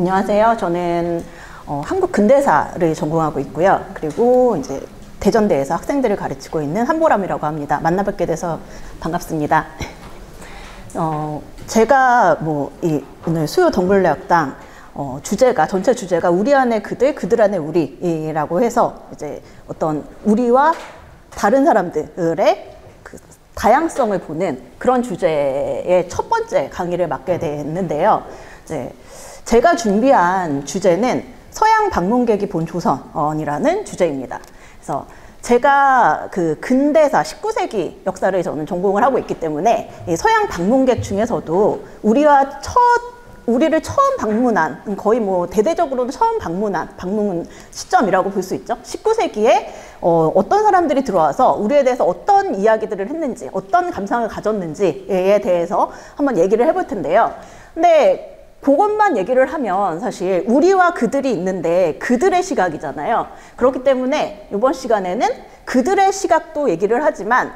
안녕하세요. 저는 한국 근대사를 전공하고 있고요. 그리고 이제 대전대에서 학생들을 가르치고 있는 한보람이라고 합니다. 만나 뵙게 돼서 반갑습니다. 제가 오늘 수요 동물대학당 전체 주제가 우리 안에 그들, 그들 안에 우리라고 해서 이제 어떤 우리와 다른 사람들의 그 다양성을 보는 그런 주제의 첫 번째 강의를 맡게 됐는데요. 이제 제가 준비한 주제는 서양 방문객이 본 조선이라는 주제입니다. 그래서 제가 그 근대사 19세기 역사를 저는 전공을 하고 있기 때문에 서양 방문객 중에서도 우리를 처음 방문한, 거의 대대적으로는 처음 방문 시점이라고 볼 수 있죠. 19세기에 어떤 사람들이 들어와서 우리에 대해서 어떤 이야기들을 했는지, 어떤 감상을 가졌는지에 대해서 한번 얘기를 해볼 텐데요. 근데 그것만 얘기를 하면 사실 우리와 그들이 있는데 그들의 시각이잖아요. 그렇기 때문에 이번 시간에는 그들의 시각도 얘기를 하지만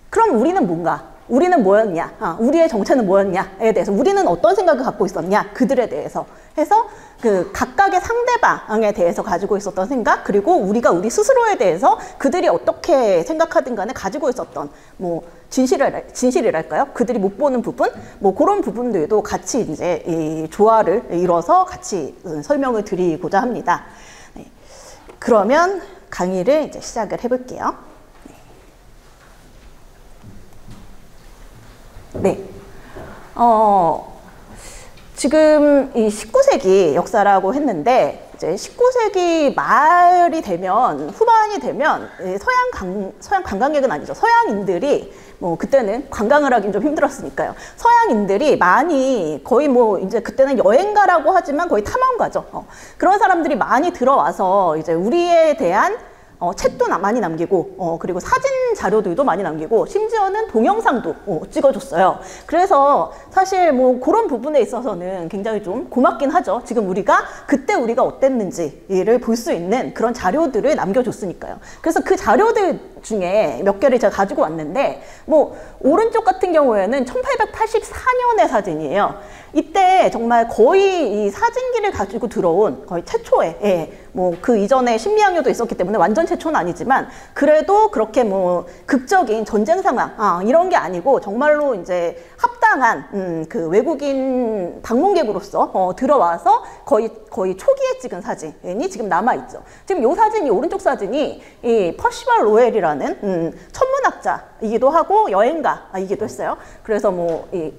그럼 우리는 뭔가? 우리는 뭐였냐? 우리의 정체는 뭐였냐에 대해서 우리는 어떤 생각을 갖고 있었냐? 그들에 대해서 해서 그 각각의 상대방에 대해서 가지고 있었던 생각, 그리고 우리가 우리 스스로에 대해서 그들이 어떻게 생각하든 간에 가지고 있었던 진실이랄까요? 그들이 못 보는 부분, 그런 부분들도 같이 이제 이 조화를 이뤄서 같이 설명을 드리고자 합니다. 네. 그러면 강의를 이제 시작을 해볼게요. 네. 지금 이 19세기 역사라고 했는데, 이제 19세기 말이 되면, 후반이 되면, 서양 관광객은 아니죠. 서양인들이, 그때는 관광을 하긴 좀 힘들었으니까요. 서양인들이 많이, 거의 이제 그때는 여행가라고 하지만 거의 탐험가죠. 그런 사람들이 많이 들어와서, 이제 우리에 대한 책도 많이 남기고 그리고 사진 자료들도 많이 남기고 심지어는 동영상도 찍어줬어요. 그래서 사실 그런 부분에 있어서는 굉장히 좀 고맙긴 하죠. 지금 그때 우리가 어땠는지를 볼 수 있는 그런 자료들을 남겨줬으니까요. 그래서 그 자료들 중에 몇 개를 제가 가지고 왔는데 오른쪽 같은 경우에는 1884년의 사진이에요. 이때 정말 거의 이 사진기를 가지고 들어온 거의 최초의 그 이전에 신미양요도 있었기 때문에 완전 최초는 아니지만 그래도 그렇게 극적인 전쟁 상황 이런 게 아니고 정말로 이제 합당한 그 외국인 방문객으로서 들어와서 거의 초기에 찍은 사진이 지금 남아있죠. 지금 이 사진이 오른쪽 사진이 이 퍼시발 로웰이라는 천문학자이기도 하고 여행가이기도 했어요. 그래서 이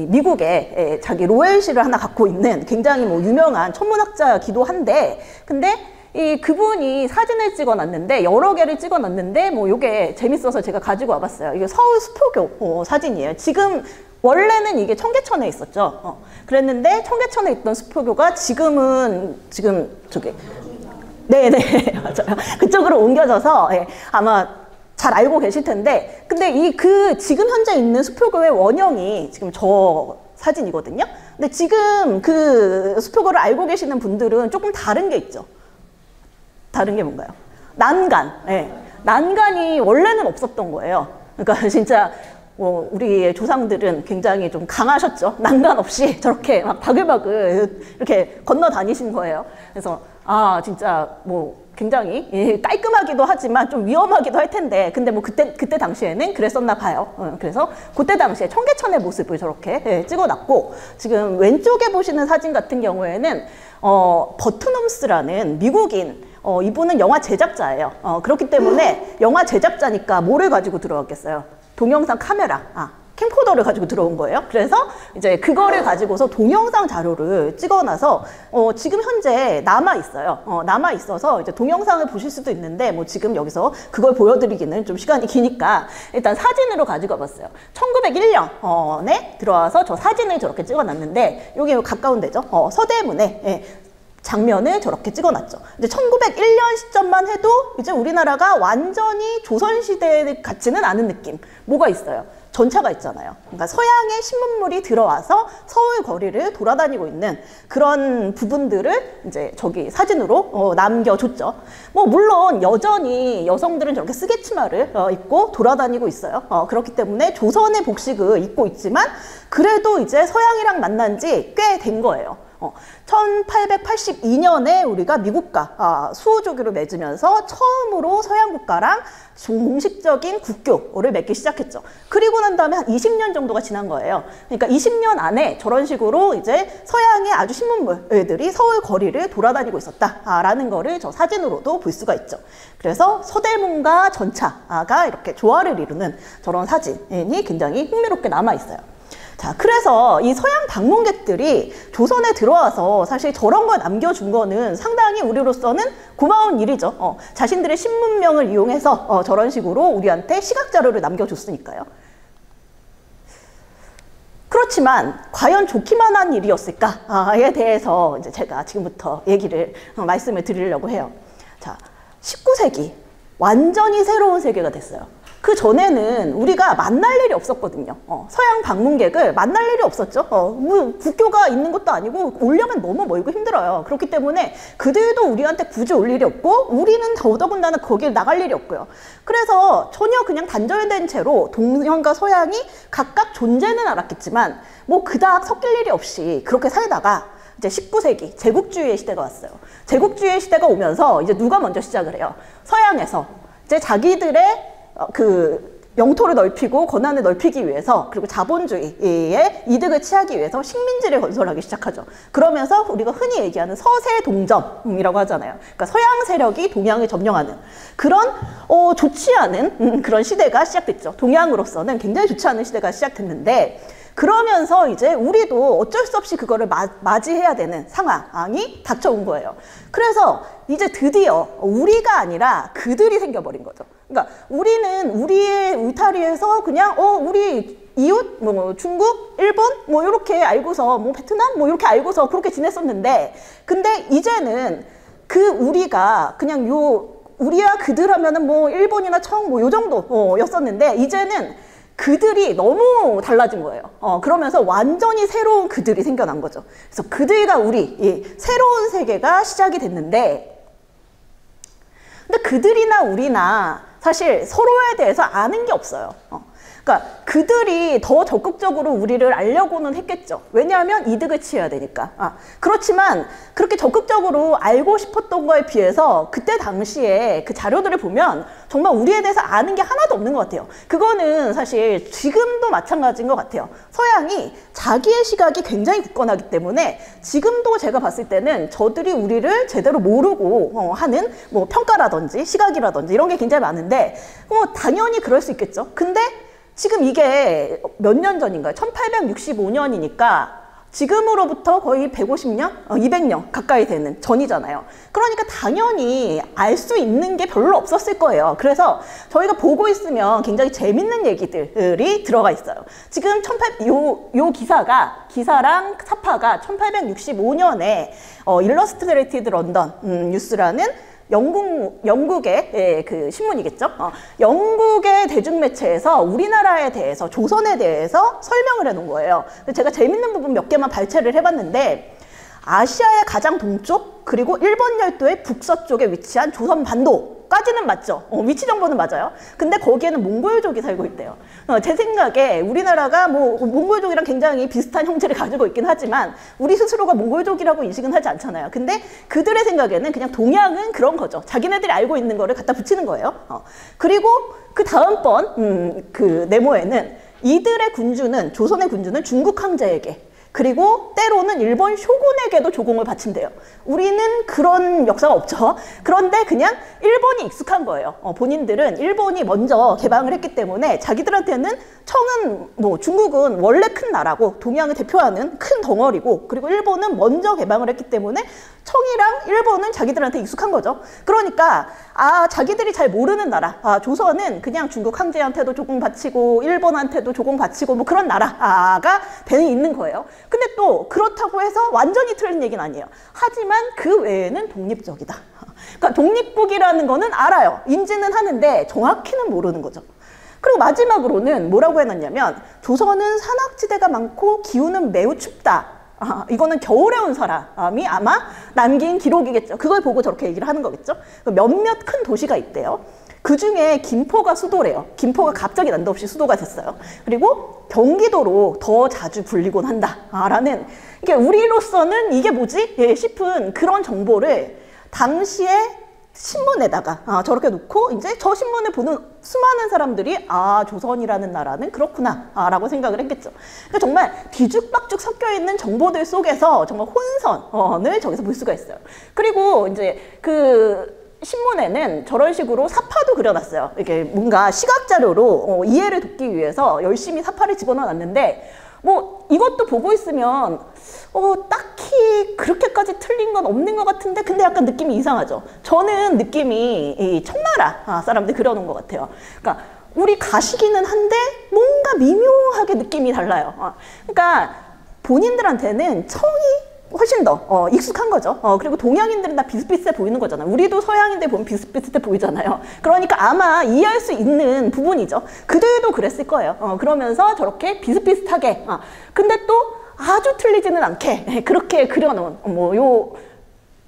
미국에 자기 로열실을 하나 갖고 있는 굉장히 유명한 천문학자이기도 한데, 근데 그분이 사진을 찍어놨는데 여러 개를 찍어놨는데 요게 재밌어서 제가 가지고 와봤어요. 이게 서울 수표교 사진이에요. 지금 원래는 이게 청계천에 있었죠. 그랬는데 청계천에 있던 수표교가 지금 저기 네네 맞아요. 그쪽으로 옮겨져서 아마 잘 알고 계실 텐데, 근데 지금 현재 있는 수표교의 원형이 지금 저 사진이거든요. 근데 지금 그 수표교를 알고 계시는 분들은 조금 다른 게 있죠. 다른 게 뭔가요? 난간. 네. 난간이 원래는 없었던 거예요. 그러니까 진짜 우리의 조상들은 굉장히 좀 강하셨죠. 난간 없이 저렇게 막 바글바글 이렇게 건너 다니신 거예요. 그래서 진짜 굉장히 깔끔하기도 하지만 좀 위험하기도 할 텐데, 근데 그때 당시에는 그랬었나 봐요. 그래서 그때 당시에 청계천의 모습을 저렇게 찍어놨고, 지금 왼쪽에 보시는 사진 같은 경우에는 버트넘스라는 미국인 이분은 영화 제작자예요. 그렇기 때문에 영화 제작자니까 뭐를 가지고 들어왔겠어요? 동영상 카메라, 캠코더를 가지고 들어온 거예요. 그래서 이제 그거를 가지고서 동영상 자료를 찍어놔서 지금 현재 남아있어요. 남아있어서 이제 동영상을 보실 수도 있는데 지금 여기서 그걸 보여드리기는 좀 시간이 기니까 일단 사진으로 가지고 와봤어요. 1901년에 들어와서 저 사진을 저렇게 찍어놨는데 여기 가까운 데죠. 서대문에 장면을 저렇게 찍어놨죠. 이제 1901년 시점만 해도 이제 우리나라가 완전히 조선시대 같지는 않은 느낌. 뭐가 있어요? 전차가 있잖아요. 그러니까 서양의 신문물이 들어와서 서울 거리를 돌아다니고 있는 그런 부분들을 이제 저기 사진으로 남겨줬죠. 물론 여전히 여성들은 저렇게 쓰개치마를 입고 돌아다니고 있어요. 그렇기 때문에 조선의 복식을 입고 있지만 그래도 이제 서양이랑 만난 지 꽤 된 거예요. 1882년에 우리가 미국과 수호조교를 맺으면서 처음으로 서양 국가랑 공식적인 국교를 맺기 시작했죠. 그리고 난 다음에 한 20년 정도가 지난 거예요. 그러니까 20년 안에 저런 식으로 이제 서양의 아주 신문물들이 서울 거리를 돌아다니고 있었다라는 거를 저 사진으로도 볼 수가 있죠. 그래서 서대문과 전차가 이렇게 조화를 이루는 저런 사진이 굉장히 흥미롭게 남아 있어요. 자, 그래서 이 서양 방문객들이 조선에 들어와서 사실 저런 걸 남겨준 거는 상당히 우리로서는 고마운 일이죠. 자신들의 신문명을 이용해서 저런 식으로 우리한테 시각자료를 남겨줬으니까요. 그렇지만 과연 좋기만 한 일이었을까에 대해서 이제 제가 지금부터 말씀을 드리려고 해요. 자, 19세기 완전히 새로운 세계가 됐어요. 그 전에는 우리가 만날 일이 없었거든요. 서양 방문객을 만날 일이 없었죠. 뭐 국교가 있는 것도 아니고 오려면 너무 멀고 힘들어요. 그렇기 때문에 그들도 우리한테 굳이 올 일이 없고 우리는 더더군다나 거길 나갈 일이 없고요. 그래서 전혀 그냥 단절된 채로 동양과 서양이 각각 존재는 알았겠지만 뭐 그닥 섞일 일이 없이 그렇게 살다가 이제 19세기 제국주의의 시대가 왔어요. 제국주의의 시대가 오면서 이제 누가 먼저 시작을 해요? 서양에서 이제 자기들의 그 영토를 넓히고 권한을 넓히기 위해서 그리고 자본주의의 이득을 취하기 위해서 식민지를 건설하기 시작하죠. 그러면서 우리가 흔히 얘기하는 서세동점이라고 하잖아요. 그러니까 서양 세력이 동양을 점령하는 그런 좋지 않은 그런 시대가 시작됐죠. 동양으로서는 굉장히 좋지 않은 시대가 시작됐는데 그러면서 이제 우리도 어쩔 수 없이 그거를 맞이해야 되는 상황이 닥쳐온 거예요. 그래서 이제 드디어 우리가 아니라 그들이 생겨버린 거죠. 그러니까 우리는 우리의 울타리에서 그냥 우리 이웃 뭐 중국, 일본 뭐 이렇게 알고서 뭐 베트남 뭐 이렇게 알고서 그렇게 지냈었는데 근데 이제는 그 우리가 그냥 우리와 그들 하면은 뭐 일본이나 청 뭐 요 정도였었는데 이제는 그들이 너무 달라진 거예요. 그러면서 완전히 새로운 그들이 생겨난 거죠. 그래서 그들과 우리, 새로운 세계가 시작이 됐는데, 근데 그들이나 우리나 사실 서로에 대해서 아는 게 없어요. 그러니까 그들이 더 적극적으로 우리를 알려고는 했겠죠. 왜냐하면 이득을 취해야 되니까. 그렇지만 그렇게 적극적으로 알고 싶었던 거에 비해서 그때 당시에 그 자료들을 보면 정말 우리에 대해서 아는 게 하나도 없는 것 같아요. 그거는 사실 지금도 마찬가지인 것 같아요. 서양이 자기의 시각이 굉장히 굳건하기 때문에 지금도 제가 봤을 때는 저들이 우리를 제대로 모르고 하는 뭐 평가라든지 시각이라든지 이런 게 굉장히 많은데 당연히 그럴 수 있겠죠. 근데 지금 이게 몇 년 전인가요? 1865년이니까 지금으로부터 거의 150년? 200년 가까이 되는 전이잖아요. 그러니까 당연히 알 수 있는 게 별로 없었을 거예요. 그래서 저희가 보고 있으면 굉장히 재밌는 얘기들이 들어가 있어요. 지금 기사랑 사파가 1865년에 일러스트레이티드 런던 뉴스라는 영국의 그 신문이겠죠. 영국의 대중매체에서 우리나라에 대해서 조선에 대해서 설명을 해놓은 거예요. 제가 재밌는 부분 몇 개만 발췌를 해봤는데 아시아의 가장 동쪽 그리고 일본 열도의 북서쪽에 위치한 조선반도까지는 맞죠. 위치 정보는 맞아요. 근데 거기에는 몽골족이 살고 있대요. 제 생각에 우리나라가 뭐 몽골족이랑 굉장히 비슷한 형체를 가지고 있긴 하지만 우리 스스로가 몽골족이라고 인식은 하지 않잖아요. 근데 그들의 생각에는 그냥 동양은 그런 거죠. 자기네들이 알고 있는 거를 갖다 붙이는 거예요. 그리고 그 다음번 그 네모에는 이들의 군주는 조선의 군주는 중국 황제에게 그리고 때로는 일본 쇼군에게도 조공을 바친대요. 우리는 그런 역사가 없죠. 그런데 그냥 일본이 익숙한 거예요. 본인들은 일본이 먼저 개방을 했기 때문에 자기들한테는 청은 뭐 중국은 원래 큰 나라고 동양을 대표하는 큰 덩어리고 그리고 일본은 먼저 개방을 했기 때문에 청이랑 일본은 자기들한테 익숙한 거죠. 그러니까 자기들이 잘 모르는 나라 조선은 그냥 중국 황제한테도 조공 바치고 일본한테도 조공 바치고 뭐 그런 나라가 되는 있는 거예요. 근데 또 그렇다고 해서 완전히 틀린 얘기는 아니에요. 하지만 그 외에는 독립적이다. 그러니까 독립국이라는 거는 알아요. 인지는 하는데 정확히는 모르는 거죠. 그리고 마지막으로는 뭐라고 해놨냐면 조선은 산악지대가 많고 기후는 매우 춥다. 이거는 겨울에 온 사람이 아마 남긴 기록이겠죠. 그걸 보고 저렇게 얘기를 하는 거겠죠. 몇몇 큰 도시가 있대요. 그 중에 김포가 수도래요. 김포가 갑자기 난데없이 수도가 됐어요. 그리고 경기도로 더 자주 불리곤 한다라는, 이게 우리로서는 이게 뭐지? 예, 싶은 그런 정보를 당시에 신문에다가 저렇게 놓고 이제 저 신문을 보는 수많은 사람들이 조선이라는 나라는 그렇구나 라고 생각을 했겠죠. 그러니까 정말 뒤죽박죽 섞여 있는 정보들 속에서 정말 혼선을 저기서 볼 수가 있어요. 그리고 이제 그 신문에는 저런 식으로 사파도 그려놨어요. 이게 뭔가 시각자료로 이해를 돕기 위해서 열심히 사파를 집어넣어놨는데, 뭐 이것도 보고 있으면 딱히 그렇게까지 틀린 건 없는 것 같은데, 근데 약간 느낌이 이상하죠. 저는 느낌이 이 청나라 사람들 그려놓은 것 같아요. 그러니까 우리 가시기는 한데 뭔가 미묘하게 느낌이 달라요. 그러니까 본인들한테는 청이 훨씬 더 익숙한 거죠. 그리고 동양인들은 다 비슷비슷해 보이는 거잖아요. 우리도 서양인들 보면 비슷비슷해 보이잖아요. 그러니까 아마 이해할 수 있는 부분이죠. 그들도 그랬을 거예요. 그러면서 저렇게 비슷비슷하게 근데 또 아주 틀리지는 않게 그렇게 그려놓은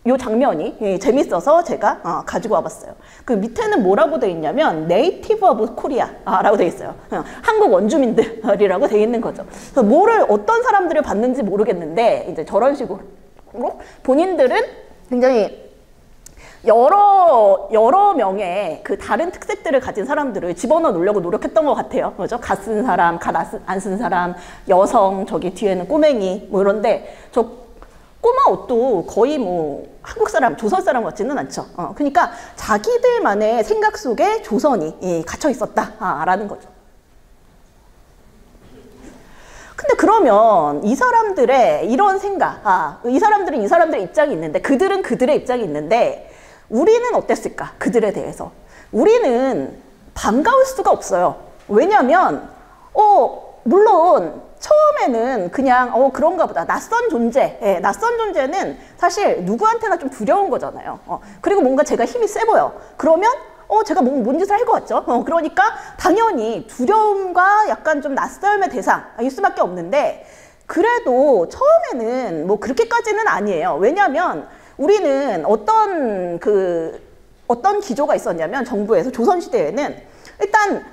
요 장면이 재밌어서 제가 가지고 와봤어요. 그 밑에는 뭐라고 돼 있냐면 네이티브 오브 코리아라고 돼 있어요. 한국 원주민들이라고 돼 있는 거죠. 그래서 뭐를 어떤 사람들을 봤는지 모르겠는데 이제 저런 식으로 본인들은 굉장히 여러 명의 그 다른 특색들을 가진 사람들을 집어넣어 놓으려고 노력했던 것 같아요. 그죠? 갓 쓴 사람, 갓 안 쓴 사람, 여성, 저기 뒤에는 꼬맹이 뭐 이런데 저 꼬마 옷도 거의 뭐 한국 사람, 조선 사람 같지는 않죠. 그러니까 자기들만의 생각 속에 조선이 갇혀 있었다라는 거죠. 근데 그러면 이 사람들의 이런 생각, 이 사람들은 이 사람들의 입장이 있는데, 그들은 그들의 입장이 있는데, 우리는 어땠을까? 그들에 대해서. 우리는 반가울 수가 없어요. 왜냐면, 물론, 처음에는 그냥 그런가 보다, 낯선 존재, 낯선 존재는 사실 누구한테나 좀 두려운 거잖아요. 그리고 뭔가 제가 힘이 세 보여. 그러면 제가 뭔 짓을 할 것 같죠. 그러니까 당연히 두려움과 약간 좀 낯설음의 대상일 수밖에 없는데, 그래도 처음에는 뭐 그렇게까지는 아니에요. 왜냐하면 우리는 어떤 기조가 있었냐면, 정부에서 조선시대에는 일단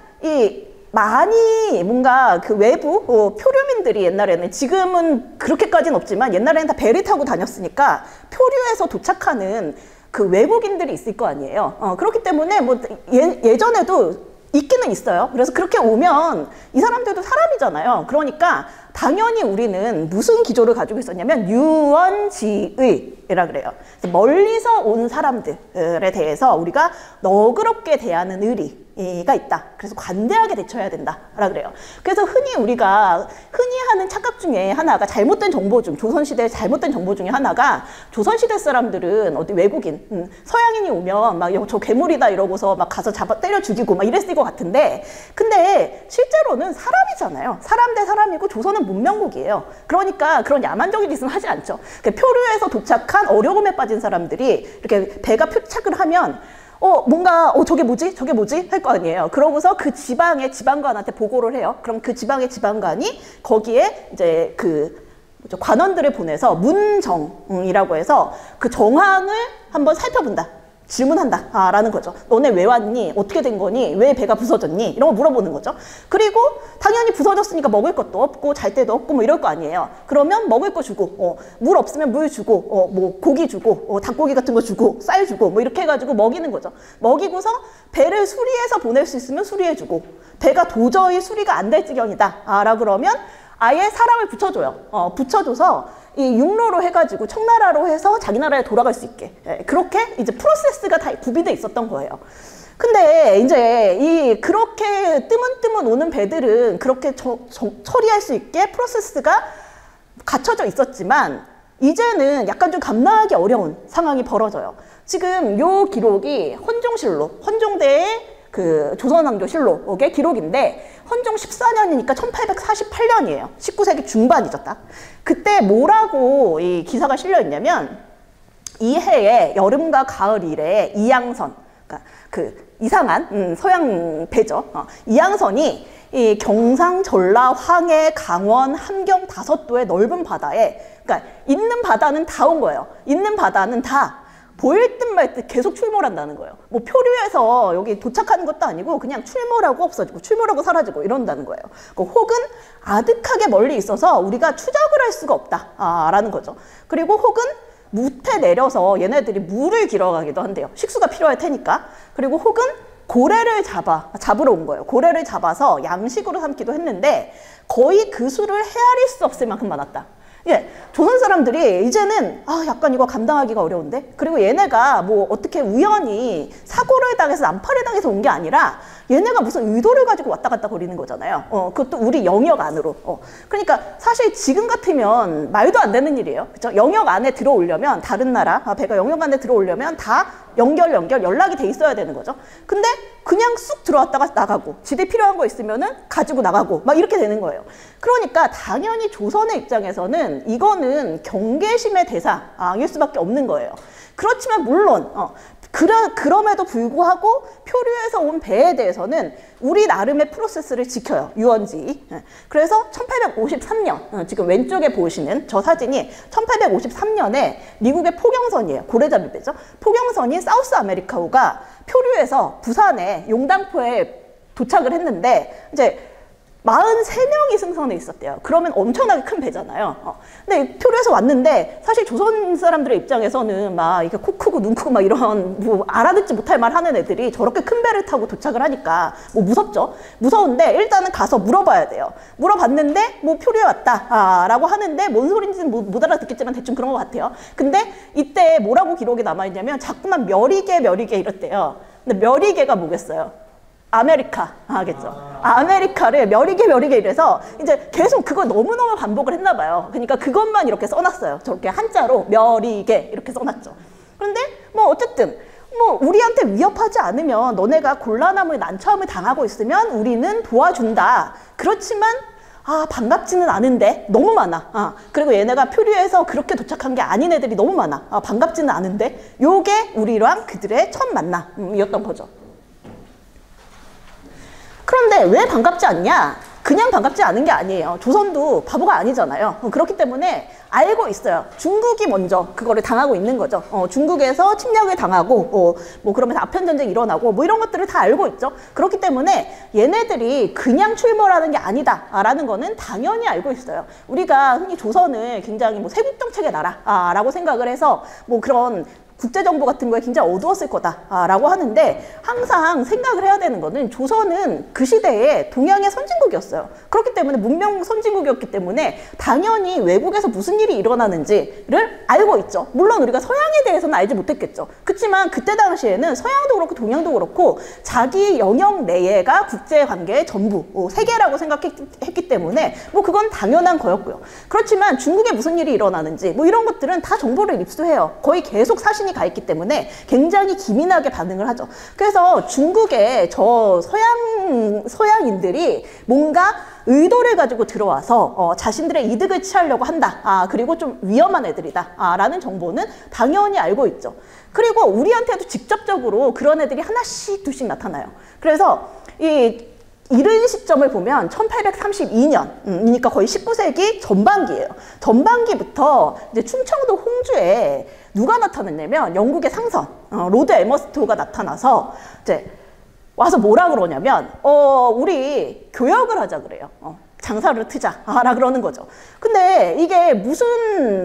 많이 뭔가 그 외부 표류민들이 옛날에는, 지금은 그렇게까지는 없지만 옛날에는 다 배를 타고 다녔으니까 표류해서 도착하는 그 외국인들이 있을 거 아니에요. 그렇기 때문에 뭐 예전에도 있기는 있어요. 그래서 그렇게 오면 이 사람들도 사람이잖아요. 그러니까 당연히 우리는 무슨 기조를 가지고 있었냐면 유언지의라 그래요. 멀리서 온 사람들에 대해서 우리가 너그럽게 대하는 의리가 있다. 그래서 관대하게 대처해야 된다라 그래요. 그래서 우리가 흔히 하는 착각 중에 하나가, 잘못된 정보 중, 조선시대의 잘못된 정보 중에 하나가, 조선시대 사람들은 어디 외국인, 서양인이 오면 막 저 괴물이다 이러고서 막 가서 잡아 때려 죽이고 막 이랬을 것 같은데, 근데 실제로는 사람이잖아요. 사람 대 사람이고 조선은 문명국이에요. 그러니까 그런 야만적인 짓은 하지 않죠. 표류해서 도착한 어려움에 빠진 사람들이 이렇게 배가 표착을 하면 뭔가 저게 뭐지? 저게 뭐지? 할 거 아니에요. 그러고서 그 지방의 지방관한테 보고를 해요. 그럼 그 지방의 지방관이 거기에 이제 관원들을 보내서 문정이라고 해서 그 정황을 한번 살펴본다. 질문한다 라는 거죠. 너네 왜 왔니? 어떻게 된 거니? 왜 배가 부서졌니? 이런 거 물어보는 거죠. 그리고 당연히 부서졌으니까 먹을 것도 없고 잘 데도 없고 뭐 이럴 거 아니에요. 그러면 먹을 거 주고, 물 없으면 물 주고, 뭐 고기 주고, 닭고기 같은 거 주고, 쌀 주고 뭐 이렇게 해가지고 먹이는 거죠. 먹이고서 배를 수리해서 보낼 수 있으면 수리해주고, 배가 도저히 수리가 안 될 지경이다 라 그러면 아예 사람을 붙여줘요. 붙여줘서 이 육로로 해가지고 청나라로 해서 자기 나라에 돌아갈 수 있게, 그렇게 이제 프로세스가 다 구비돼 있었던 거예요. 근데 이제 그렇게 뜨문뜨문 오는 배들은 그렇게 처리할 수 있게 프로세스가 갖춰져 있었지만, 이제는 약간 좀 감당하기 어려운 상황이 벌어져요. 지금 요 기록이 헌종실록, 헌종대의 그 조선왕조실록의 기록인데, 헌종 14년이니까 1848년이에요. 19세기 중반이죠, 딱. 그때 뭐라고 이 기사가 실려 있냐면, 이 해에 여름과 가을 이래에 이양선, 그러니까 그 이상한 서양 배죠. 이양선이 이 경상, 전라, 황해, 강원, 함경 5도의 넓은 바다에, 그러니까 있는 바다는 다 온 거예요. 있는 바다는 다 보일 듯 말 듯 계속 출몰한다는 거예요. 뭐 표류해서 여기 도착하는 것도 아니고 그냥 출몰하고 없어지고 출몰하고 사라지고 이런다는 거예요. 혹은 아득하게 멀리 있어서 우리가 추적을 할 수가 없다라는 거죠. 그리고 혹은 무태 내려서 얘네들이 물을 길어가기도 한대요. 식수가 필요할 테니까. 그리고 혹은 고래를 잡으러 온 거예요. 고래를 잡아서 양식으로 삼기도 했는데 거의 그 수를 헤아릴 수 없을 만큼 많았다. 예, 조선 사람들이 이제는 약간 이거 감당하기가 어려운데? 그리고 얘네가 뭐 어떻게 우연히 사고를 당해서 난파를 당해서 온 게 아니라 얘네가 무슨 의도를 가지고 왔다 갔다 거리는 거잖아요. 그것도 우리 영역 안으로. 그러니까 사실 지금 같으면 말도 안 되는 일이에요. 그죠? 영역 안에 들어오려면 다른 나라, 배가 영역 안에 들어오려면 다 연락이 돼 있어야 되는 거죠. 근데 그냥 쑥 들어왔다가 나가고 지대 필요한 거 있으면은 가지고 나가고 막 이렇게 되는 거예요. 그러니까 당연히 조선의 입장에서는 이거는 경계심의 대상일 수밖에 없는 거예요. 그렇지만 물론 그럼에도 불구하고 표류해서 온 배에 대해서는 우리 나름의 프로세스를 지켜요. 유원지. 그래서 1853년 지금 왼쪽에 보시는 저 사진이 1853년에 미국의 포경선이에요. 고래잡이 배죠. 포경선인 사우스 아메리카호가 표류해서 부산의 용당포에 도착을 했는데 이제 43명이 승선해 있었대요. 그러면 엄청나게 큰 배잖아요. 근데 표류해서 왔는데 사실 조선 사람들의 입장에서는 막 이렇게 코 크고 눈 크고 막 이런 뭐 알아듣지 못할 말 하는 애들이 저렇게 큰 배를 타고 도착을 하니까 뭐 무섭죠. 무서운데 일단은 가서 물어봐야 돼요. 물어봤는데 뭐 표류해 왔다라고 하는데 뭔 소린지는 못 알아듣겠지만 대충 그런 것 같아요. 근데 이때 뭐라고 기록이 남아있냐면 자꾸만 멸이게 이랬대요. 근데 멸이게가 뭐겠어요? 아메리카 하겠죠. 아메리카를 멸이게 이래서 이제 계속 그거 너무너무 반복을 했나 봐요. 그러니까 그것만 이렇게 써놨어요. 저렇게 한자로 멸이게 이렇게 써놨죠. 그런데 뭐 어쨌든 뭐 우리한테 위협하지 않으면 너네가 곤란함을 난처함을 당하고 있으면 우리는 도와준다. 그렇지만 반갑지는 않은데 너무 많아. 그리고 얘네가 표류해서 그렇게 도착한 게 아닌 애들이 너무 많아. 반갑지는 않은데 요게 우리랑 그들의 첫 만남이었던 거죠. 그런데 왜 반갑지 않냐? 그냥 반갑지 않은 게 아니에요. 조선도 바보가 아니잖아요. 그렇기 때문에 알고 있어요. 중국이 먼저 그거를 당하고 있는 거죠. 중국에서 침략을 당하고 뭐 그러면서 아편전쟁이 일어나고 뭐 이런 것들을 다 알고 있죠. 그렇기 때문에 얘네들이 그냥 출몰하는 게 아니다라는 거는 당연히 알고 있어요. 우리가 흔히 조선을 굉장히 뭐 세국정책의 나라라고 생각을 해서 뭐 그런 국제정보 같은 거에 굉장히 어두웠을 거다라고 하는데 항상 생각을 해야 되는 거는 조선은 그 시대에 동양의 선진국이었어요. 그렇기 때문에 문명 선진국이었기 때문에 당연히 외국에서 무슨 일이 일어나는지를 알고 있죠. 물론 우리가 서양에 대해서는 알지 못했겠죠. 그렇지만 그때 당시에는 서양도 그렇고 동양도 그렇고 자기 영역 내에가 국제관계의 전부, 세계라고 생각했기 때문에 뭐 그건 당연한 거였고요. 그렇지만 중국에 무슨 일이 일어나는지 뭐 이런 것들은 다 정보를 입수해요. 거의 계속 사신이 가 있기 때문에 굉장히 기민하게 반응을 하죠. 그래서 중국의 저 서양인들이 뭔가 의도를 가지고 들어와서 자신들의 이득을 취하려고 한다. 그리고 좀 위험한 애들이다. 라는 정보는 당연히 알고 있죠. 그리고 우리한테도 직접적으로 그런 애들이 하나씩 둘씩 나타나요. 그래서 이른 시점을 보면 1832년이니까 거의 19세기 전반기예요. 전반기부터 이제 충청도 홍주에 누가 나타났냐면 영국의 상선 로드 에머스토가 나타나서 이제 와서 뭐라 그러냐면 우리 교역을 하자 그래요. 장사를 트자라 그러는 거죠. 근데 이게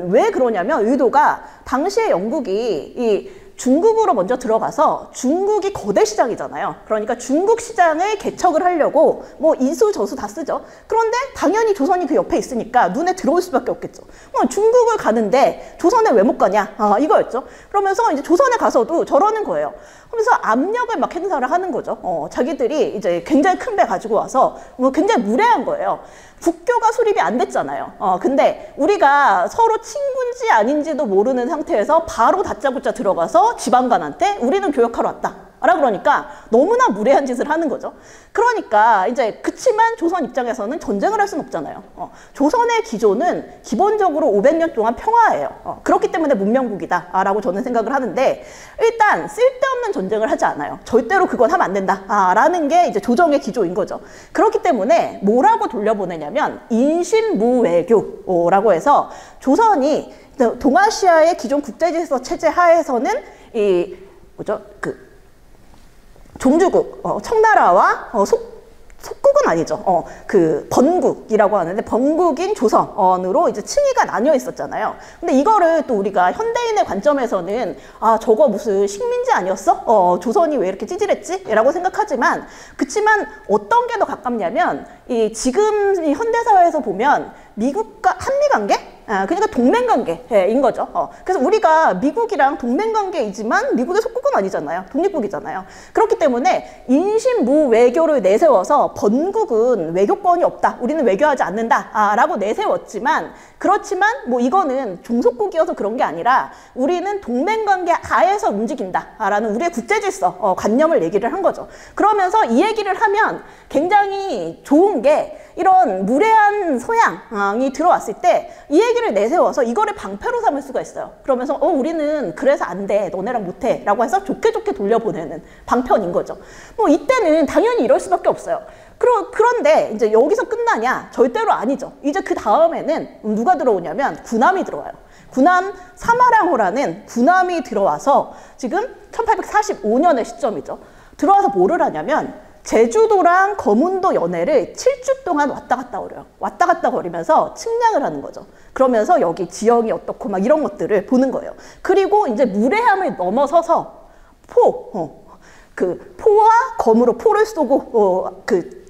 왜 그러냐면 의도가 당시에 영국이 중국으로 먼저 들어가서 중국이 거대 시장이잖아요. 그러니까 중국 시장을 개척을 하려고 뭐 이수 저수 다 쓰죠. 그런데 당연히 조선이 그 옆에 있으니까 눈에 들어올 수밖에 없겠죠. 중국을 가는데 조선에 왜 못 가냐? 이거였죠. 그러면서 이제 조선에 가서도 저러는 거예요. 그러면서 압력을 막 행사를 하는 거죠. 자기들이 이제 굉장히 큰 배 가지고 와서 뭐 굉장히 무례한 거예요. 국교가 수립이 안 됐잖아요. 근데 우리가 서로 친구인지 아닌지도 모르는 상태에서 바로 다짜고짜 들어가서 지방관한테 우리는 교역하러 왔다. 라 그러니까 너무나 무례한 짓을 하는 거죠. 그러니까 이제 그치만 조선 입장에서는 전쟁을 할 수는 없잖아요. 조선의 기조는 기본적으로 500년 동안 평화예요. 그렇기 때문에 문명국이다 라고 저는 생각을 하는데, 일단 쓸데없는 전쟁을 하지 않아요. 절대로 그건 하면 안 된다 라는 게 이제 조정의 기조인 거죠. 그렇기 때문에 뭐라고 돌려보내냐면 인신무외교라고 해서, 조선이 동아시아의 기존 국제질서 체제 하에서는 이 뭐죠? 그 종주국, 청나라와 속국은 아니죠. 그 번국이라고 하는데, 번국인 조선으로 이제 층위가 나뉘어 있었잖아요. 근데 이거를 또 우리가 현대인의 관점에서는 아, 저거 무슨 식민지 아니었어? 조선이 왜 이렇게 찌질했지? 라고 생각하지만, 그치만 어떤 게 더 가깝냐면, 이 지금 이 현대사회에서 보면 미국과 한미관계? 그러니까 동맹관계인 거죠. 그래서 우리가 미국이랑 동맹관계이지만 미국의 속국은 아니잖아요. 독립국이잖아요. 그렇기 때문에 인신무외교를 내세워서 번국은 외교권이 없다, 우리는 외교하지 않는다 라고 내세웠지만, 그렇지만 뭐 이거는 종속국이어서 그런 게 아니라 우리는 동맹관계 하에서 움직인다 라는 우리의 국제질서 관념을 얘기를 한 거죠. 그러면서 이 얘기를 하면 굉장히 좋은 게, 이런 무례한 서양이 들어왔을 때 이 얘기를 내세워서 이거를 방패로 삼을 수가 있어요. 그러면서 우리는 그래서 안 돼, 너네랑 못해 라고 해서 좋게 돌려보내는 방편인 거죠. 뭐 이때는 당연히 이럴 수밖에 없어요. 그런데 이제 여기서 끝나냐? 절대로 아니죠. 이제 그 다음에는 누가 들어오냐면 군함이 들어와요. 군함 사마랑호라는 군함이 들어와서, 지금 1845년의 시점이죠. 들어와서 뭐를 하냐면 제주도랑 거문도 연해를 7주 동안 왔다 갔다 거려요. 왔다 갔다 거리면서 측량을 하는 거죠. 그러면서 여기 지형이 어떻고 막 이런 것들을 보는 거예요. 그리고 이제 무례함을 넘어서서 그 포와 검으로 포를 쏘고 그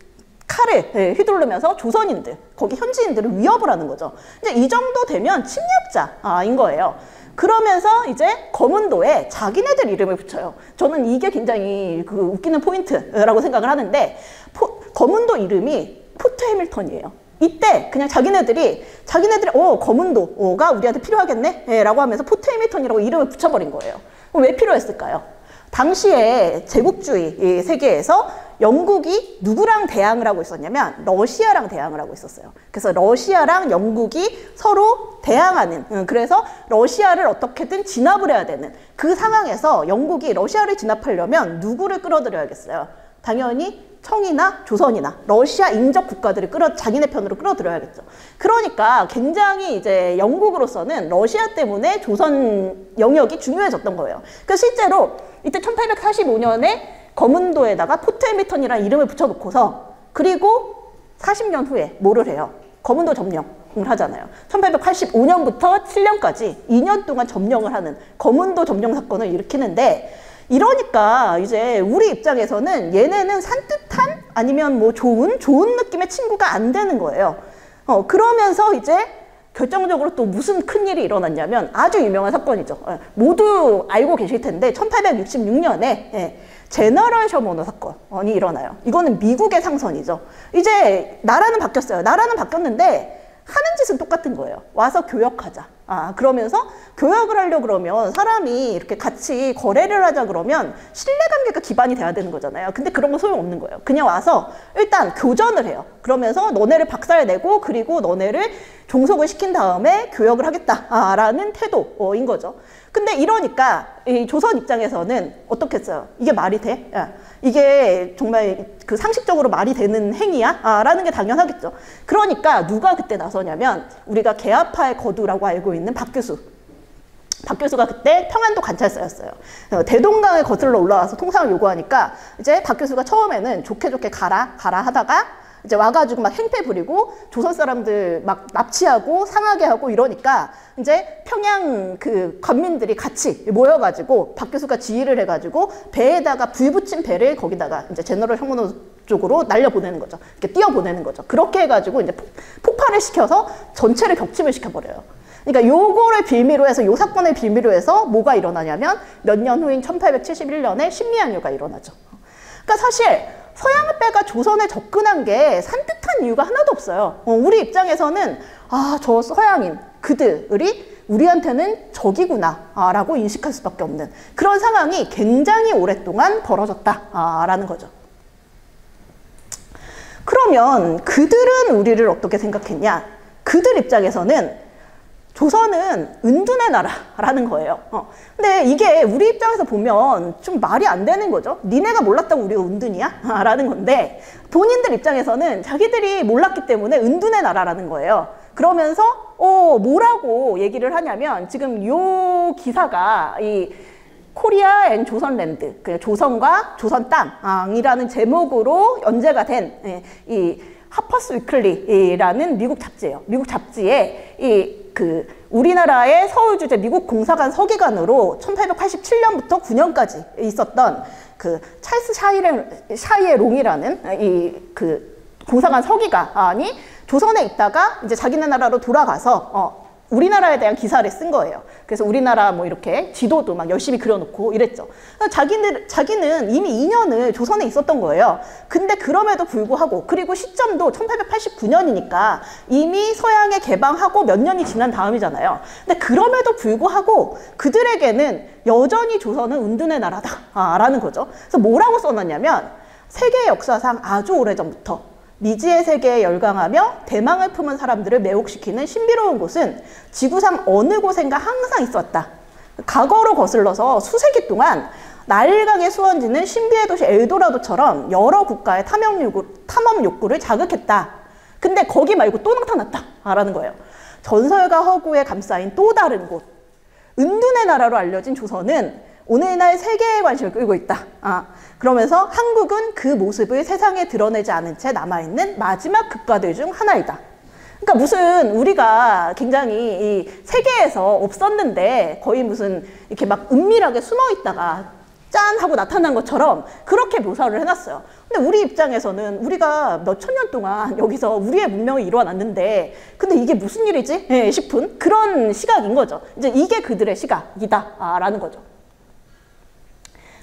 칼을 휘두르면서 조선인들, 거기 현지인들을 위협을 하는 거죠. 이제 이 정도 되면 침략자인 거예요. 그러면서 이제 거문도에 자기네들 이름을 붙여요. 저는 이게 굉장히 그 웃기는 포인트라고 생각을 하는데, 거문도 이름이 포트 해밀턴이에요. 이때 그냥 자기네들이 거문도가 우리한테 필요하겠네 라고 하면서 포트 해밀턴이라고 이름을 붙여버린 거예요. 왜 필요했을까요? 당시에 제국주의 세계에서 영국이 누구랑 대항을 하고 있었냐면 러시아랑 대항을 하고 있었어요. 그래서 러시아랑 영국이 서로 대항하는, 그래서 러시아를 어떻게든 진압을 해야 되는 그 상황에서 영국이 러시아를 진압하려면 누구를 끌어들여야겠어요? 당연히 청이나 조선이나 러시아 인접 국가들을 자기네 편으로 끌어들여야겠죠. 그러니까 굉장히 이제 영국으로서는 러시아 때문에 조선 영역이 중요해졌던 거예요. 그래서 실제로 이때 1845년에 거문도에다가 포트 해밀턴이라는 이름을 붙여놓고서, 그리고 40년 후에 뭐를 해요? 거문도 점령을 하잖아요. 1885년부터 7년까지 2년 동안 점령을 하는 거문도 점령 사건을 일으키는데, 이러니까 이제 우리 입장에서는 얘네는 산뜻한 아니면 뭐 좋은 느낌의 친구가 안 되는 거예요. 그러면서 이제 결정적으로 또 무슨 큰일이 일어났냐면, 아주 유명한 사건이죠. 모두 알고 계실 텐데 1866년에 제너럴 셔머너 사건이 일어나요. 이거는 미국의 상선이죠. 이제 나라는 바뀌었어요. 나라는 바뀌었는데 하는 짓은 똑같은 거예요. 와서 교역하자. 그러면서 교역을 하려고 그러면 사람이 이렇게 같이 거래를 하자 그러면 신뢰관계가 기반이 돼야 되는 거잖아요. 근데 그런 거 소용없는 거예요. 그냥 와서 일단 교전을 해요. 그러면서 너네를 박살내고, 그리고 너네를 종속을 시킨 다음에 교역을 하겠다라는 태도인 거죠. 근데 이러니까 이 조선 입장에서는 어떻겠어요? 이게 말이 돼? 이게 정말 그 상식적으로 말이 되는 행위야? 라는 게 당연하겠죠. 그러니까 누가 그때 나서냐면, 우리가 개화파의 거두라고 알고 있는 박교수가 그때 평안도 관찰사였어요. 대동강을 거슬러 올라와서 통상을 요구하니까 이제 박교수가 처음에는 좋게 가라 하다가 이제 와가지고 막 행패 부리고 조선 사람들 막 납치하고 상하게 하고 이러니까, 이제 평양 그 관민들이 같이 모여가지고 박교수가 지휘를 해가지고 배에다가 불 붙인 배를 거기다가 이제 제너럴 셔머너 쪽으로 날려보내는 거죠. 이렇게 띄워보내는 거죠. 그렇게 해가지고 이제 폭발을 시켜서 전체를 격침을 시켜버려요. 그러니까 요거를 빌미로 해서, 요 사건을 빌미로 해서 뭐가 일어나냐면 몇 년 후인 1871년에 신미양요가 일어나죠. 그러니까 사실 서양패가 조선에 접근한 게 산뜻한 이유가 하나도 없어요. 우리 입장에서는 저 서양인 그들이 우리한테는 적이구나 라고 인식할 수밖에 없는 그런 상황이 굉장히 오랫동안 벌어졌다라는 거죠. 그러면 그들은 우리를 어떻게 생각했냐? 그들 입장에서는 조선은 은둔의 나라라는 거예요. 근데 이게 우리 입장에서 보면 좀 말이 안 되는 거죠. 니네가 몰랐다고 우리가 은둔이야? 라는 건데 본인들 입장에서는 자기들이 몰랐기 때문에 은둔의 나라라는 거예요. 그러면서 뭐라고 얘기를 하냐면 지금 요 기사가 이 코리아 앤 조선랜드, 그 조선과 조선 땅이라는 제목으로 연재가 된 이 하퍼스 위클리라는 미국 잡지예요. 미국 잡지에 우리나라의 서울 주재 미국 공사관 서기관으로 1887년부터 9년까지 있었던 그 찰스 샤이에 롱이라는 공사관 서기관이 조선에 있다가 이제 자기네 나라로 돌아가서 우리나라에 대한 기사를 쓴 거예요. 그래서 우리나라 뭐 이렇게 지도도 막 열심히 그려놓고 이랬죠. 자기는 이미 2년을 조선에 있었던 거예요. 근데 그럼에도 불구하고 그리고 시점도 1889년이니까 이미 서양에 개방하고 몇 년이 지난 다음이잖아요. 근데 그럼에도 불구하고 그들에게는 여전히 조선은 은둔의 나라다라는 거죠. 그래서 뭐라고 써놨냐면 세계 역사상 아주 오래전부터 미지의 세계에 열광하며 대망을 품은 사람들을 매혹시키는 신비로운 곳은 지구상 어느 곳엔가 항상 있었다. 과거로 거슬러서 수세기 동안 낡하게 수원지는 신비의 도시 엘도라도처럼 여러 국가의 탐험 욕구를 자극했다. 근데 거기 말고 또 나타났다라는 거예요. 전설과 허구에 감싸인 또 다른 곳. 은둔의 나라로 알려진 조선은 오늘날 세계의 관심을 끌고 있다. 그러면서 한국은 그 모습을 세상에 드러내지 않은 채 남아있는 마지막 국가들 중 하나이다. 그러니까 무슨 우리가 굉장히 이 세계에서 없었는데 거의 무슨 이렇게 막 은밀하게 숨어 있다가 짠 하고 나타난 것처럼 그렇게 묘사를 해놨어요. 근데 우리 입장에서는 우리가 몇천 년 동안 여기서 우리의 문명을 이루어놨는데 근데 이게 무슨 일이지? 싶은 그런 시각인 거죠. 이제 이게 그들의 시각이다라는 거죠.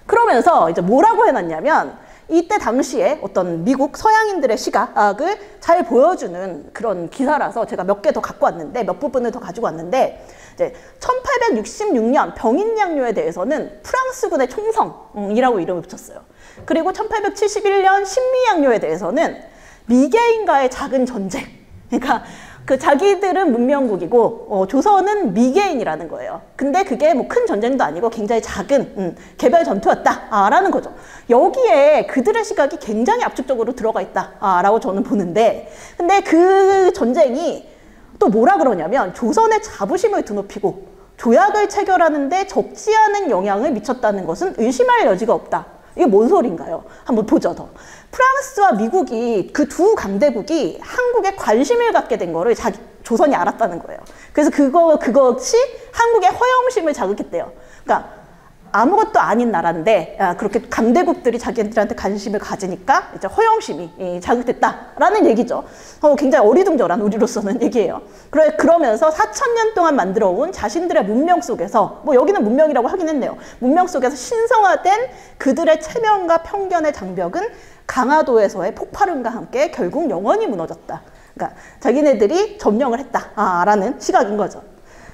그러면서 이제 뭐라고 해놨냐면 이때 당시에 어떤 미국 서양인들의 시각을 잘 보여주는 그런 기사라서 제가 몇 개 더 갖고 왔는데 몇 부분을 더 가지고 왔는데 이제 1866년 병인양요에 대해서는 프랑스군의 총성이라고 이름을 붙였어요. 그리고 1871년 신미양요에 대해서는 미개인과의 작은 전쟁. 그러니까 그 자기들은 문명국이고 조선은 미개인이라는 거예요. 근데 그게 뭐 큰 전쟁도 아니고 굉장히 작은 개별 전투였다라는 거죠. 여기에 그들의 시각이 굉장히 압축적으로 들어가 있다라고 저는 보는데 근데 그 전쟁이 또 뭐라 그러냐면 조선의 자부심을 드높이고 조약을 체결하는데 적지 않은 영향을 미쳤다는 것은 의심할 여지가 없다. 이게 뭔 소린가요? 한번 보죠. 더. 프랑스와 미국이 그 두 강대국이 한국에 관심을 갖게 된 거를 조선이 알았다는 거예요. 그래서 그것이 한국의 허영심을 자극했대요. 그러니까 아무것도 아닌 나라인데 그렇게 강대국들이 자기들한테 관심을 가지니까 이제 허영심이 자극됐다라는 얘기죠. 굉장히 어리둥절한 우리로서는 얘기예요. 그러면서 4,000년 동안 만들어온 자신들의 문명 속에서 뭐 여기는 문명이라고 하긴 했네요. 문명 속에서 신성화된 그들의 체면과 편견의 장벽은 강화도에서의 폭발음과 함께 결국 영원히 무너졌다. 그러니까 자기네들이 점령을 했다라는 시각인 거죠.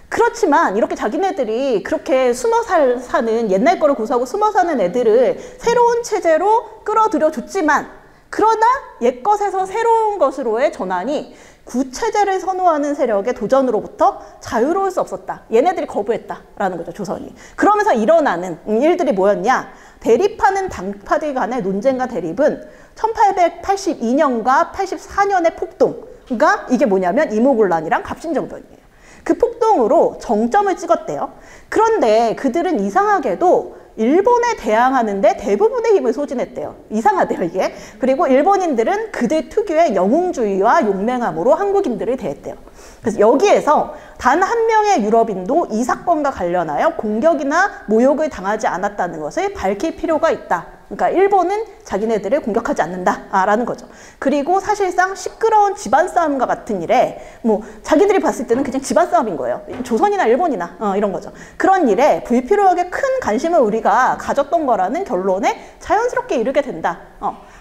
그렇지만 이렇게 자기네들이 그렇게 숨어 사는 옛날 거를 고수하고 숨어 사는 애들을 새로운 체제로 끌어들여 줬지만 그러나 옛것에서 새로운 것으로의 전환이 구체제를 선호하는 세력의 도전으로부터 자유로울 수 없었다. 얘네들이 거부했다라는 거죠, 조선이. 그러면서 일어나는 일들이 뭐였냐? 대립하는 당파들 간의 논쟁과 대립은 1882년과 84년의 폭동. 그러니까 이게 뭐냐면 이모군란이랑 갑신정변이에요. 그 폭동으로 정점을 찍었대요. 그런데 그들은 이상하게도 일본에 대항하는데 대부분의 힘을 소진했대요. 이상하대요, 이게. 그리고 일본인들은 그들 특유의 영웅주의와 용맹함으로 한국인들을 대했대요. 그래서 여기에서 단 한 명의 유럽인도 이 사건과 관련하여 공격이나 모욕을 당하지 않았다는 것을 밝힐 필요가 있다. 그러니까 일본은 자기네들을 공격하지 않는다라는 거죠. 그리고 사실상 시끄러운 집안 싸움과 같은 일에 뭐 자기들이 봤을 때는 그냥 집안 싸움인 거예요. 조선이나 일본이나 이런 거죠. 그런 일에 불필요하게 큰 관심을 우리가 가졌던 거라는 결론에 자연스럽게 이르게 된다.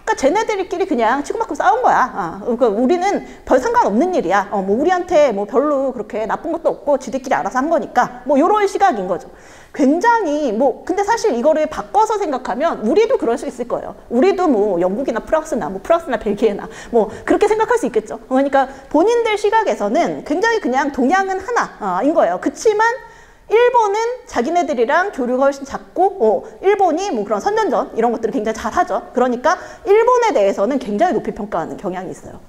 그러니까 쟤네들끼리 그냥 치고받고 싸운 거야. 그러니까 우리는 별 상관없는 일이야. 뭐 우리한테 뭐 별로 그렇게 나쁜 것도 없고 지들끼리 알아서 한 거니까 뭐 이런 시각인 거죠. 굉장히 뭐 근데 사실 이거를 바꿔서 생각하면 우리도 그럴 수 있을 거예요. 우리도 뭐 영국이나 프랑스나 뭐 프랑스나 벨기에나 뭐 그렇게 생각할 수 있겠죠. 그러니까 본인들 시각에서는 굉장히 그냥 동양은 하나인 거예요. 그치만 일본은 자기네들이랑 교류가 훨씬 작고 일본이 뭐 그런 선전전 이런 것들을 굉장히 잘하죠. 그러니까 일본에 대해서는 굉장히 높이 평가하는 경향이 있어요.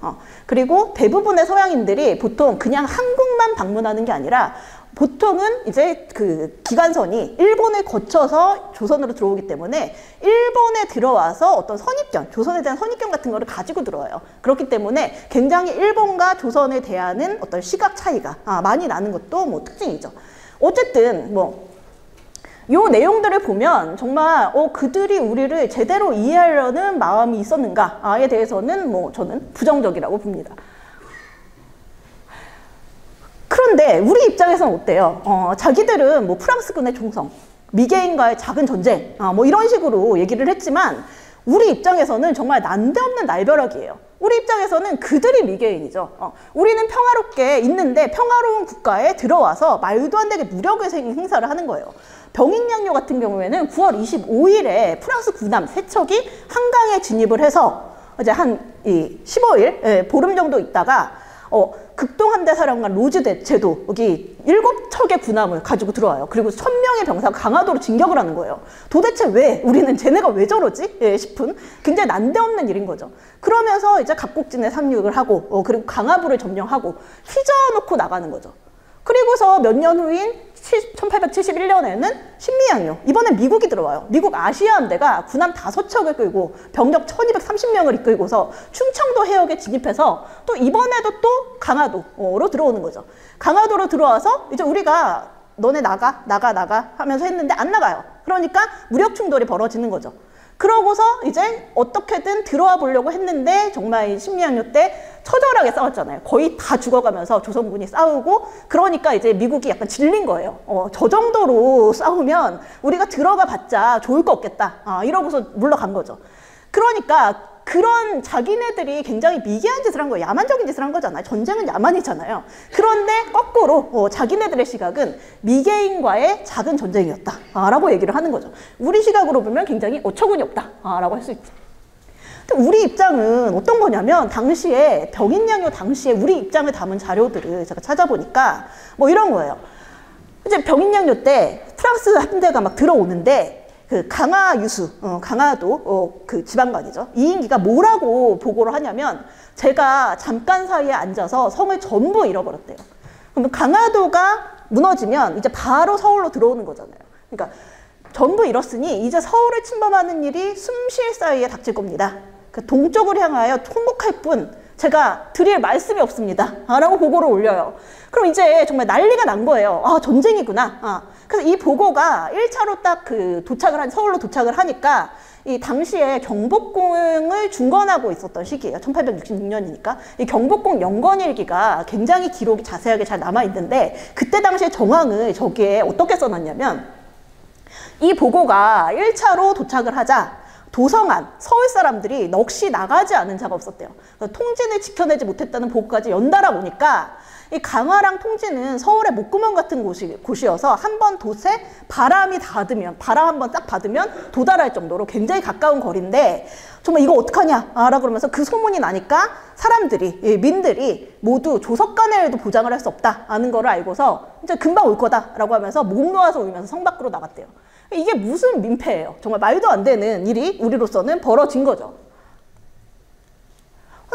그리고 대부분의 서양인들이 보통 그냥 한국만 방문하는 게 아니라 보통은 이제 그 기관선이 일본을 거쳐서 조선으로 들어오기 때문에 일본에 들어와서 어떤 선입견, 조선에 대한 선입견 같은 거를 가지고 들어와요. 그렇기 때문에 굉장히 일본과 조선에 대한 어떤 시각 차이가 많이 나는 것도 뭐 특징이죠. 어쨌든 뭐 요 내용들을 보면 정말 그들이 우리를 제대로 이해하려는 마음이 있었는가에 대해서는 뭐 저는 부정적이라고 봅니다. 그런데 우리 입장에서는 어때요? 자기들은 뭐 프랑스군의 총성, 미개인과의 작은 전쟁 뭐 이런 식으로 얘기를 했지만 우리 입장에서는 정말 난데없는 날벼락이에요. 우리 입장에서는 그들이 미개인이죠. 우리는 평화롭게 있는데 평화로운 국가에 들어와서 말도 안 되게 무력을 행사를 하는 거예요. 병인양요 같은 경우에는 9월 25일에 프랑스 군함 3척이 한강에 진입을 해서 이제 한 15일 보름 정도 있다가 극동함대 사령관 로즈 대체도 여기 7척의 군함을 가지고 들어와요. 그리고 1000명의 병사가 강화도로 진격을 하는 거예요. 도대체 왜 우리는 쟤네가 왜 저러지? 싶은 굉장히 난데없는 일인 거죠. 그러면서 이제 갑곡진에 상륙을 하고 그리고 강화부를 점령하고 휘저어놓고 나가는 거죠. 그리고서 몇 년 후인 1871년에는 신미양요. 이번엔 미국이 들어와요. 미국 아시아함대가 군함 5척을 끌고 병력 1230명을 이끌고서 충청도 해역에 진입해서 또 이번에도 또 강화도로 들어오는 거죠. 강화도로 들어와서 이제 우리가 너네 나가 하면서 했는데 안 나가요. 그러니까 무력 충돌이 벌어지는 거죠. 그러고서 이제 어떻게든 들어와 보려고 했는데 정말 신미양요 때 처절하게 싸웠잖아요. 거의 다 죽어가면서 조선군이 싸우고 그러니까 이제 미국이 약간 질린 거예요. 저 정도로 싸우면 우리가 들어가 봤자 좋을 거 없겠다. 이러고서 물러간 거죠. 그러니까 그런 자기네들이 굉장히 미개한 짓을 한 거예요. 야만적인 짓을 한 거잖아요. 전쟁은 야만이잖아요. 그런데 거꾸로 자기네들의 시각은 미개인과의 작은 전쟁이었다라고 얘기를 하는 거죠. 우리 시각으로 보면 굉장히 어처구니 없다라고 할 수 있죠. 우리 입장은 어떤 거냐면 당시에 병인양요 당시에 우리 입장을 담은 자료들을 제가 찾아보니까 뭐 이런 거예요. 이제 병인양요 때 프랑스 함대가 막 들어오는데 그 강화유수, 강화도 그 지방관이죠. 이인기가 뭐라고 보고를 하냐면 제가 잠깐 사이에 앉아서 성을 전부 잃어버렸대요. 그럼 강화도가 무너지면 이제 바로 서울로 들어오는 거잖아요. 그러니까 전부 잃었으니 이제 서울을 침범하는 일이 숨쉴 사이에 닥칠 겁니다. 그 동쪽을 향하여 통곡할 뿐 제가 드릴 말씀이 없습니다. 라고 보고를 올려요. 그럼 이제 정말 난리가 난 거예요. 전쟁이구나. 그래서 이 보고가 1차로 딱 그 서울로 도착을 하니까 이 당시에 경복궁을 중건하고 있었던 시기예요. 1866년이니까. 이 경복궁 영건일기가 굉장히 기록이 자세하게 잘 남아있는데 그때 당시에 정황을 저기에 어떻게 써놨냐면 이 보고가 1차로 도착을 하자 도성안, 서울 사람들이 넋이 나가지 않은 자가 없었대요. 통진을 지켜내지 못했다는 보고까지 연달아 오니까 이 강화랑 통진은 서울의 목구멍 같은 곳이어서 한번 돛에 바람 한번 딱 받으면 도달할 정도로 굉장히 가까운 거리인데 정말 이거 어떡하냐 라고 그러면서 그 소문이 나니까 사람들이, 민들이 모두 조석간에도 보장을 할 수 없다는 거를 알고서 이제 금방 올 거다라고 하면서 목 놓아서 울면서 성 밖으로 나갔대요. 이게 무슨 민폐예요. 정말 말도 안 되는 일이 우리로서는 벌어진 거죠.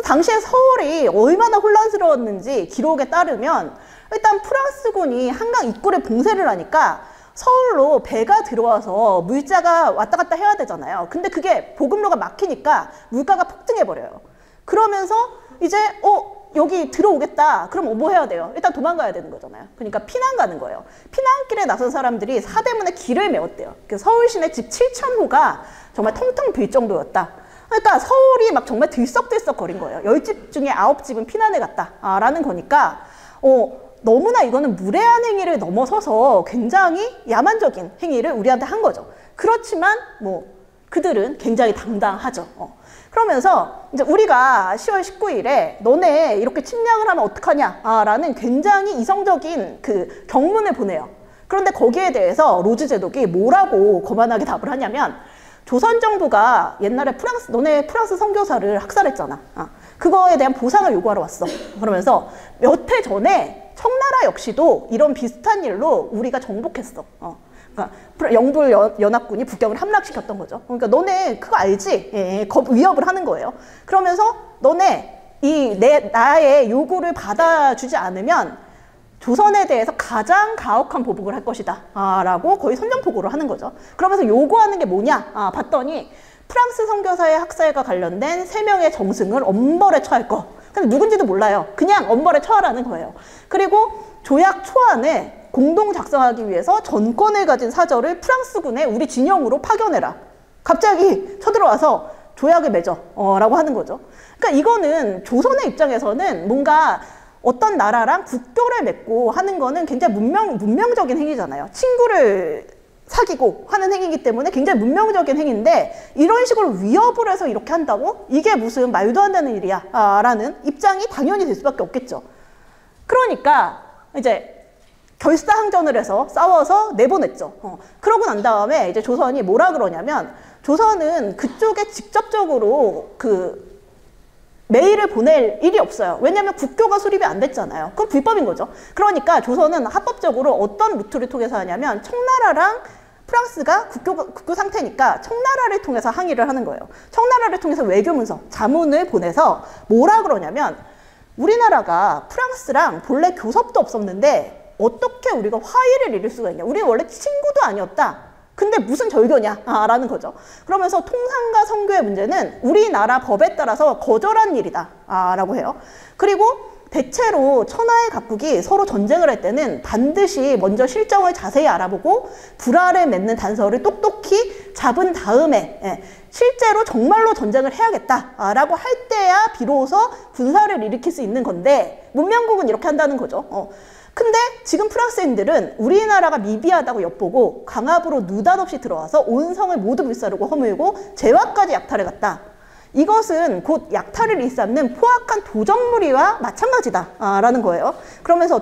당시에 서울이 얼마나 혼란스러웠는지 기록에 따르면 일단 프랑스군이 한강 입구를 봉쇄를 하니까 서울로 배가 들어와서 물자가 왔다 갔다 해야 되잖아요. 근데 그게 보급로가 막히니까 물가가 폭등해버려요. 그러면서 이제 여기 들어오겠다. 그럼 뭐 해야 돼요? 일단 도망가야 되는 거잖아요. 그러니까 피난 가는 거예요. 피난길에 나선 사람들이 사대문에 길을 메웠대요. 서울 시내 집 7,000호가 정말 텅텅 빌 정도였다. 그러니까 서울이 막 정말 들썩들썩 거린 거예요. 10집 중에 9집은 피난을 갔다라는 거니까 너무나 이거는 무례한 행위를 넘어서서 굉장히 야만적인 행위를 우리한테 한 거죠. 그렇지만 뭐 그들은 굉장히 당당하죠. 그러면서 이제 우리가 10월 19일에 너네 이렇게 침략을 하면 어떡하냐 라는 굉장히 이성적인 그 경문을 보내요. 그런데 거기에 대해서 로즈 제독이 뭐라고 거만하게 답을 하냐면, 조선 정부가 옛날에 너네 프랑스 선교사를 학살했잖아. 그거에 대한 보상을 요구하러 왔어. 그러면서 몇 해 전에 청나라 역시도 이런 비슷한 일로 우리가 정복했어. 그러니까 영불 연합군이 북경을 함락시켰던 거죠. 그러니까 너네 그거 알지? 위협을 하는 거예요. 그러면서 너네 나의 요구를 받아주지 않으면 조선에 대해서 가장 가혹한 보복을 할 것이다 라고 거의 선전포고를 하는 거죠. 그러면서 요구하는 게 뭐냐 봤더니 프랑스 선교사의 학살과 관련된 3명의 정승을 엄벌에 처할 거. 근데 누군지도 몰라요. 그냥 엄벌에 처하라는 거예요. 그리고 조약 초안을 공동 작성하기 위해서 전권을 가진 사절을 프랑스군의 우리 진영으로 파견해라. 갑자기 쳐들어와서 조약을 맺어 라고 하는 거죠. 그러니까 이거는 조선의 입장에서는 뭔가 어떤 나라랑 국교를 맺고 하는 거는 굉장히 문명적인 행위잖아요. 친구를 사귀고 하는 행위이기 때문에 굉장히 문명적인 행위인데, 이런 식으로 위협을 해서 이렇게 한다고? 이게 무슨 말도 안 되는 일이야 라는 입장이 당연히 될 수밖에 없겠죠. 그러니까 이제 결사항전을 해서 싸워서 내보냈죠. 그러고 난 다음에 이제 조선이 뭐라 그러냐면, 조선은 그쪽에 직접적으로 메일을 보낼 일이 없어요. 왜냐하면 국교가 수립이 안 됐잖아요. 그건 불법인 거죠. 그러니까 조선은 합법적으로 어떤 루트를 통해서 하냐면, 청나라랑 프랑스가 국교 상태니까 청나라를 통해서 항의를 하는 거예요. 청나라를 통해서 외교문서, 자문을 보내서 뭐라 그러냐면, 우리나라가 프랑스랑 본래 교섭도 없었는데 어떻게 우리가 화의를 이룰 수가 있냐. 우리는 원래 친구도 아니었다. 근데 무슨 절교냐 라는 거죠. 그러면서 통상과 선교의 문제는 우리나라 법에 따라서 거절한 일이다 라고 해요. 그리고 대체로 천하의 각국이 서로 전쟁을 할 때는 반드시 먼저 실정을 자세히 알아보고 불화를 맺는 단서를 똑똑히 잡은 다음에 실제로 정말로 전쟁을 해야겠다라고 할 때야 비로소 군사를 일으킬 수 있는 건데, 문명국은 이렇게 한다는 거죠. 근데 지금 프랑스인들은 우리나라가 미비하다고 엿보고 강압으로 느닷없이 들어와서 온 성을 모두 불사르고 허물고 재화까지 약탈해갔다. 이것은 곧 약탈을 일삼는 포악한 도적무리와 마찬가지다 라는 거예요. 그러면서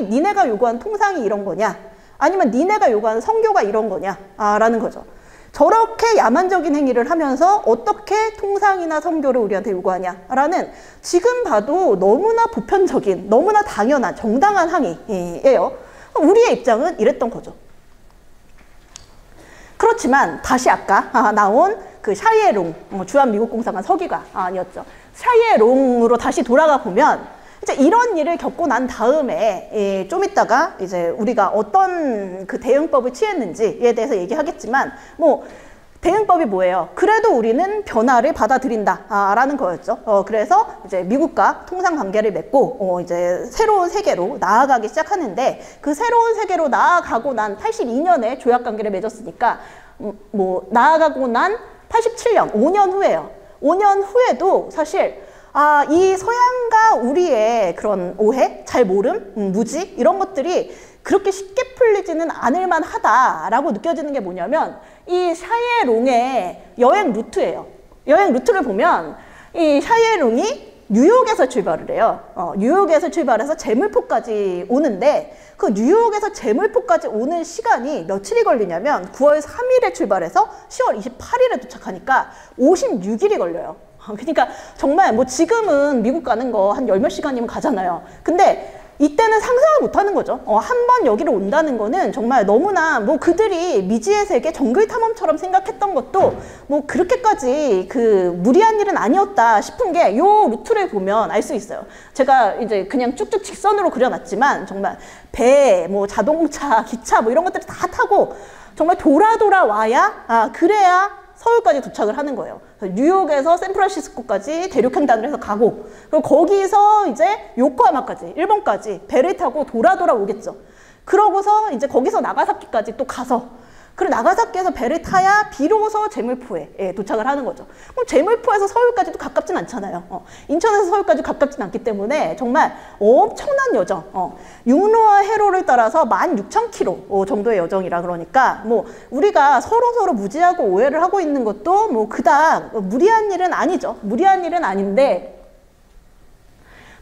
니네가 요구한 통상이 이런 거냐, 아니면 니네가 요구하는 성교가 이런 거냐 라는 거죠. 저렇게 야만적인 행위를 하면서 어떻게 통상이나 성교를 우리한테 요구하냐라는, 지금 봐도 너무나 보편적인, 너무나 당연한, 정당한 항의예요. 우리의 입장은 이랬던 거죠. 그렇지만 다시 아까 나온 그 샤이에롱 주한미국공사관 서기관이었죠. 샤이에롱으로 다시 돌아가 보면, 이제 이런 일을 겪고 난 다음에 좀 이따가 이제 우리가 어떤 그 대응법을 취했는지에 대해서 얘기하겠지만, 대응법이 뭐예요? 그래도 우리는 변화를 받아들인다 라는 거였죠. 그래서 이제 미국과 통상 관계를 맺고 이제 새로운 세계로 나아가기 시작하는데, 그 새로운 세계로 나아가고 난 82년에 조약 관계를 맺었으니까 나아가고 난 87년 5년 후에요. 5년 후에도 사실 이 서양과 우리의 그런 오해, 잘 모름, 무지 이런 것들이 그렇게 쉽게 풀리지는 않을 만하다라고 느껴지는 게 뭐냐면, 이 샤이에롱의 여행 루트예요. 여행 루트를 보면 이 샤이에롱이 뉴욕에서 출발을 해요. 뉴욕에서 출발해서 제물포까지 오는데, 그 뉴욕에서 제물포까지 오는 시간이 며칠이 걸리냐면 9월 3일에 출발해서 10월 28일에 도착하니까 56일이 걸려요. 그러니까 정말 지금은 미국 가는 거 한 10몇 시간이면 가잖아요. 근데 이때는 상상을 못하는 거죠. 한 번 여기로 온다는 거는 정말 너무나 그들이 미지의 세계 정글 탐험처럼 생각했던 것도 그렇게까지 무리한 일은 아니었다 싶은 게 요 루트를 보면 알 수 있어요. 제가 이제 그냥 쭉쭉 직선으로 그려놨지만, 정말 배, 자동차, 기차 이런 것들을 다 타고 정말 돌아 와야 그래야 서울까지 도착을 하는 거예요. 뉴욕에서 샌프란시스코까지 대륙횡단을 해서 가고, 그리고 거기서 이제 요코하마까지, 일본까지 배를 타고 돌아 오겠죠. 그러고서 이제 거기서 나가사키까지 또 가서, 그리고 나가사키에서 배를 타야 비로소 제물포에 도착을 하는 거죠. 그럼 제물포에서 서울까지도 가깝진 않잖아요. 인천에서 서울까지 가깝진 않기 때문에 정말 엄청난 여정. 육로와 해로를 따라서 16,000km 정도의 여정이라 그러니까 뭐 우리가 서로 무지하고 오해를 하고 있는 것도 뭐 그닥 무리한 일은 아니죠. 무리한 일은 아닌데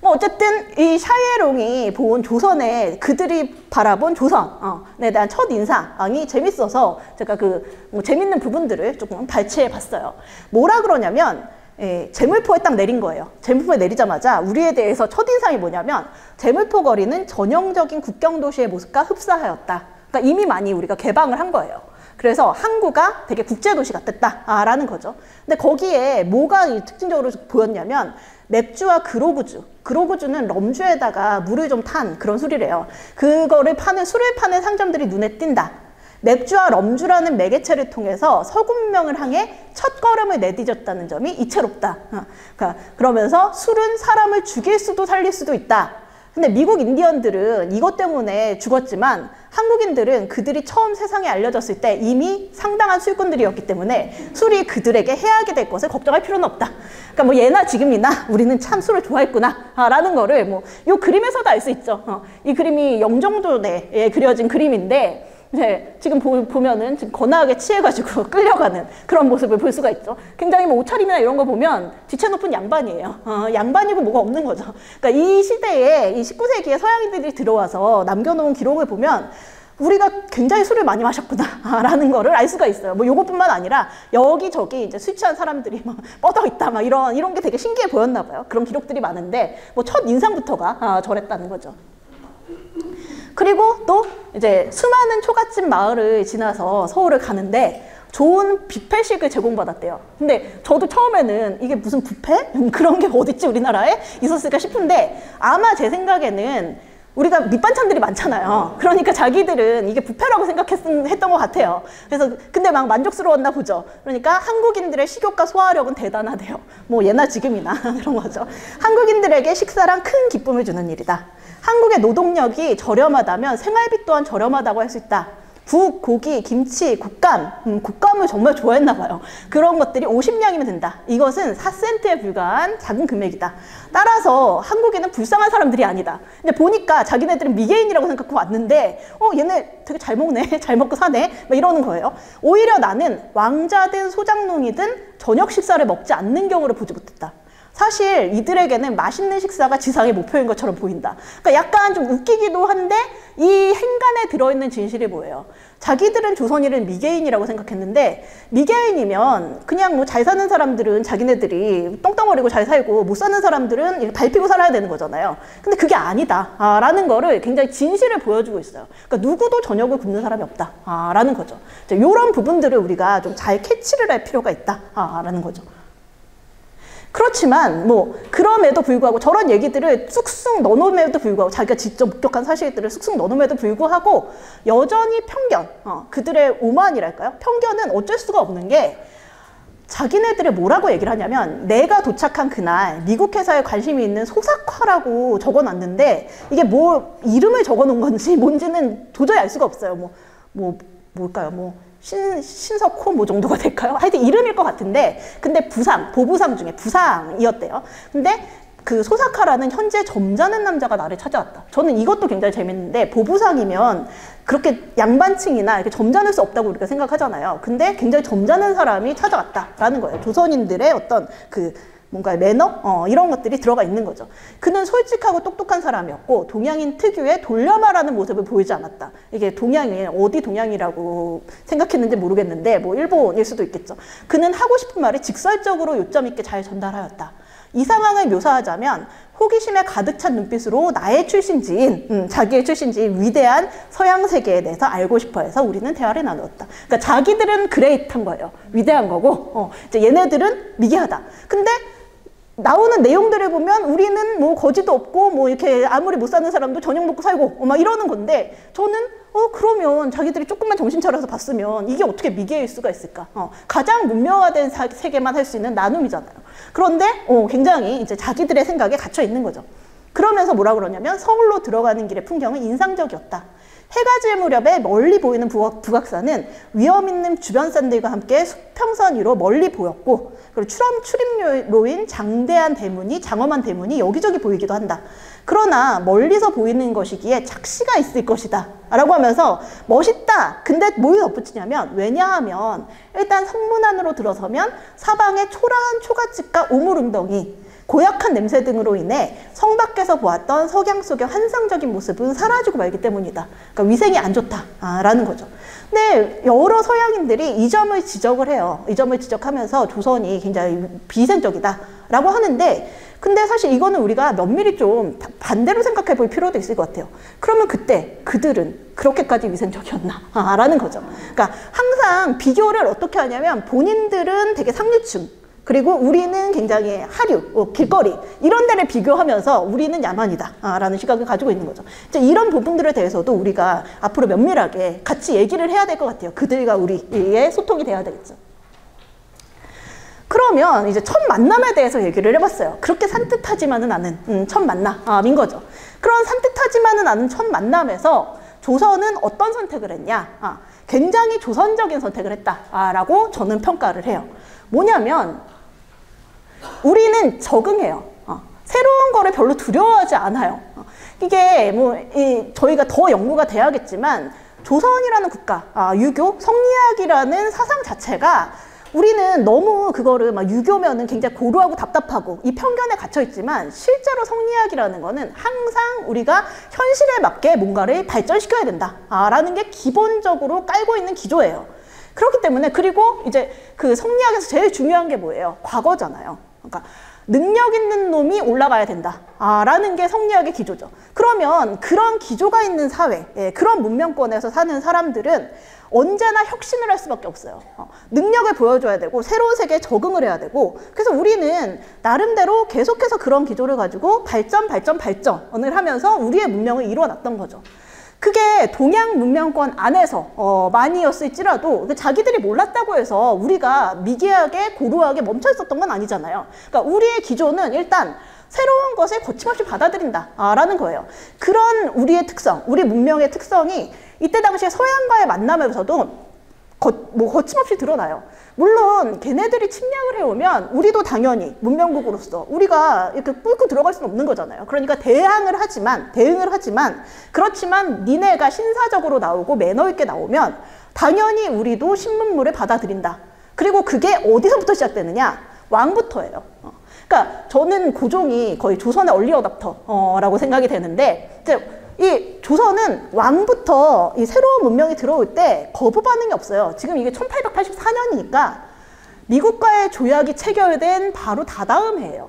뭐 어쨌든 이 샤이에롱이 본 조선에 그들이 바라본 조선에 대한 첫 인상이 재밌어서 제가 뭐 재밌는 부분들을 조금 발췌해 봤어요. 뭐라 그러냐면 제물포에 딱 내린 거예요. 제물포에 내리자마자 우리에 대해서 첫인상이 뭐냐면 제물포 거리는 전형적인 국경도시의 모습과 흡사하였다. 그러니까 이미 많이 우리가 개방을 한 거예요. 그래서 항구가 되게 국제도시가 됐다라는 거죠. 근데 거기에 뭐가 특징적으로 보였냐면 맥주와 그로구주는 럼주에다가 물을 좀 탄 그런 술이래요. 그거를 술을 파는 상점들이 눈에 띈다. 맥주와 럼주라는 매개체를 통해서 서구 문명을 향해 첫 걸음을 내디뎠다는 점이 이채롭다. 그러면서 술은 사람을 죽일 수도 살릴 수도 있다. 근데 미국 인디언들은 이것 때문에 죽었지만 한국인들은 그들이 처음 세상에 알려졌을 때 이미 상당한 술꾼들이었기 때문에 술이 그들에게 해하게 될 것을 걱정할 필요는 없다. 그러니까 뭐 예나 지금이나 우리는 참 술을 좋아했구나 라는 거를 뭐 요 그림에서도 알 수 있죠. 이 그림이 영종도에 그려진 그림인데 지금 보면은 지금 거나하게 취해가지고 끌려가는 그런 모습을 볼 수가 있죠. 굉장히 뭐 옷차림이나 이런 거 보면 지체 높은 양반이에요. 양반이고 뭐가 없는 거죠. 그러니까 이 시대에 이 19세기에 서양인들이 들어와서 남겨놓은 기록을 보면 우리가 굉장히 술을 많이 마셨구나라는 거를 알 수가 있어요. 뭐 요것뿐만 아니라 여기저기 이제 술 취한 사람들이 막 뻗어 있다 막 이런 게 되게 신기해 보였나 봐요. 그런 기록들이 많은데 뭐 첫 인상부터가 저랬다는 거죠. 그리고 또 이제 수많은 초가집 마을을 지나서 서울을 가는데 좋은 뷔페식을 제공받았대요. 근데 저도 처음에는 이게 무슨 뷔페? 그런 게 어딨지 우리나라에 있었을까 싶은데 아마 제 생각에는 우리가 밑반찬들이 많잖아요. 그러니까 자기들은 이게 뷔페라고 생각했던 것 같아요. 그래서 근데 막 만족스러웠나 보죠. 그러니까 한국인들의 식욕과 소화력은 대단하대요. 뭐 예나 지금이나 그런 거죠. 한국인들에게 식사란 큰 기쁨을 주는 일이다. 한국의 노동력이 저렴하다면 생활비 또한 저렴하다고 할 수 있다. 국, 고기, 김치, 곶감, 곶감을 정말 좋아했나 봐요. 그런 것들이 50냥이면 된다. 이것은 4센트에 불과한 작은 금액이다. 따라서 한국인은 불쌍한 사람들이 아니다. 근데 보니까 자기네들은 미개인이라고 생각하고 왔는데 얘네 되게 잘 먹네, 잘 먹고 사네 막 이러는 거예요. 오히려 나는 왕자든 소장농이든 저녁 식사를 먹지 않는 경우를 보지 못했다. 사실 이들에게는 맛있는 식사가 지상의 목표인 것처럼 보인다. 그러니까 약간 좀 웃기기도 한데 이 행간에 들어있는 진실이 뭐예요? 자기들은 조선인을 미개인이라고 생각했는데 미개인이면 그냥 뭐 잘 사는 사람들은 자기네들이 똥덩어리고 잘 살고 못 사는 사람들은 밟히고 살아야 되는 거잖아요. 근데 그게 아니다 라는 거를 굉장히 진실을 보여주고 있어요. 그러니까 누구도 저녁을 굶는 사람이 없다 라는 거죠. 이런 부분들을 우리가 좀 잘 캐치를 할 필요가 있다 라는 거죠. 그렇지만 뭐 그럼에도 불구하고 저런 얘기들을 쑥쑥 넣어놓음에도 불구하고 자기가 직접 목격한 사실들을 쑥쑥 넣어놓음에도 불구하고 여전히 편견, 그들의 오만이랄까요? 편견은 어쩔 수가 없는 게 자기네들이 뭐라고 얘기를 하냐면 내가 도착한 그날 미국 회사에 관심이 있는 소사화라고 적어놨는데 이게 뭐 이름을 적어놓은 건지 뭔지는 도저히 알 수가 없어요. 뭘까요? 신석호 뭐 정도가 될까요? 하여튼 이름일 것 같은데 근데 보부상 중에 부상이었대요. 근데 그 소사카라는 현재 점잖은 남자가 나를 찾아왔다. 저는 이것도 굉장히 재밌는데 보부상이면 그렇게 양반층이나 이렇게 점잖을 수 없다고 우리가 생각하잖아요. 근데 굉장히 점잖은 사람이 찾아왔다라는 거예요. 조선인들의 어떤 뭔가 매너? 이런 것들이 들어가 있는 거죠. 그는 솔직하고 똑똑한 사람이었고 동양인 특유의 돌려말하는 모습을 보이지 않았다. 이게 동양인, 어디 동양이라고 생각했는지 모르겠는데 뭐 일본일 수도 있겠죠. 그는 하고 싶은 말을 직설적으로 요점 있게 잘 전달하였다. 이 상황을 묘사하자면 호기심에 가득 찬 눈빛으로 나의 출신지인, 자기의 출신지인 위대한 서양 세계에 대해서 알고 싶어 해서 우리는 대화를 나누었다. 그러니까 자기들은 그레이트한 거예요. 위대한 거고, 이제 얘네들은 미개하다. 근데 나오는 내용들을 보면 우리는 뭐 거지도 없고 뭐 이렇게 아무리 못 사는 사람도 저녁 먹고 살고 막 이러는 건데 저는 그러면 자기들이 조금만 정신 차려서 봤으면 이게 어떻게 미개일 수가 있을까? 가장 문명화된 세계만 할 수 있는 나눔이잖아요. 그런데 굉장히 이제 자기들의 생각에 갇혀 있는 거죠. 그러면서 뭐라 그러냐면 서울로 들어가는 길의 풍경은 인상적이었다. 해가 질 무렵에 멀리 보이는 북악산은 위험 있는 주변 산들과 함께 수평선 위로 멀리 보였고, 그리고 출입로인 장엄한 대문이 여기저기 보이기도 한다. 그러나 멀리서 보이는 것이기에 착시가 있을 것이다 라고 하면서 멋있다. 근데 뭘 덧붙이냐면, 왜냐하면 일단 성문 안으로 들어서면 사방에 초라한 초가집과 우물웅덩이, 고약한 냄새 등으로 인해 성 밖에서 보았던 석양 속의 환상적인 모습은 사라지고 말기 때문이다. 그러니까 위생이 안 좋다라는 거죠. 근데 여러 서양인들이 이 점을 지적을 해요. 이 점을 지적하면서 조선이 굉장히 비위생적이다라고 하는데, 근데 사실 이거는 우리가 면밀히 좀 반대로 생각해 볼 필요도 있을 것 같아요. 그러면 그때 그들은 그렇게까지 위생적이었나? 라는 거죠. 그러니까 항상 비교를 어떻게 하냐면, 본인들은 되게 상류층, 그리고 우리는 굉장히 하류, 길거리 이런 데를 비교하면서 우리는 야만이다 라는 시각을 가지고 있는 거죠. 이제 이런 부분들에 대해서도 우리가 앞으로 면밀하게 같이 얘기를 해야 될 것 같아요. 그들과 우리의 소통이 돼야 되겠죠. 그러면 이제 첫 만남에 대해서 얘기를 해봤어요. 그렇게 산뜻하지만은 않은 첫 만남인 거죠. 그런 산뜻하지만은 않은 첫 만남에서 조선은 어떤 선택을 했냐? 굉장히 조선적인 선택을 했다라고 저는 평가를 해요. 뭐냐면 우리는 적응해요. 새로운 거를 별로 두려워하지 않아요. 이게 저희가 더 연구가 돼야겠지만, 조선이라는 국가, 유교, 성리학이라는 사상 자체가, 우리는 너무 그거를 막 유교면은 굉장히 고루하고 답답하고 이 편견에 갇혀 있지만, 실제로 성리학이라는 거는 항상 우리가 현실에 맞게 뭔가를 발전시켜야 된다라는 게 기본적으로 깔고 있는 기조예요. 그렇기 때문에, 그리고 이제 그 성리학에서 제일 중요한 게 뭐예요? 과거잖아요. 그러니까 능력 있는 놈이 올라가야 된다 라는 게 성리학의 기조죠. 그러면 그런 기조가 있는 사회, 그런 문명권에서 사는 사람들은 언제나 혁신을 할 수밖에 없어요. 능력을 보여줘야 되고 새로운 세계에 적응을 해야 되고, 그래서 우리는 나름대로 계속해서 그런 기조를 가지고 발전을 하면서 우리의 문명을 이루어놨던 거죠. 그게 동양 문명권 안에서 많이였을지라도 자기들이 몰랐다고 해서 우리가 미개하게 고루하게 멈춰 있었던 건 아니잖아요. 그러니까 우리의 기조는 일단 새로운 것을 거침없이 받아들인다라는 거예요. 그런 우리의 특성, 우리 문명의 특성이 이때 당시에 서양과의 만남에서도 거침없이 드러나요. 물론 걔네들이 침략을 해오면 우리도 당연히 문명국으로서 우리가 이렇게 뚫고 들어갈 수는 없는 거잖아요. 그러니까 대응을 하지만 그렇지만 니네가 신사적으로 나오고 매너 있게 나오면 당연히 우리도 신문물을 받아들인다. 그리고 그게 어디서부터 시작되느냐? 왕부터예요. 그러니까 저는 고종이 거의 조선의 얼리 어답터라고 생각이 되는데, 이 조선은 왕부터 이 새로운 문명이 들어올 때 거부 반응이 없어요. 지금 이게 1884년이니까 미국과의 조약이 체결된 바로 다다음 해예요.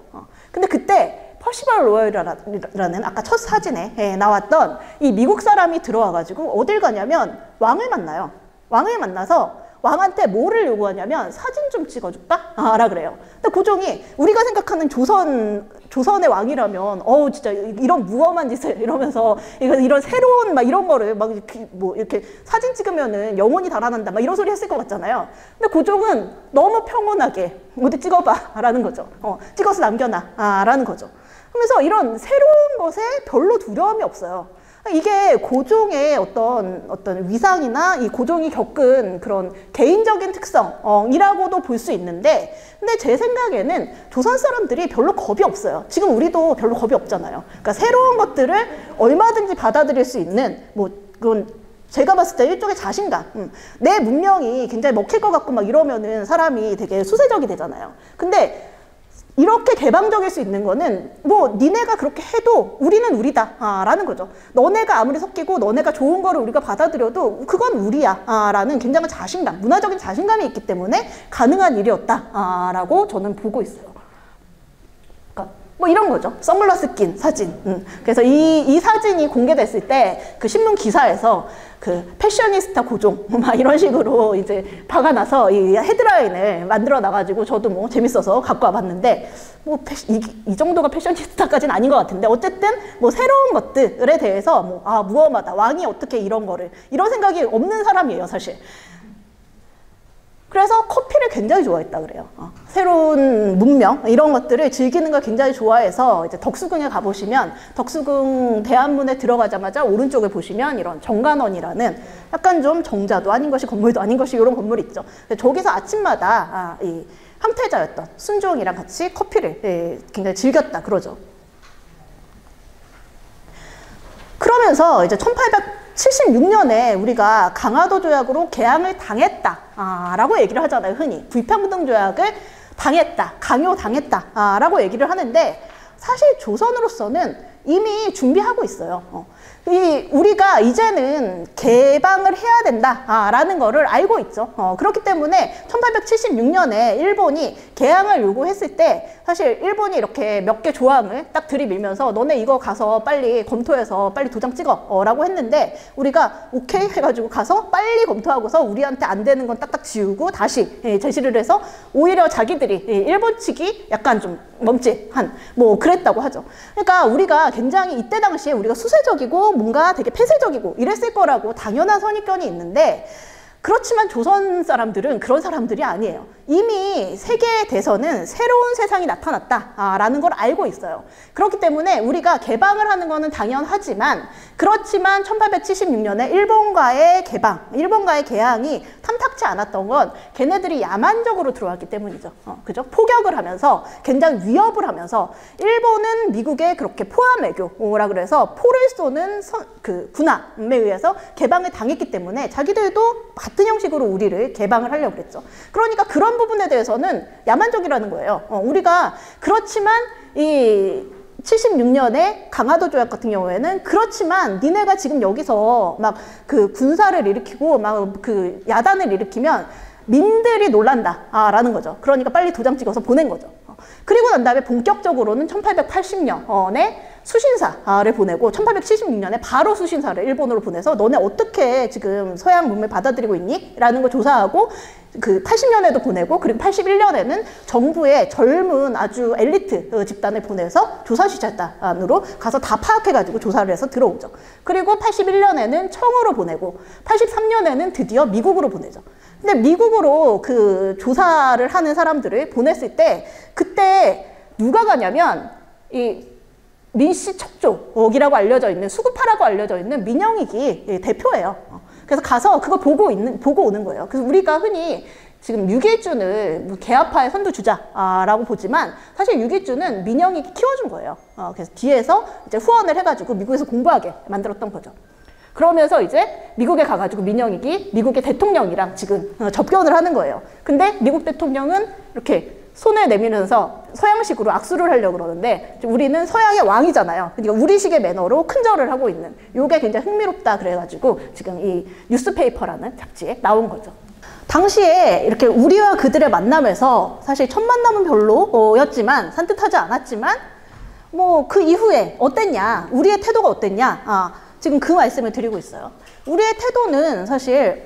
근데 그때 퍼시벌 로열이라는 아까 첫 사진에 나왔던 이 미국 사람이 들어와가지고 어딜 가냐면 왕을 만나요. 왕을 만나서 왕한테 뭐를 요구하냐면 사진 좀 찍어줄까? 라 그래요. 근데 고종이 우리가 생각하는 조선의 왕이라면 진짜 이런 무엄한 짓을 이러면서 이런 새로운 막 이런 거를 막 이렇게 사진 찍으면은 영혼이 달아난다 막 이런 소리 했을 것 같잖아요. 근데 고종은 너무 평온하게 어디 찍어봐 라는 거죠. 찍어서 남겨놔 라는 거죠. 그러면서 이런 새로운 것에 별로 두려움이 없어요. 이게 고종의 어떤 위상이나 이 고종이 겪은 그런 개인적인 특성이라고도 볼 수 있는데, 근데 제 생각에는 조선 사람들이 별로 겁이 없어요. 지금 우리도 별로 겁이 없잖아요. 그러니까 새로운 것들을 얼마든지 받아들일 수 있는, 그건 제가 봤을 때 일종의 자신감. 내 문명이 굉장히 먹힐 것 같고 막 이러면은 사람이 되게 수세적이 되잖아요. 근데 이렇게 개방적일 수 있는 거는 니네가 그렇게 해도 우리는 우리다 라는 거죠. 너네가 아무리 섞이고 너네가 좋은 거를 우리가 받아들여도 그건 우리야 라는 굉장한 자신감, 문화적인 자신감이 있기 때문에 가능한 일이었다 라고 저는 보고 있어요. 그러니까 이런 거죠. 선글라스 낀 사진. 그래서 이 사진이 공개됐을 때 그 신문 기사에서 그 패셔니스타 고종 막 이런 식으로 이제 박아놔서 이 헤드라인을 만들어 놔가지고 저도 재밌어서 갖고 와봤는데, 이 정도가 패셔니스타까지는 아닌 것 같은데, 어쨌든 새로운 것들에 대해서 무엄하다, 왕이 어떻게 이런 생각이 없는 사람이에요, 사실. 그래서 커피를 굉장히 좋아했다 그래요. 새로운 문명 이런 것들을 즐기는 걸 굉장히 좋아해서 이제 덕수궁에 가보시면 덕수궁 대안문에 들어가자마자 오른쪽에 보시면 이런 정관원이라는 약간 좀 정자도 아닌 것이 건물도 아닌 것이 이런 건물이 있죠. 저기서 아침마다 이 황태자였던 순종이랑 같이 커피를 굉장히 즐겼다 그러죠. 그러면서 이제 1876년에 우리가 강화도 조약으로 개항을 당했다 라고 얘기를 하잖아요. 흔히 불평등 조약을 당했다, 강요당했다 라고 얘기를 하는데 사실 조선으로서는 이미 준비하고 있어요. 우리가 이제는 개방을 해야 된다라는 거를 알고 있죠. 그렇기 때문에 1876년에 일본이 개항을 요구했을 때 사실 일본이 이렇게 몇 개 조항을 딱 들이밀면서 너네 이거 가서 빨리 검토해서 빨리 도장 찍어 라고 했는데 우리가 오케이 해가지고 가서 빨리 검토하고서 우리한테 안 되는 건 딱딱 지우고 다시 제시를 해서 오히려 자기들이 일본 측이 약간 좀 멈칫한 뭐 그랬다고 하죠. 그러니까 우리가 굉장히 이때 당시에 우리가 수세적이고 뭔가 되게 폐쇄적이고 이랬을 거라고 당연한 선입견이 있는데 그렇지만 조선 사람들은 그런 사람들이 아니에요. 이미 세계 대선은 새로운 세상이 나타났다라는 걸 알고 있어요. 그렇기 때문에 우리가 개방을 하는 거는 당연하지만 그렇지만 1876년에 일본과의 개방, 일본과의 개항이 탐탁치 않았던 건 걔네들이 야만적으로 들어왔기 때문이죠. 그죠? 포격을 하면서 굉장히 위협을 하면서 일본은 미국에 그렇게 포함 외교라 그래서 포를 쏘는 그 군함에 의해서 개방을 당했기 때문에 자기들도 같은 형식으로 우리를 개방을 하려고 그랬죠. 그러니까 그런 부분에 대해서는 야만적이라는 거예요. 우리가 그렇지만 이 76년에 강화도 조약 같은 경우에는 그렇지만 니네가 지금 여기서 막 그 군사를 일으키고 막 그 야단을 일으키면 민들이 놀란다라는 거죠. 그러니까 빨리 도장 찍어서 보낸 거죠. 그리고 난 다음에 본격적으로는 1880년에 수신사를 보내고 1876년에 바로 수신사를 일본으로 보내서 너네 어떻게 지금 서양 문명을 받아들이고 있니? 라는 걸 조사하고 그 80년에도 보내고 그리고 81년에는 정부의 젊은 아주 엘리트 집단을 보내서 조사시찰단으로 가서 다 파악해가지고 조사를 해서 들어오죠. 그리고 81년에는 청으로 보내고 83년에는 드디어 미국으로 보내죠. 근데 미국으로 그 조사를 하는 사람들을 보냈을 때 그때 누가 가냐면 이 민씨 척족이라고 알려져 있는 수구파라고 알려져 있는 민영익이 대표예요. 그래서 가서 그거 보고 오는 거예요. 그래서 우리가 흔히 지금 유길준을 개화파의 선두주자라고 보지만 사실 유길준은 민영익이 키워준 거예요. 그래서 뒤에서 이제 후원을 해가지고 미국에서 공부하게 만들었던 거죠. 그러면서 이제 미국에 가가지고 민영익이 미국의 대통령이랑 지금 접견을 하는 거예요. 근데 미국 대통령은 이렇게 손을 내밀면서 서양식으로 악수를 하려고 그러는데 우리는 서양의 왕이잖아요. 그러니까 우리식의 매너로 큰절을 하고 있는 요게 굉장히 흥미롭다 그래가지고 지금 이 뉴스페이퍼라는 잡지에 나온 거죠. 당시에 이렇게 우리와 그들의 만남에서 사실 첫 만남은 별로였지만 산뜻하지 않았지만 뭐 그 이후에 어땠냐, 우리의 태도가 어땠냐, 지금 그 말씀을 드리고 있어요. 우리의 태도는 사실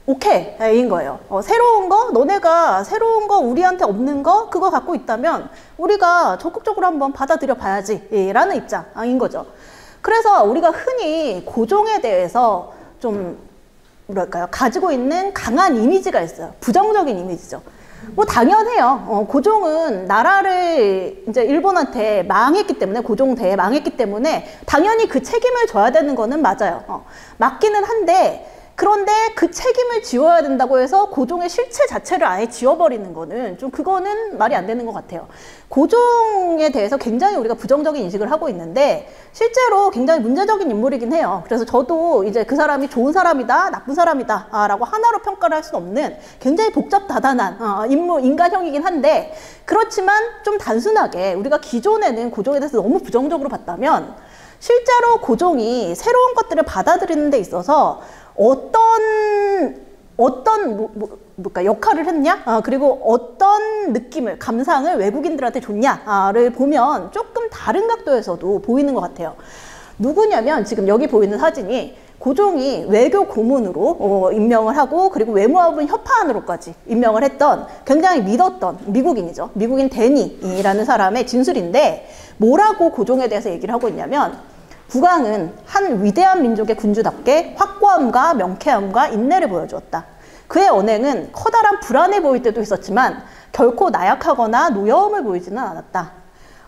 오케이인 거예요. 새로운 거, 너네가 새로운 거, 우리한테 없는 거, 그거 갖고 있다면 우리가 적극적으로 한번 받아들여 봐야지 라는 입장인 거죠. 그래서 우리가 흔히 고종에 대해서 좀 뭐랄까요, 가지고 있는 강한 이미지가 있어요. 부정적인 이미지죠. 뭐 당연해요. 고종은 나라를 이제 일본한테 망했기 때문에, 고종대에 망했기 때문에 당연히 그 책임을 져야 되는 거는 맞아요. 맞기는 한데 그런데 그 책임을 지워야 된다고 해서 고종의 실체 자체를 아예 지워버리는 거는 좀 그거는 말이 안 되는 것 같아요. 고종에 대해서 굉장히 우리가 부정적인 인식을 하고 있는데 실제로 굉장히 문제적인 인물이긴 해요. 그래서 저도 이제 그 사람이 좋은 사람이다, 나쁜 사람이다 라고 하나로 평가를 할 수 없는 굉장히 복잡다단한 인간형이긴 한데 그렇지만 좀 단순하게 우리가 기존에는 고종에 대해서 너무 부정적으로 봤다면 실제로 고종이 새로운 것들을 받아들이는 데 있어서 어떤 역할을 했냐? 그리고 어떤 느낌을, 감상을 외국인들한테 줬냐를 보면 조금 다른 각도에서도 보이는 것 같아요. 누구냐면 지금 여기 보이는 사진이 고종이 외교 고문으로 임명을 하고 그리고 외무화분 협파안으로까지 임명을 했던 굉장히 믿었던 미국인이죠. 미국인 데니라는 사람의 진술인데 뭐라고 고종에 대해서 얘기를 하고 있냐면 국왕은 한 위대한 민족의 군주답게 확고함과 명쾌함과 인내를 보여주었다. 그의 언행은 커다란 불안해 보일 때도 있었지만 결코 나약하거나 노여움을 보이지는 않았다.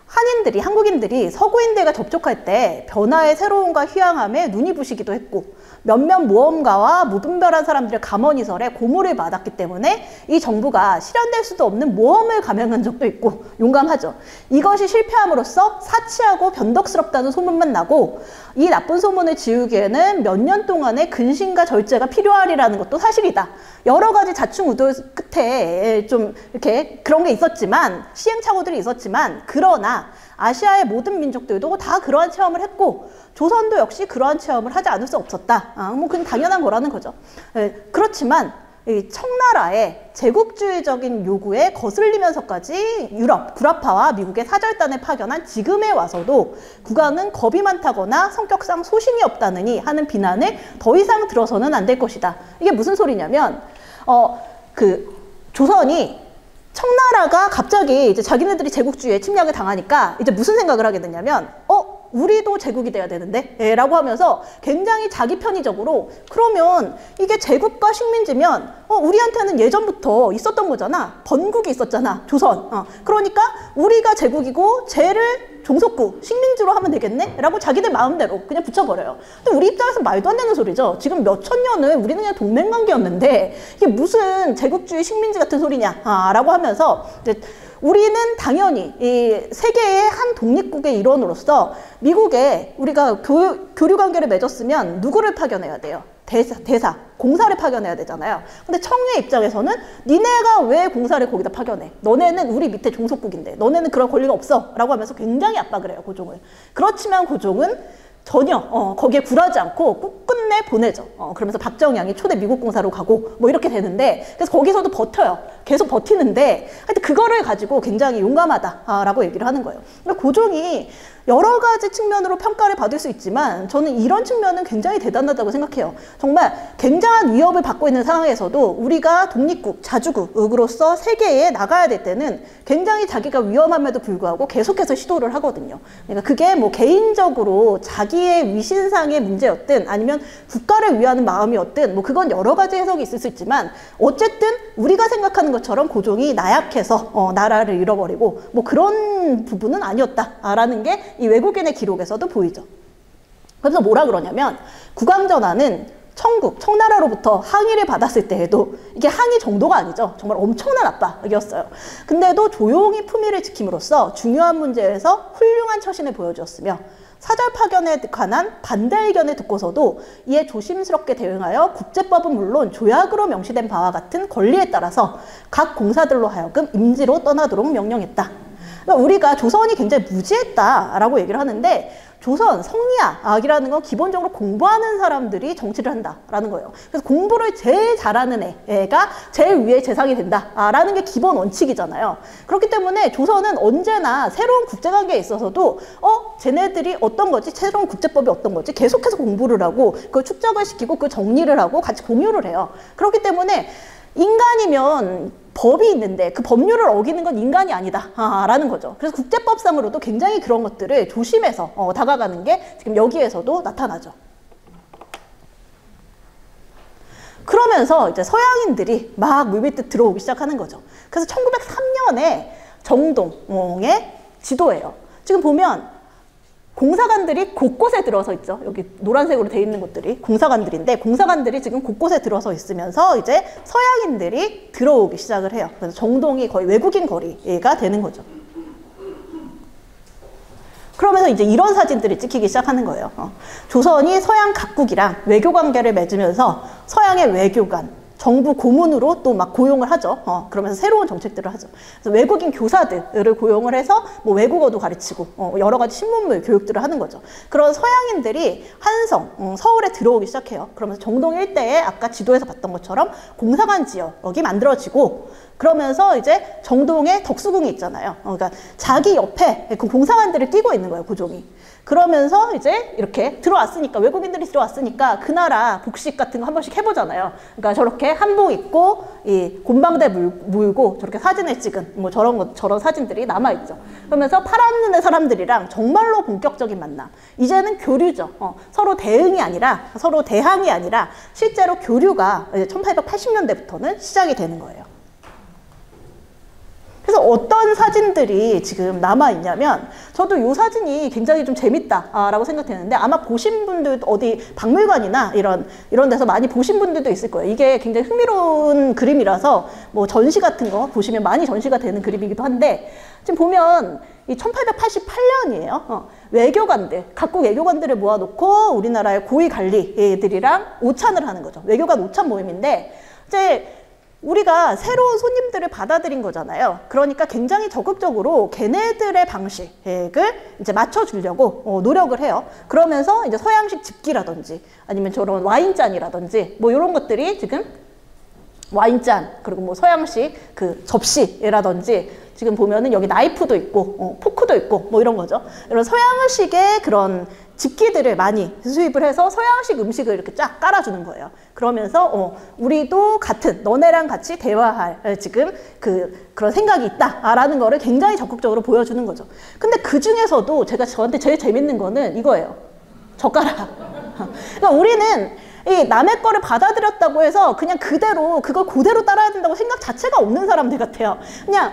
한국인들이 서구인들과 접촉할 때 변화의 새로움과 희망함에 눈이 부시기도 했고 몇몇 모험가와 무분별한 사람들의 감언이설에 고무를 받았기 때문에 이 정부가 실현될 수도 없는 모험을 감행한 적도 있고 용감하죠. 이것이 실패함으로써 사치하고 변덕스럽다는 소문만 나고 이 나쁜 소문을 지우기에는 몇 년 동안의 근신과 절제가 필요하리라는 것도 사실이다. 여러 가지 자충우돌 끝에 좀 이렇게 그런 게 있었지만 시행착오들이 있었지만 그러나 아시아의 모든 민족들도 다 그러한 체험을 했고 조선도 역시 그러한 체험을 하지 않을 수 없었다. 뭐 그건 당연한 거라는 거죠. 그렇지만 이 청나라의 제국주의적인 요구에 거슬리면서까지 유럽, 구라파와 미국의 사절단을 파견한 지금에 와서도 국왕은 겁이 많다거나 성격상 소신이 없다느니 하는 비난을 더 이상 들어서는 안 될 것이다. 이게 무슨 소리냐면 조선이 청나라가 갑자기 이제 자기네들이 제국주의에 침략을 당하니까 이제 무슨 생각을 하게 됐냐면 우리도 제국이 돼야 되는데? 라고 하면서 굉장히 자기 편의적으로 그러면 이게 제국과 식민지면 우리한테는 예전부터 있었던 거잖아. 번국이 있었잖아. 조선. 그러니까 우리가 제국이고 쟤를 종속국, 식민지로 하면 되겠네? 라고 자기들 마음대로 그냥 붙여버려요. 근데 우리 입장에서 말도 안 되는 소리죠. 지금 몇천 년을 우리는 그냥 동맹관계였는데 이게 무슨 제국주의 식민지 같은 소리냐? 라고 하면서 이제 우리는 당연히 이 세계의 한 독립국의 일원으로서 미국에 우리가 교류 관계를 맺었으면 누구를 파견해야 돼요? 대사, 공사를 파견해야 되잖아요. 근데 청유의 입장에서는 니네가 왜 공사를 거기다 파견해? 너네는 우리 밑에 종속국인데 너네는 그럴 권리가 없어 라고 하면서 굉장히 압박을 해요, 고종을. 그렇지만 고종은 전혀 거기에 굴하지 않고 끝내 보내죠. 그러면서 박정양이 초대 미국 공사로 가고 뭐 이렇게 되는데 그래서 거기서도 버텨요. 계속 버티는데 하여튼 그거를 가지고 굉장히 용감하다라고 얘기를 하는 거예요. 그러니까 고종이 여러 가지 측면으로 평가를 받을 수 있지만 저는 이런 측면은 굉장히 대단하다고 생각해요. 정말 굉장한 위협을 받고 있는 상황에서도 우리가 독립국, 자주국으로서 세계에 나가야 될 때는 굉장히 자기가 위험함에도 불구하고 계속해서 시도를 하거든요. 그러니까 그게 뭐 개인적으로 자기의 위신상의 문제였든 아니면 국가를 위하는 마음이었든 뭐 그건 여러 가지 해석이 있을 수 있지만 어쨌든 우리가 생각하는 것처럼 고종이 나약해서 나라를 잃어버리고 뭐 그런 부분은 아니었다라는 게 이 외국인의 기록에서도 보이죠. 그래서 뭐라 그러냐면 국왕전하는 청나라로부터 항의를 받았을 때에도 이게 항의 정도가 아니죠. 정말 엄청난 압박이었어요. 근데도 조용히 품위를 지킴으로써 중요한 문제에서 훌륭한 처신을 보여주었으며 사절 파견에 관한 반대 의견을 듣고서도 이에 조심스럽게 대응하여 국제법은 물론 조약으로 명시된 바와 같은 권리에 따라서 각 공사들로 하여금 임지로 떠나도록 명령했다. 그러니까 우리가 조선이 굉장히 무지했다라고 얘기를 하는데 조선, 성리학이라는 건 기본적으로 공부하는 사람들이 정치를 한다라는 거예요. 그래서 공부를 제일 잘하는 애가 제일 위에 재상이 된다라는 게 기본 원칙이잖아요. 그렇기 때문에 조선은 언제나 새로운 국제관계에 있어서도 쟤네들이 어떤 거지? 새로운 국제법이 어떤 거지? 계속해서 공부를 하고 그걸 축적을 시키고 그 정리를 하고 같이 공유를 해요. 그렇기 때문에 인간이면 법이 있는데 그 법률을 어기는 건 인간이 아니다 라는 거죠. 그래서 국제법상으로도 굉장히 그런 것들을 조심해서 다가가는 게 지금 여기에서도 나타나죠. 그러면서 이제 서양인들이 막 물밀듯 들어오기 시작하는 거죠. 그래서 1903년에 정동의 지도예요. 지금 보면 공사관들이 곳곳에 들어서 있죠. 여기 노란색으로 돼 있는 곳들이 공사관들인데 공사관들이 지금 곳곳에 들어서 있으면서 이제 서양인들이 들어오기 시작을 해요. 그래서 정동이 거의 외국인 거리가 되는 거죠. 그러면서 이제 이런 사진들이 찍히기 시작하는 거예요. 조선이 서양 각국이랑 외교 관계를 맺으면서 서양의 외교관, 정부 고문으로 또 막 고용을 하죠. 그러면서 새로운 정책들을 하죠. 그래서 외국인 교사들을 고용을 해서 뭐 외국어도 가르치고 여러 가지 신문물 교육들을 하는 거죠. 그런 서양인들이 한성, 서울에 들어오기 시작해요. 그러면서 정동 일대에 아까 지도에서 봤던 것처럼 공사관 지역이 만들어지고 그러면서 이제 정동에 덕수궁이 있잖아요. 그러니까 자기 옆에 그 공사관들을 끼고 있는 거예요, 고종이. 그러면서 이제 이렇게 들어왔으니까 외국인들이 들어왔으니까 그 나라 복식 같은 거 한 번씩 해보잖아요. 그러니까 저렇게 한복 입고 이 곰방대 물고 저렇게 사진을 찍은 뭐 저런 사진들이 남아있죠. 그러면서 파란 눈의 사람들이랑 정말로 본격적인 만남. 이제는 교류죠. 서로 대응이 아니라, 서로 대항이 아니라 실제로 교류가 1880년대부터는 시작이 되는 거예요. 그래서 어떤 사진들이 지금 남아있냐면, 저도 이 사진이 굉장히 좀 재밌다라고 생각되는데, 아마 보신 분들 어디 박물관이나 이런 데서 많이 보신 분들도 있을 거예요. 이게 굉장히 흥미로운 그림이라서 뭐 전시 같은 거 보시면 많이 전시가 되는 그림이기도 한데, 지금 보면 이 1888년이에요. 외교관들, 각국 외교관들을 모아놓고 우리나라의 고위 관리들이랑 오찬을 하는 거죠. 외교관 오찬 모임인데, 이제 우리가 새로운 손님들을 받아들인 거잖아요. 그러니까 굉장히 적극적으로 걔네들의 방식을 이제 맞춰주려고 노력을 해요. 그러면서 이제 서양식 집기라든지 아니면 저런 와인잔이라든지 뭐 이런 것들이 지금 와인잔, 그리고 뭐 서양식 그 접시라든지 지금 보면은 여기 나이프도 있고 포크도 있고 뭐 이런 거죠. 이런 서양식의 그런 집기들을 많이 수입을 해서 서양식 음식을 이렇게 쫙 깔아주는 거예요. 그러면서 우리도 같은 너네랑 같이 대화할 지금 그런 생각이 있다라는 거를 굉장히 적극적으로 보여주는 거죠. 근데 그 중에서도 저한테 제일 재밌는 거는 이거예요. 젓가락. 그러니까 우리는 이 남의 거를 받아들였다고 해서 그냥 그걸 그대로 따라야 된다고 생각 자체가 없는 사람들 같아요. 그냥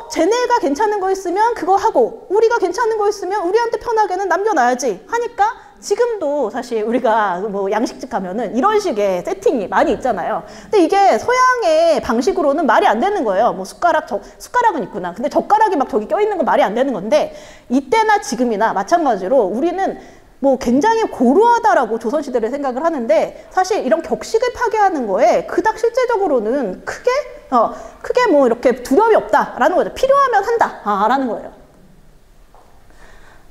쟤네가 괜찮은 거 있으면 그거 하고 우리가 괜찮은 거 있으면 우리한테 편하게는 남겨놔야지 하니까 지금도 사실 우리가 뭐 양식집 가면은 이런 식의 세팅이 많이 있잖아요. 근데 이게 서양의 방식으로는 말이 안 되는 거예요. 뭐 숟가락은 있구나. 근데 젓가락이 막 저기 껴있는 건 말이 안 되는 건데, 이때나 지금이나 마찬가지로 우리는 뭐 굉장히 고루하다라고 조선시대를 생각을 하는데, 사실 이런 격식을 파괴하는 거에 그닥 실제적으로는 크게 뭐 이렇게 두려움이 없다라는 거죠. 필요하면 한다라는 거예요.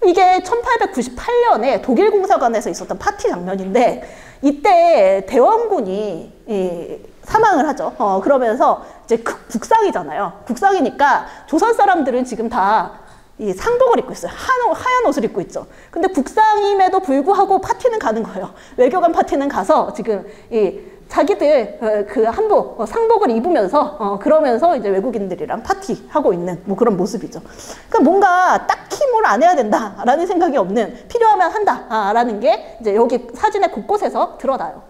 이게 1898년에 독일 공사관에서 있었던 파티 장면인데, 이때 대원군이 사망을 하죠. 그러면서 이제 국상이잖아요. 국상이니까 조선 사람들은 지금 다 이 상복을 입고 있어요. 하얀 옷을 입고 있죠. 근데 국상임에도 불구하고 파티는 가는 거예요. 외교관 파티는 가서 지금 자기들 그 한복, 상복을 입으면서 그러면서 이제 외국인들이랑 파티하고 있는 뭐 그런 모습이죠. 그러니까 뭔가 딱히 뭘 안 해야 된다라는 생각이 없는, 필요하면 한다라는 게 이제 여기 사진의 곳곳에서 드러나요.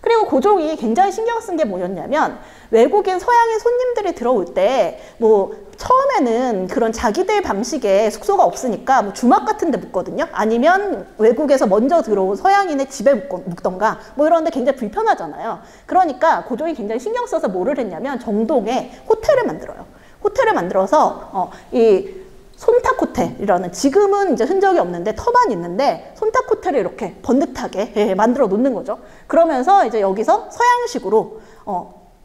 그리고 고종이 굉장히 신경 쓴 게 뭐였냐면, 외국인 서양인 손님들이 들어올 때 뭐 처음에는 그런 자기들 방식의 숙소가 없으니까 뭐 주막 같은 데 묵거든요. 아니면 외국에서 먼저 들어온 서양인의 집에 묵던가 뭐 이런 데 굉장히 불편하잖아요. 그러니까 고종이 굉장히 신경 써서 뭐를 했냐면, 정동에 호텔을 만들어요. 호텔을 만들어서 이 손탁 호텔이라는, 지금은 이제 흔적이 없는데 터만 있는데 손탁 호텔을 이렇게 번듯하게 만들어 놓는 거죠. 그러면서 이제 여기서 서양식으로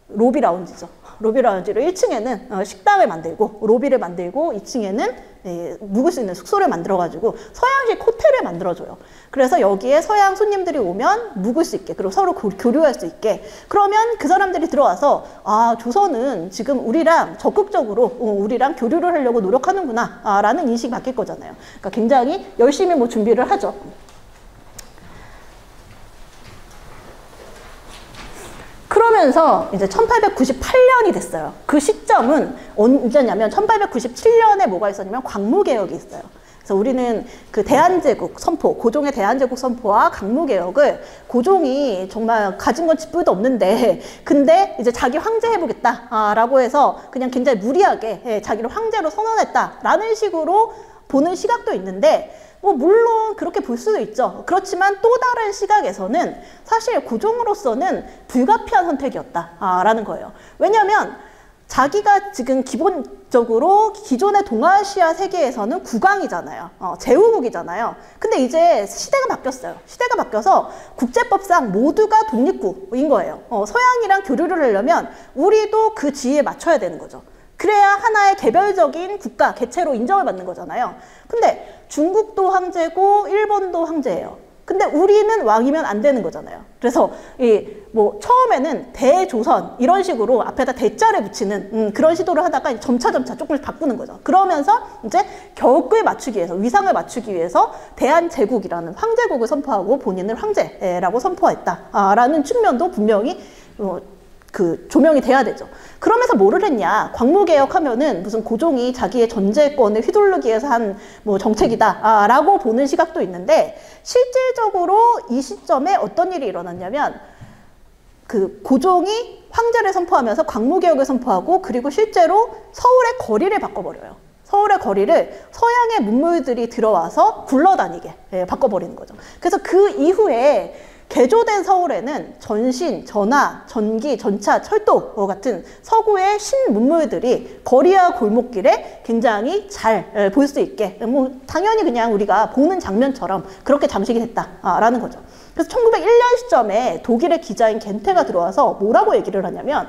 로비 라운지죠. 로비 라운지로 1층에는 식당을 만들고 로비를 만들고 2층에는 묵을 수 있는 숙소를 만들어가지고 서양식 호텔을 만들어줘요. 그래서 여기에 서양 손님들이 오면 묵을 수 있게, 그리고 서로 교류할 수 있게, 그러면 그 사람들이 들어와서 조선은 지금 우리랑 적극적으로 우리랑 교류를 하려고 노력하는구나 라는 인식이 바뀔 거잖아요. 그러니까 굉장히 열심히 뭐 준비를 하죠. 그러면서 이제 1898년이 됐어요. 그 시점은 언제냐면 1897년에 뭐가 있었냐면 광무개혁이 있어요. 그래서 우리는 그 대한제국 선포, 고종의 대한제국 선포와 강무개혁을 고종이 정말 가진 건 쥐뿔도 없는데, 근데 이제 자기 황제 해보겠다라고 해서 그냥 굉장히 무리하게 자기를 황제로 선언했다라는 식으로 보는 시각도 있는데, 뭐 물론 그렇게 볼 수도 있죠. 그렇지만 또 다른 시각에서는 사실 고종으로서는 불가피한 선택이었다라는 거예요. 왜냐하면 자기가 지금 기본적으로 기존의 동아시아 세계에서는 국왕이잖아요. 제후국이잖아요. 근데 이제 시대가 바뀌었어요. 시대가 바뀌어서 국제법상 모두가 독립국인 거예요. 서양이랑 교류를 하려면 우리도 그 지위에 맞춰야 되는 거죠. 그래야 하나의 개별적인 국가, 개체로 인정을 받는 거잖아요. 근데 중국도 황제고 일본도 황제예요. 근데 우리는 왕이면 안 되는 거잖아요. 그래서 뭐 처음에는 대조선 이런 식으로 앞에다 대자를 붙이는 그런 시도를 하다가 점차 조금씩 바꾸는 거죠. 그러면서 이제 격을 맞추기 위해서, 위상을 맞추기 위해서 대한제국이라는 황제국을 선포하고 본인을 황제라고 선포했다라는 측면도 분명히 그 조명이 돼야 되죠. 그러면서 뭐를 했냐? 광무개혁하면은 무슨 고종이 자기의 전제권을 휘두르기 위해서 한 뭐 정책이다라고 보는 시각도 있는데, 실질적으로 이 시점에 어떤 일이 일어났냐면, 그 고종이 황제를 선포하면서 광무개혁을 선포하고, 그리고 실제로 서울의 거리를 바꿔버려요. 서울의 거리를 서양의 문물들이 들어와서 굴러다니게 바꿔버리는 거죠. 그래서 그 이후에 개조된 서울에는 전신, 전하, 전기, 전차, 철도 같은 서구의 신문물들이 거리와 골목길에 굉장히 잘 보일 수 있게, 뭐 당연히 그냥 우리가 보는 장면처럼 그렇게 장식이 됐다라는 거죠. 그래서 1901년 시점에 독일의 기자인 겐테가 들어와서 뭐라고 얘기를 하냐면,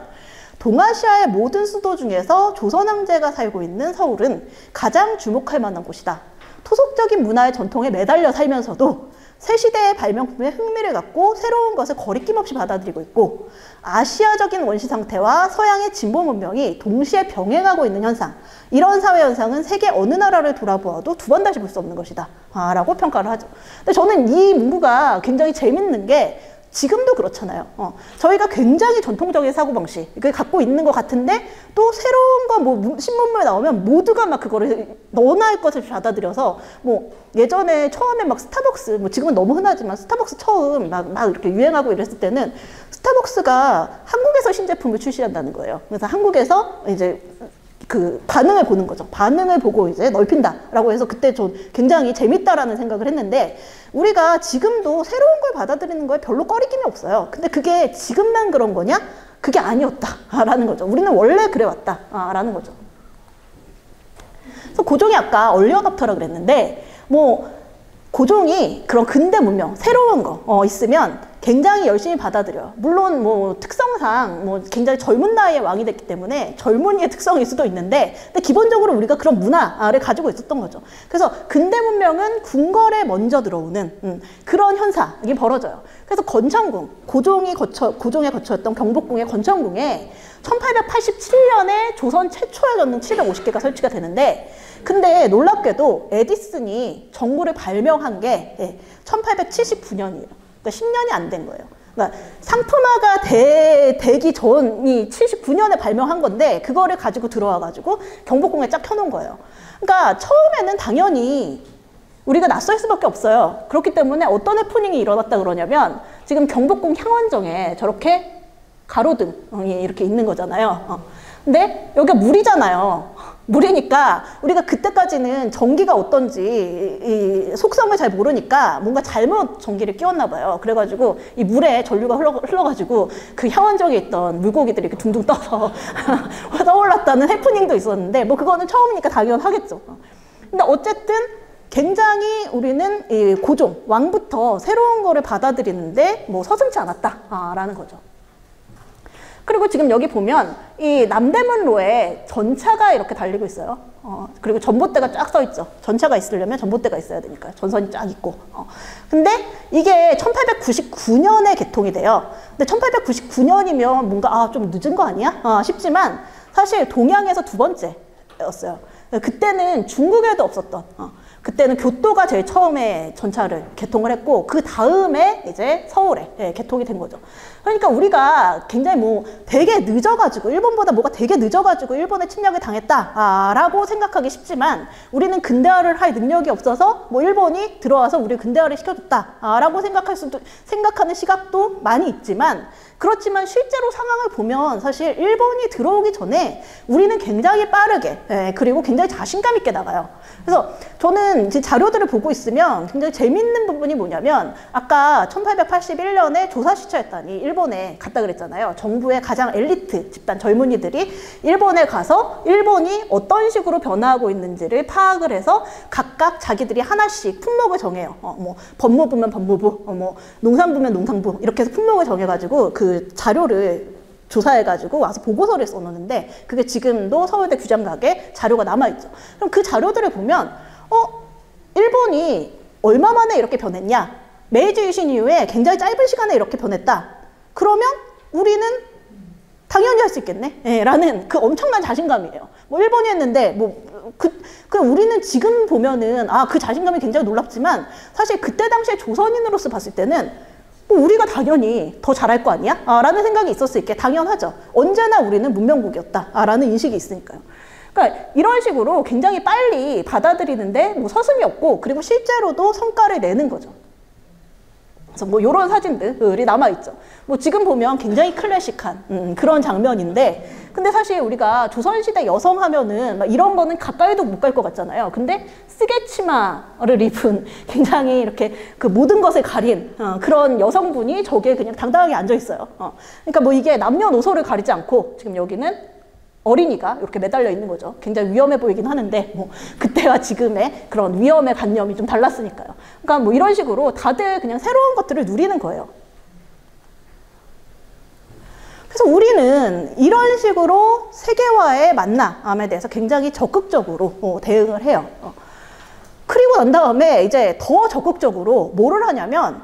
동아시아의 모든 수도 중에서 조선 황제가 살고 있는 서울은 가장 주목할 만한 곳이다. 토속적인 문화의 전통에 매달려 살면서도 새 시대의 발명품에 흥미를 갖고 새로운 것을 거리낌 없이 받아들이고 있고, 아시아적인 원시 상태와 서양의 진보 문명이 동시에 병행하고 있는 현상, 이런 사회 현상은 세계 어느 나라를 돌아보아도 두 번 다시 볼 수 없는 것이다 라고 평가를 하죠. 근데 저는 이 문구가 굉장히 재밌는 게, 지금도 그렇잖아요. 저희가 굉장히 전통적인 사고방식을 갖고 있는 것 같은데, 또 새로운 거 뭐 신문물 나오면 모두가 막 그거를 너나 할 것을 받아들여서, 뭐 예전에 처음에 막 스타벅스, 뭐 지금은 너무 흔하지만 스타벅스 처음 막 이렇게 유행하고 이랬을 때는 스타벅스가 한국에서 신제품을 출시한다는 거예요. 그래서 한국에서 이제 그 반응을 보는 거죠. 반응을 보고 이제 넓힌다라고 해서 그때 좀 굉장히 재밌다라는 생각을 했는데, 우리가 지금도 새로운 걸 받아들이는 거에 별로 꺼리낌이 없어요. 근데 그게 지금만 그런 거냐? 그게 아니었다라는 거죠. 우리는 원래 그래왔다라는 거죠. 그래서 고종이 아까 얼리어답터라 그랬는데, 뭐 고종이 그런 근대 문명, 새로운 거 있으면 굉장히 열심히 받아들여요. 물론 뭐 특성상 뭐 굉장히 젊은 나이에 왕이 됐기 때문에 젊은이의 특성일 수도 있는데, 근데 기본적으로 우리가 그런 문화를 가지고 있었던 거죠. 그래서 근대 문명은 궁궐에 먼저 들어오는 그런 현상이 벌어져요. 그래서 건천궁, 고종에 거처였던 경복궁의 건천궁에 1887년에 조선 최초의 전등 750개가 설치가 되는데, 근데 놀랍게도 에디슨이 전구를 발명한 게 1879년이에요. 그러니까 10년이 안 된 거예요. 그러니까 상품화가 되기 전이 79년에 발명한 건데, 그거를 가지고 들어와가지고 경복궁에 쫙 켜놓은 거예요. 그러니까 처음에는 당연히 우리가 낯설 수밖에 없어요. 그렇기 때문에 어떤 해프닝이 일어났다 그러냐면, 지금 경복궁 향원정에 저렇게 가로등이 이렇게 있는 거잖아요. 근데 여기가 물이잖아요. 물이니까 우리가 그때까지는 전기가 어떤지 이 속성을 잘 모르니까 뭔가 잘못 전기를 끼웠나 봐요. 그래가지고 이 물에 전류가 흘러가지고 그 향원정에 있던 물고기들이 이렇게 둥둥 떠서 떠올랐다는 해프닝도 있었는데, 뭐 그거는 처음이니까 당연하겠죠. 근데 어쨌든 굉장히 우리는 이 고종, 왕부터 새로운 거를 받아들이는데 뭐 서슴지 않았다라는 거죠. 그리고 지금 여기 보면 이 남대문로에 전차가 이렇게 달리고 있어요. 그리고 전봇대가 쫙 서 있죠. 전차가 있으려면 전봇대가 있어야 되니까 전선이 쫙 있고. 근데 이게 1899년에 개통이 돼요. 근데 1899년이면 뭔가 좀 늦은 거 아니야? 싶지만 사실 동양에서 두 번째였어요. 그때는 중국에도 없었던. 그때는 교토가 제일 처음에 전차를 개통을 했고, 그 다음에 이제 서울에 개통이 된 거죠. 그러니까 우리가 굉장히 뭐 되게 늦어가지고, 일본보다 뭐가 되게 늦어가지고 일본에 침략을 당했다라고 생각하기 쉽지만, 우리는 근대화를 할 능력이 없어서 뭐 일본이 들어와서 우리 근대화를 시켜줬다라고 생각하는 시각도 많이 있지만, 그렇지만 실제로 상황을 보면 사실 일본이 들어오기 전에 우리는 굉장히 빠르게, 그리고 굉장히 자신감 있게 나가요. 그래서 저는 이제 자료들을 보고 있으면 굉장히 재밌는 부분이 뭐냐면, 아까 1881년에 조사시처였다니 일본에 갔다 그랬잖아요. 정부의 가장 엘리트 집단 젊은이들이 일본에 가서 일본이 어떤 식으로 변화하고 있는지를 파악을 해서 각각 자기들이 하나씩 품목을 정해요. 뭐 법무부면 법무부, 뭐 농산부면 농산부, 이렇게 해서 품목을 정해가지고 그 자료를 조사해가지고 와서 보고서를 써놓는데, 그게 지금도 서울대 규장각에 자료가 남아있죠. 그럼 그 자료들을 보면 일본이 얼마 만에 이렇게 변했냐? 메이지 유신 이후에 굉장히 짧은 시간에 이렇게 변했다. 그러면 우리는 당연히 할 수 있겠네? 라는 그 엄청난 자신감이에요. 뭐 일본이 했는데 우리는 지금 보면은 그 자신감이 굉장히 놀랍지만, 사실 그때 당시에 조선인으로서 봤을 때는 뭐 우리가 당연히 더 잘할 거 아니야? 라는 생각이 있을 수 있게 당연하죠. 언제나 우리는 문명국이었다 라는 인식이 있으니까요. 그러니까 이런 식으로 굉장히 빨리 받아들이는데 뭐 서슴이 없고, 그리고 실제로도 성과를 내는 거죠. 그래서 뭐 이런 사진들이 남아있죠. 뭐 지금 보면 굉장히 클래식한 그런 장면인데, 근데 사실 우리가 조선시대 여성 하면은 막 이런 거는 가까이도 못 갈 것 같잖아요. 근데 쓰개치마를 입은 굉장히 이렇게 그 모든 것을 가린 그런 여성분이 저기에 그냥 당당하게 앉아 있어요. 그러니까 뭐 이게 남녀노소를 가리지 않고 지금 여기는 어린이가 이렇게 매달려 있는 거죠. 굉장히 위험해 보이긴 하는데 뭐 그때와 지금의 그런 위험의 관념이 좀 달랐으니까요. 그러니까 뭐 이런 식으로 다들 그냥 새로운 것들을 누리는 거예요. 그래서 우리는 이런 식으로 세계와의 만남에 대해서 굉장히 적극적으로 대응을 해요. 그리고 난 다음에 이제 더 적극적으로 뭐를 하냐면,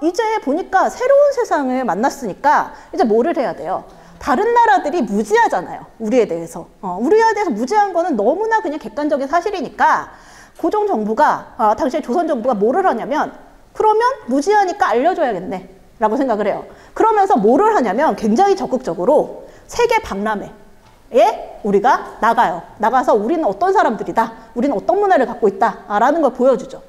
이제 보니까 새로운 세상을 만났으니까 이제 뭐를 해야 돼요? 다른 나라들이 무지하잖아요. 우리에 대해서. 우리에 대해서 무지한 거는 너무나 그냥 객관적인 사실이니까 고종 정부가, 당시에 조선 정부가 뭐를 하냐면, 그러면 무지하니까 알려줘야겠네 라고 생각을 해요. 그러면서 뭐를 하냐면 굉장히 적극적으로 세계 박람회에 우리가 나가요. 나가서 우리는 어떤 사람들이다, 우리는 어떤 문화를 갖고 있다 라는 걸 보여주죠.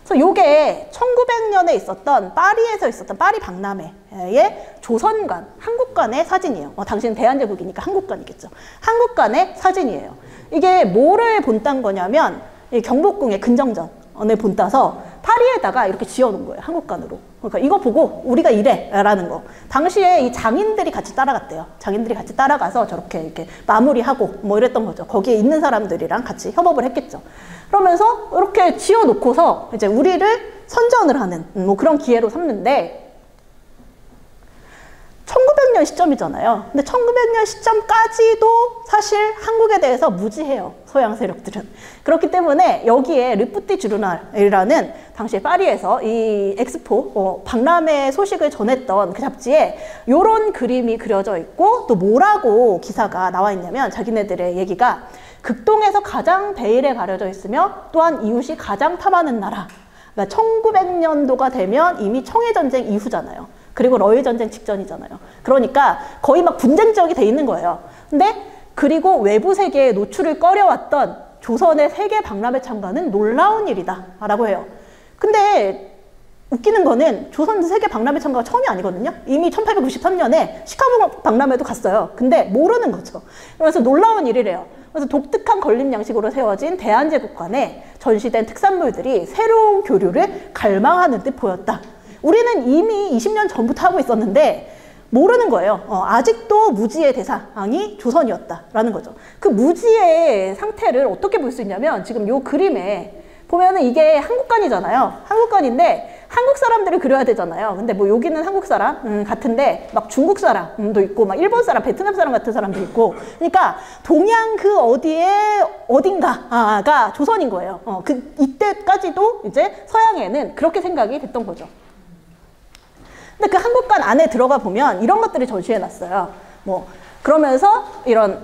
그래서 요게 1900년에 있었던 파리에서 있었던 파리 박람회의 조선관, 한국관의 사진이에요. 당시는 대한제국이니까 한국관이겠죠. 한국관의 사진이에요. 이게 뭐를 본딴 거냐면 이 경복궁의 근정전을 본따서 파리에다가 이렇게 지어놓은 거예요. 한국관으로. 그러니까 이거 보고 우리가 이래 라는 거. 당시에 이 장인들이 같이 따라갔대요. 장인들이 같이 따라가서 저렇게 이렇게 마무리하고 뭐 이랬던 거죠. 거기에 있는 사람들이랑 같이 협업을 했겠죠. 그러면서 이렇게 지어놓고서 이제 우리를 선전을 하는 뭐 그런 기회로 삼는데, 1900년 시점이잖아요. 근데 1900년 시점까지도 사실 한국에 대해서 무지해요. 서양 세력들은. 그렇기 때문에 여기에 르푸티 주르날이라는 당시에 파리에서 이 엑스포 박람회 소식을 전했던 그 잡지에 이런 그림이 그려져 있고, 또 뭐라고 기사가 나와 있냐면, 자기네들의 얘기가 극동에서 가장 베일에 가려져 있으며 또한 이웃이 가장 탐하는 나라. 그러니까 1900년도가 되면 이미 청해전쟁 이후잖아요. 그리고 러일전쟁 직전이잖아요. 그러니까 거의 막 분쟁 지역이 돼 있는 거예요. 근데 그리고 외부 세계에 노출을 꺼려왔던 조선의 세계 박람회 참가는 놀라운 일이다 라고 해요. 근데 웃기는 거는 조선 세계 박람회 참가가 처음이 아니거든요. 이미 1893년에 시카고 박람회도 갔어요. 근데 모르는 거죠. 그래서 놀라운 일이래요. 그래서 독특한 건립 양식으로 세워진 대한제국 간에 전시된 특산물들이 새로운 교류를 갈망하는 듯 보였다. 우리는 이미 20년 전부터 하고 있었는데 모르는 거예요. 아직도 무지의 대상이 조선이었다라는 거죠. 그 무지의 상태를 어떻게 볼 수 있냐면, 지금 요 그림에 보면은 이게 한국관이잖아요. 한국관인데 한국 사람들을 그려야 되잖아요. 근데 뭐 여기는 한국 사람 같은데 막 중국 사람도 있고 막 일본 사람, 베트남 사람 같은 사람도 있고, 그러니까 동양 그 어디에 어딘가가 조선인 거예요. 이때까지도 이제 서양에는 그렇게 생각이 됐던 거죠. 근데 그 한국관 안에 들어가 보면 이런 것들이 전시해 놨어요. 뭐 그러면서 이런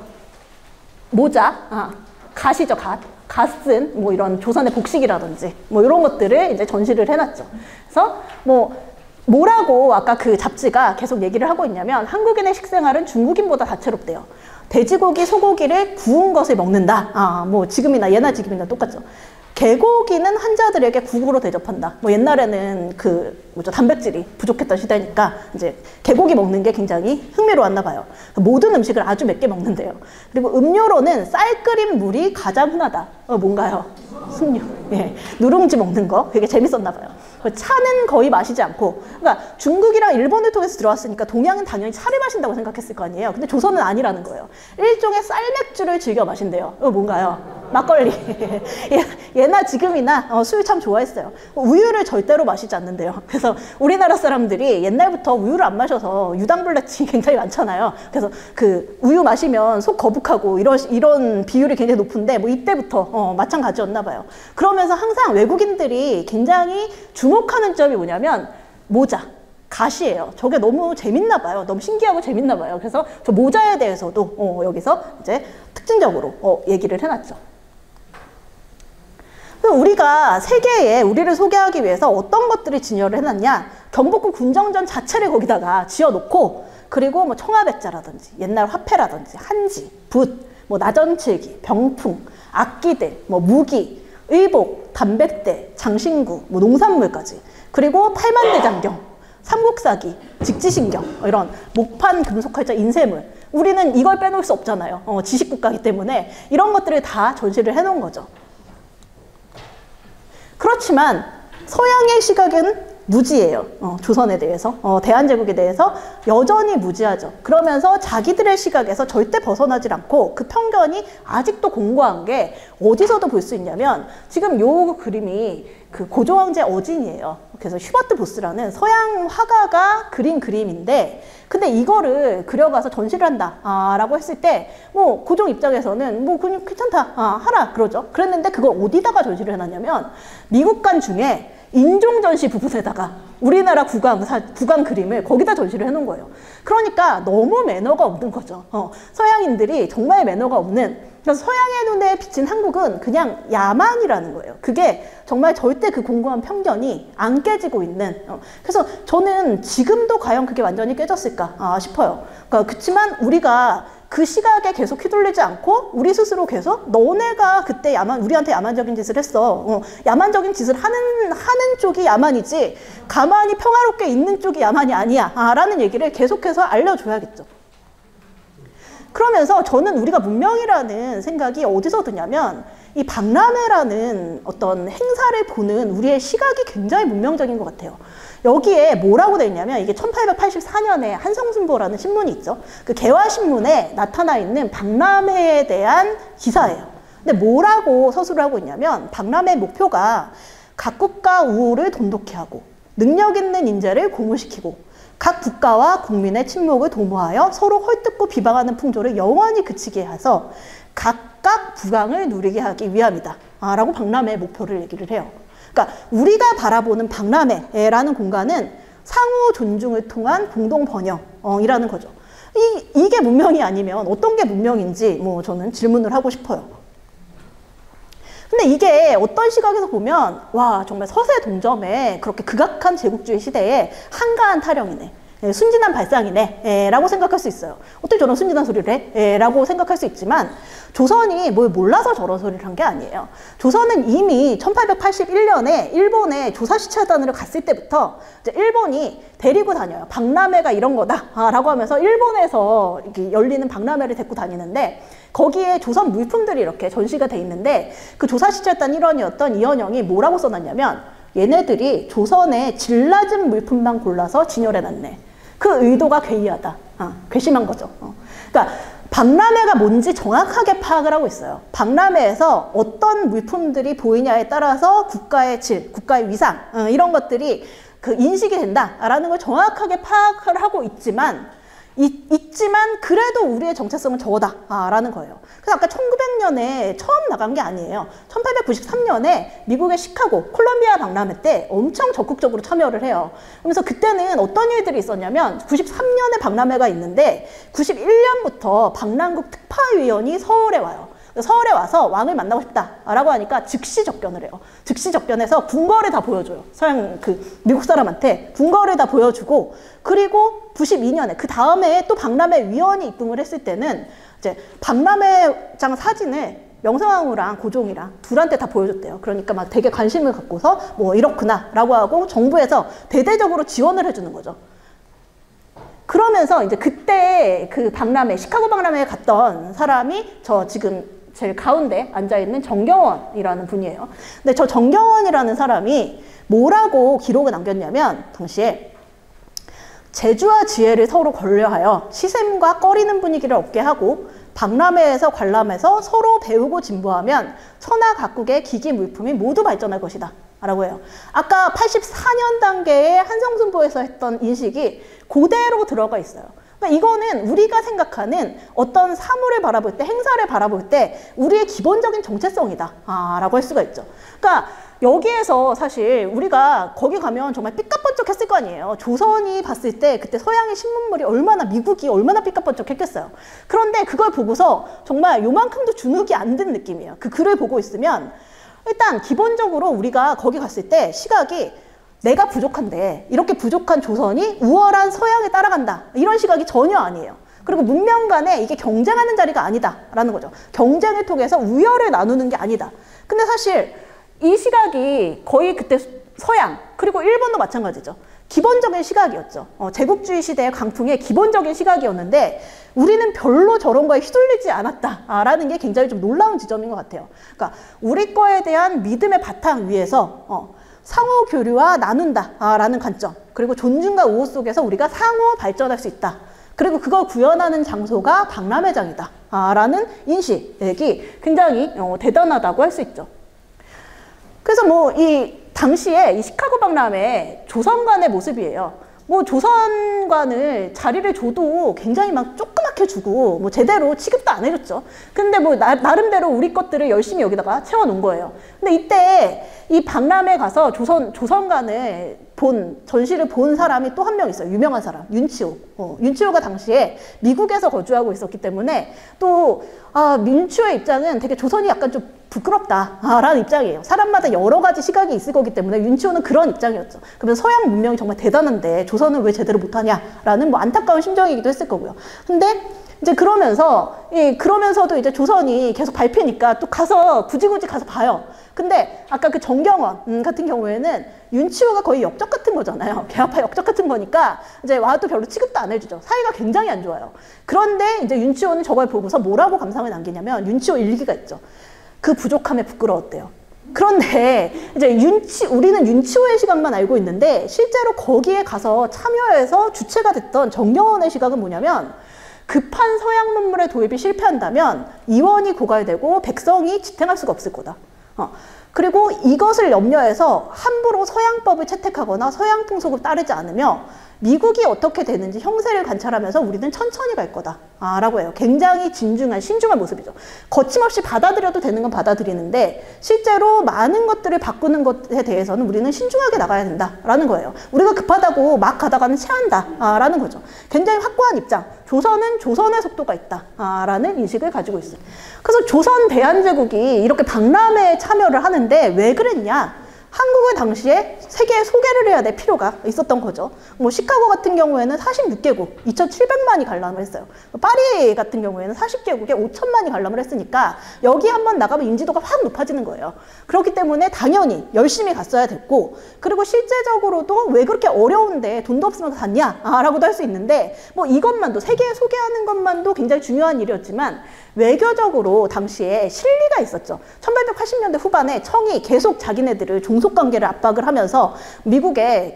모자, 갓이죠, 갓은 뭐 이런 조선의 복식이라든지 뭐 이런 것들을 이제 전시를 해놨죠. 그래서 뭐라고 아까 그 잡지가 계속 얘기를 하고 있냐면, 한국인의 식생활은 중국인보다 다채롭대요. 돼지고기, 소고기를 구운 것을 먹는다. 뭐 지금이나 예나 지금이나 똑같죠. 개고기는 환자들에게 국으로 대접한다. 뭐 옛날에는 단백질이 부족했던 시대니까 이제 개고기 먹는 게 굉장히 흥미로웠나 봐요. 모든 음식을 아주 몇 개 먹는데요. 그리고 음료로는 쌀 끓인 물이 가장 흔하다. 뭔가요? 숭늉. 예, 누룽지 먹는 거 그게 재밌었나 봐요. 차는 거의 마시지 않고, 그러니까 중국이랑 일본을 통해서 들어왔으니까 동양은 당연히 차를 마신다고 생각했을 거 아니에요. 근데 조선은 아니라는 거예요. 일종의 쌀맥주를 즐겨 마신대요. 뭔가요? 막걸리. 예나 지금이나 술 참 좋아했어요. 우유를 절대로 마시지 않는데요. 그래서 우리나라 사람들이 옛날부터 우유를 안 마셔서 유당불내증이 굉장히 많잖아요. 그래서 그 우유 마시면 속 거북하고 이런 비율이 굉장히 높은데, 뭐 이때부터 마찬가지였나 봐요. 그러면서 항상 외국인들이 굉장히 주목하는 점이 뭐냐면 모자, 갓이에요. 저게 너무 재밌나 봐요. 너무 신기하고 재밌나 봐요. 그래서 저 모자에 대해서도 여기서 이제 특징적으로 얘기를 해놨죠. 우리가 세계에 우리를 소개하기 위해서 어떤 것들이 진열을 해놨냐? 경복궁 군정전 자체를 거기다가 지어놓고, 그리고 뭐 청아백자라든지 옛날 화폐라든지 한지, 붓, 뭐 나전칠기, 병풍, 악기들, 뭐 무기, 의복, 담뱃대, 장신구, 뭐 농산물까지, 그리고 팔만대장경, 삼국사기, 직지신경, 이런 목판, 금속활자, 인쇄물. 우리는 이걸 빼놓을 수 없잖아요. 지식국가이기 때문에 이런 것들을 다 전시를 해놓은 거죠. 그렇지만 서양의 시각은 무지예요. 조선에 대해서, 대한제국에 대해서 여전히 무지하죠. 그러면서 자기들의 시각에서 절대 벗어나질 않고 그 편견이 아직도 공고한 게 어디서도 볼 수 있냐면, 지금 요 그림이 그 고조왕제 어진이에요. 그래서 휴버트 보스라는 서양 화가가 그린 그림인데, 근데 이거를 그려가서 전시를 한다 라고 했을 때 뭐 고종 입장에서는 뭐 그냥 괜찮다, 하라 그러죠. 그랬는데 그걸 어디다가 전시를 해놨냐면, 미국관 중에 인종전시 부분에다가 우리나라 국왕 그림을 거기다 전시를 해놓은 거예요. 그러니까 너무 매너가 없는 거죠. 서양인들이 정말 매너가 없는, 그래서 서양의 눈에 비친 한국은 그냥 야만이라는 거예요. 그게 정말 절대 그 공고한 편견이 안 깨지고 있는. 그래서 저는 지금도 과연 그게 완전히 깨졌을까 싶어요. 그러니까 그렇지만 우리가 그 시각에 계속 휘둘리지 않고 우리 스스로 계속 너네가 그때 우리한테 야만적인 짓을 했어. 야만적인 짓을 하는 쪽이 야만이지 가만히 평화롭게 있는 쪽이 야만이 아니야. 라는 얘기를 계속해서 알려줘야겠죠. 그러면서 저는 우리가 문명이라는 생각이 어디서 드냐면, 이 박람회라는 어떤 행사를 보는 우리의 시각이 굉장히 문명적인 것 같아요. 여기에 뭐라고 돼 있냐면, 이게 1884년에 한성순보라는 신문이 있죠. 그 개화신문에 나타나 있는 박람회에 대한 기사예요. 근데 뭐라고 서술을 하고 있냐면, 박람회 목표가 각 국가 우호를 돈독히 하고 능력 있는 인재를 고무시키고 각 국가와 국민의 침묵을 도모하여 서로 헐뜯고 비방하는 풍조를 영원히 그치게 해서 각각 부강을 누리게 하기 위함이다 라고 박람회의 목표를 얘기를 해요. 그러니까 우리가 바라보는 박람회라는 공간은 상호 존중을 통한 공동 번영이라는 거죠. 이게 문명이 아니면 어떤 게 문명인지 뭐 저는 질문을 하고 싶어요. 근데 이게 어떤 시각에서 보면, 와, 정말 서세 동점에 그렇게 극악한 제국주의 시대에 한가한 타령이네, 순진한 발상이네 라고 생각할 수 있어요. 어떻게 저런 순진한 소리를 해? 라고 생각할 수 있지만, 조선이 뭘 몰라서 저런 소리를 한 게 아니에요. 조선은 이미 1881년에 일본에 조사시찰단으로 갔을 때부터 이제 일본이 데리고 다녀요. 박람회가 이런 거다 라고 하면서 일본에서 이렇게 열리는 박람회를 데리고 다니는데, 거기에 조선 물품들이 이렇게 전시가 돼 있는데, 그 조사시찰단 일원이었던 이현영이 뭐라고 써놨냐면, 얘네들이 조선의 질 낮은 물품만 골라서 진열해놨네. 그 의도가 괴이하다. 괘씸한 거죠. 그러니까 박람회가 뭔지 정확하게 파악을 하고 있어요. 박람회에서 어떤 물품들이 보이냐에 따라서 국가의 질, 국가의 위상, 이런 것들이 그 인식이 된다라는 걸 정확하게 파악을 하고 있지만 그래도 우리의 정체성은 저거다라는 거예요. 그래서 아까 1900년에 처음 나간 게 아니에요. 1893년에 미국의 시카고 콜롬비아 박람회 때 엄청 적극적으로 참여를 해요. 그래서 그때는 어떤 일들이 있었냐면, 93년에 박람회가 있는데 91년부터 박람국 특파위원이 서울에 와요. 서울에 와서 왕을 만나고 싶다라고 하니까 즉시 접견을 해요. 즉시 접견해서 궁궐을 다 보여줘요. 서양 미국 사람한테 궁궐을 다 보여주고, 그리고 92년에 그 다음에 또 박람회 위원이 입궁을 했을 때는 이제 박람회장 사진을 명성황후랑 고종이랑 둘한테 다 보여줬대요. 그러니까 막 되게 관심을 갖고서 뭐 이렇구나라고 하고 정부에서 대대적으로 지원을 해주는 거죠. 그러면서 이제 그때 그 박람회, 시카고 박람회에 갔던 사람이 저 지금 제일 가운데 앉아있는 정경원이라는 분이에요. 근데 저 정경원이라는 사람이 뭐라고 기록을 남겼냐면, 당시에 재주와 지혜를 서로 권려하여 시샘과 꺼리는 분위기를 얻게 하고 박람회에서 관람해서 서로 배우고 진보하면 천하 각국의 기기 물품이 모두 발전할 것이다 라고 해요. 아까 84년 단계의 한성순보에서 했던 인식이 그대로 들어가 있어요. 그러니까 이거는 우리가 생각하는 어떤 사물을 바라볼 때, 행사를 바라볼 때 우리의 기본적인 정체성이다 라고 할 수가 있죠. 그러니까 여기에서 사실 우리가 거기 가면 정말 삐까뻔쩍 했을 거 아니에요. 조선이 봤을 때 그때 서양의 신문물이 얼마나, 미국이 얼마나 삐까뻔쩍 했겠어요. 그런데 그걸 보고서 정말 요만큼도 주눅이 안 든 느낌이에요. 그 글을 보고 있으면 일단 기본적으로 우리가 거기 갔을 때 시각이 내가 부족한데 이렇게 부족한 조선이 우월한 서양에 따라간다. 이런 시각이 전혀 아니에요. 그리고 문명 간에 이게 경쟁하는 자리가 아니다라는 거죠. 경쟁을 통해서 우열을 나누는 게 아니다. 근데 사실 이 시각이 거의 그때 서양 그리고 일본도 마찬가지죠. 기본적인 시각이었죠. 제국주의 시대의 강풍의 기본적인 시각이었는데 우리는 별로 저런 거에 휘둘리지 않았다라는 게 굉장히 좀 놀라운 지점인 것 같아요. 그러니까 우리 거에 대한 믿음의 바탕 위에서 상호 교류와 나눈다라는 관점, 그리고 존중과 우호 속에서 우리가 상호 발전할 수 있다. 그리고 그걸 구현하는 장소가 박람회장이다 라는 인식이 굉장히 대단하다고 할 수 있죠. 그래서 뭐 이 당시에 이 시카고 박람회 조선관의 모습이에요. 뭐 조선관을 자리를 줘도 굉장히 막 조그맣게 주고 뭐 제대로 취급도 안 해줬죠. 근데 뭐 나름대로 우리 것들을 열심히 여기다가 채워놓은 거예요. 근데 이때 이 박람회 가서 조선관을 전시를 본 사람이 또 한 명 있어요. 유명한 사람, 윤치호. 윤치호가 당시에 미국에서 거주하고 있었기 때문에 또 윤치호의 입장은 되게 조선이 약간 좀 부끄럽다라는 입장이에요. 사람마다 여러 가지 시각이 있을 거기 때문에 윤치호는 그런 입장이었죠. 그러면서 서양 문명이 정말 대단한데 조선은 왜 제대로 못하냐라는 뭐 안타까운 심정이기도 했을 거고요. 근데 이제 그러면서도 이제 조선이 계속 밟히니까 또 굳이 가서 봐요. 근데 아까 그 정경원 같은 경우에는 윤치호가 거의 역적 같은 거잖아요. 개화파 역적 같은 거니까 이제 와도 별로 취급도 안 해주죠. 사이가 굉장히 안 좋아요. 그런데 이제 윤치호는 저걸 보고서 뭐라고 감상을 남기냐면 윤치호 일기가 있죠. 그 부족함에 부끄러웠대요. 그런데 이제 우리는 윤치호의 시각만 알고 있는데 실제로 거기에 가서 참여해서 주체가 됐던 정경원의 시각은 뭐냐면 급한 서양 문물의 도입이 실패한다면 이원이 고갈되고 백성이 지탱할 수가 없을 거다. 그리고 이것을 염려해서 함부로 서양법을 채택하거나 서양 풍속을 따르지 않으며 미국이 어떻게 되는지 형세를 관찰하면서 우리는 천천히 갈 거다 라고 해요. 굉장히 신중한 모습이죠. 거침없이 받아들여도 되는 건 받아들이는데 실제로 많은 것들을 바꾸는 것에 대해서는 우리는 신중하게 나가야 된다라는 거예요. 우리가 급하다고 막 가다가는 체한다라는 거죠. 굉장히 확고한 입장. 조선은 조선의 속도가 있다라는 인식을 가지고 있어요. 그래서 조선 대한제국이 이렇게 박람회에 참여를 하는데 왜 그랬냐? 한국을 당시에 세계에 소개를 해야 될 필요가 있었던 거죠. 뭐 시카고 같은 경우에는 46개국, 2,700만이 관람을 했어요. 파리 같은 경우에는 40개국에 5천만이 관람을 했으니까 여기 한번 나가면 인지도가 확 높아지는 거예요. 그렇기 때문에 당연히 열심히 갔어야 됐고, 그리고 실제적으로도 왜 그렇게 어려운데 돈도 없으면서 갔냐? 라고도 할 수 있는데 뭐 이것만도 세계에 소개하는 것만도 굉장히 중요한 일이었지만 외교적으로 당시에 실리가 있었죠. 1880년대 후반에 청이 계속 자기네들을 종속관계를 압박을 하면서 미국에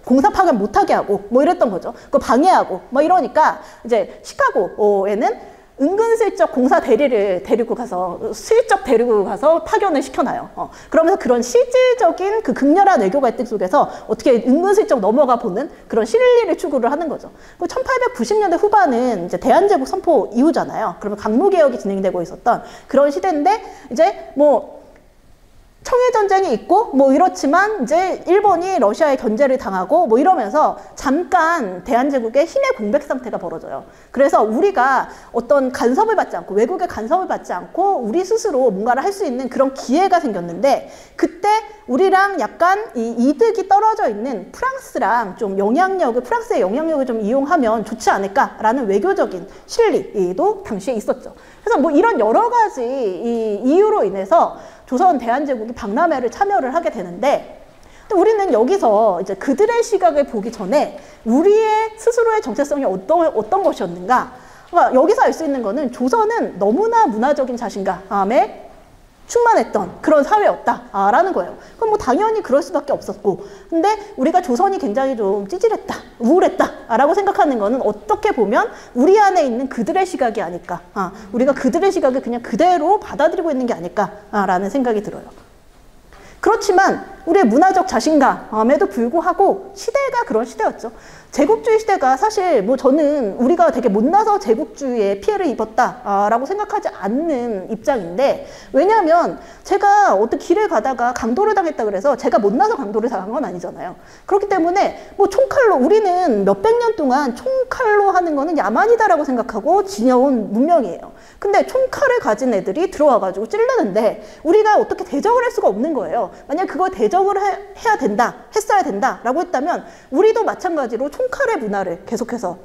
공사 파견 못하게 하고 뭐 이랬던 거죠. 그거 방해하고 뭐 이러니까 이제 시카고에는 은근슬쩍 공사 대리를 슬쩍 데리고 가서 파견을 시켜놔요. 그러면서 그런 실질적인 그 극렬한 외교 갈등 속에서 어떻게 은근슬쩍 넘어가 보는 그런 실리를 추구를 하는 거죠. 1890년대 후반은 이제 대한제국 선포 이후잖아요. 그러면 강무개혁이 진행되고 있었던 그런 시대인데 이제 뭐 청일전쟁이 있고 뭐 이렇지만 이제 일본이 러시아에 견제를 당하고 뭐 이러면서 잠깐 대한제국의 힘의 공백 상태가 벌어져요. 그래서 우리가 어떤 간섭을 받지 않고 외국의 간섭을 받지 않고 우리 스스로 뭔가를 할 수 있는 그런 기회가 생겼는데 그때 우리랑 약간 이 이득이 떨어져 있는 프랑스랑 좀 프랑스의 영향력을 좀 이용하면 좋지 않을까라는 외교적인 실리도 당시에 있었죠. 그래서 뭐 이런 여러 가지 이유로 인해서 조선 대한제국이 박람회를 참여를 하게 되는데 또 우리는 여기서 이제 그들의 시각을 보기 전에 우리의 스스로의 정체성이 어떤 것이었는가. 그러니까 여기서 알 수 있는 거는 조선은 너무나 문화적인 자신감에 충만했던 그런 사회였다라는 거예요. 그럼 뭐 당연히 그럴 수밖에 없었고, 근데 우리가 조선이 굉장히 좀 찌질했다, 우울했다라고 생각하는 거는 어떻게 보면 우리 안에 있는 그들의 시각이 아닐까, 우리가 그들의 시각을 그냥 그대로 받아들이고 있는 게 아닐까라는 생각이 들어요. 그렇지만 우리의 문화적 자신감에도 불구하고 시대가 그런 시대였죠. 제국주의 시대가 사실 뭐 저는 우리가 되게 못나서 제국주의에 피해를 입었다라고 생각하지 않는 입장인데, 왜냐하면 제가 어떤 길을 가다가 강도를 당했다 그래서 제가 못나서 강도를 당한 건 아니잖아요. 그렇기 때문에 뭐 총칼로, 우리는 몇백 년 동안 총칼로 하는 거는 야만이다라고 생각하고 지녀온 문명이에요. 근데 총칼을 가진 애들이 들어와가지고 찌르는데 우리가 어떻게 대적을 할 수가 없는 거예요. 만약 그거 대적을 해야 된다, 했어야 된다라고 했다면 우리도 마찬가지로 총칼의 문화를 계속해서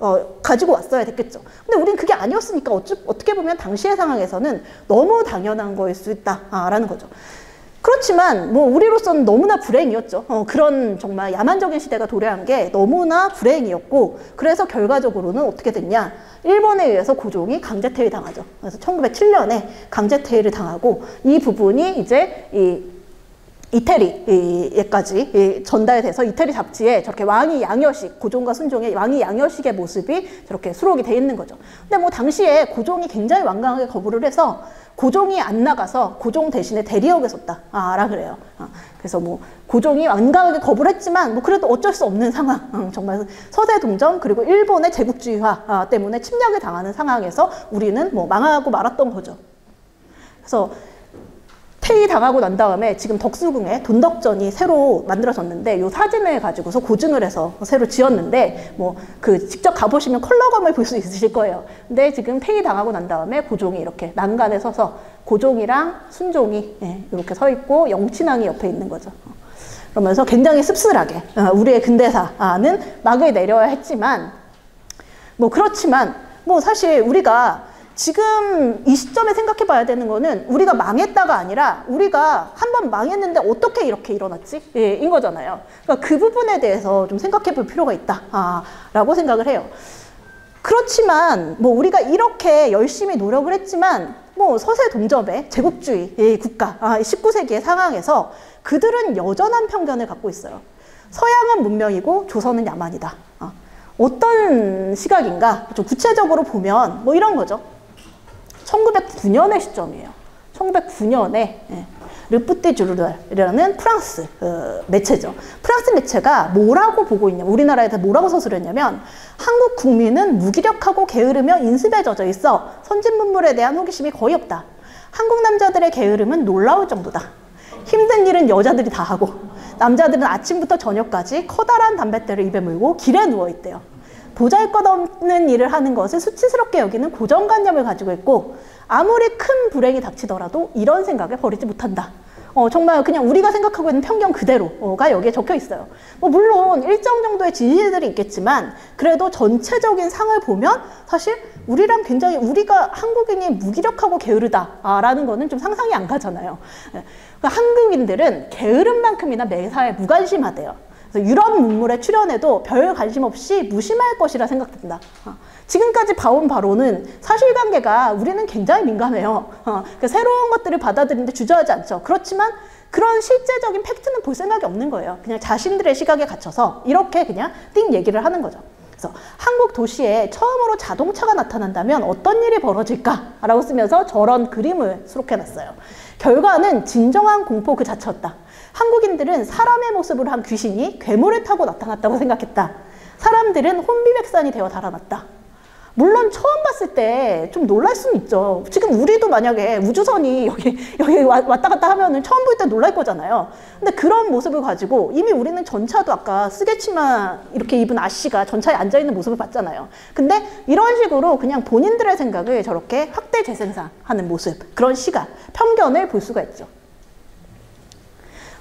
가지고 왔어야 됐겠죠. 근데 우린 그게 아니었으니까 어떻게 보면 당시의 상황에서는 너무 당연한 거일 수 있다라는 거죠. 그렇지만 뭐 우리로서는 너무나 불행이었죠. 그런 정말 야만적인 시대가 도래한 게 너무나 불행이었고, 그래서 결과적으로는 어떻게 됐냐, 일본에 의해서 고종이 강제퇴위 당하죠. 그래서 1907년에 강제퇴위를 당하고, 이 부분이 이제 이태리에까지 전달돼서 이태리 잡지에 저렇게 왕이 양여식, 고종과 순종의 왕이 양여식의 모습이 저렇게 수록이 돼 있는 거죠. 근데 뭐 당시에 고종이 굉장히 완강하게 거부를 해서 고종이 안 나가서 고종 대신에 대리역에 섰다라 그래요. 그래서 뭐 고종이 완강하게 거부를 했지만 뭐 그래도 어쩔 수 없는 상황, 정말 서세동정 그리고 일본의 제국주의화 때문에 침략을 당하는 상황에서 우리는 뭐 망하고 말았던 거죠. 그래서 퇴위당하고 난 다음에 지금 덕수궁에 돈덕전이 새로 만들어졌는데, 이 사진을 가지고서 고증을 해서 새로 지었는데, 뭐 직접 가보시면 컬러감을 볼 수 있으실 거예요. 근데 지금 퇴위당하고 난 다음에 고종이 이렇게 난간에 서서 고종이랑 순종이 이렇게 서 있고 영친왕이 옆에 있는 거죠. 그러면서 굉장히 씁쓸하게 우리의 근대사는 막을 내려야 했지만, 뭐 그렇지만 뭐 사실 우리가 지금 이 시점에 생각해 봐야 되는 거는 우리가 망했다가 아니라 우리가 한번 망했는데 어떻게 이렇게 일어났지? 인 거잖아요. 그러니까 그 부분에 대해서 좀 생각해 볼 필요가 있다라고 생각을 해요. 그렇지만 뭐 우리가 이렇게 열심히 노력을 했지만 뭐 서세동접의 제국주의 국가 19세기의 상황에서 그들은 여전한 편견을 갖고 있어요. 서양은 문명이고 조선은 야만이다. 어떤 시각인가? 좀 구체적으로 보면 뭐 이런 거죠. 1909년의 시점이에요. 1909년에 르푸티주르라는 프랑스 매체죠. 프랑스 매체가 뭐라고 보고 있냐면, 우리나라에 대해서 뭐라고 서술했냐면, 한국 국민은 무기력하고 게으르며 인습에 젖어 있어 선진 문물에 대한 호기심이 거의 없다. 한국 남자들의 게으름은 놀라울 정도다. 힘든 일은 여자들이 다 하고 남자들은 아침부터 저녁까지 커다란 담뱃대를 입에 물고 길에 누워 있대요. 보잘것없는 일을 하는 것을 수치스럽게 여기는 고정관념을 가지고 있고, 아무리 큰 불행이 닥치더라도 이런 생각을 버리지 못한다. 정말 그냥 우리가 생각하고 있는 편견 그대로가 여기에 적혀 있어요. 뭐 물론 일정 정도의 진실들이 있겠지만 그래도 전체적인 상을 보면 사실 우리랑 굉장히, 우리가 한국인이 무기력하고 게으르다라는 거는 좀 상상이 안 가잖아요. 그러니까 한국인들은 게으름만큼이나 매사에 무관심하대요. 그래서 유럽 문물에 출연해도 별 관심 없이 무심할 것이라 생각된다. 지금까지 봐온 바로는 사실관계가 우리는 굉장히 민감해요. 그러니까 새로운 것들을 받아들이는데 주저하지 않죠. 그렇지만 그런 실제적인 팩트는 볼 생각이 없는 거예요. 그냥 자신들의 시각에 갇혀서 이렇게 그냥 띵 얘기를 하는 거죠. 그래서 한국 도시에 처음으로 자동차가 나타난다면 어떤 일이 벌어질까라고 쓰면서 저런 그림을 수록해놨어요. 결과는 진정한 공포 그 자체였다. 한국인들은 사람의 모습으로 한 귀신이 괴물을 타고 나타났다고 생각했다. 사람들은 혼비백산이 되어 달아났다. 물론 처음 봤을 때 좀 놀랄 수는 있죠. 지금 우리도 만약에 우주선이 여기 왔다 갔다 하면은 처음 볼 때 놀랄 거잖아요. 근데 그런 모습을 가지고 이미 우리는 전차도 아까 쓰개치마 이렇게 입은 아씨가 전차에 앉아있는 모습을 봤잖아요. 근데 이런 식으로 그냥 본인들의 생각을 저렇게 확대 재생산하는 모습, 그런 시각, 편견을 볼 수가 있죠.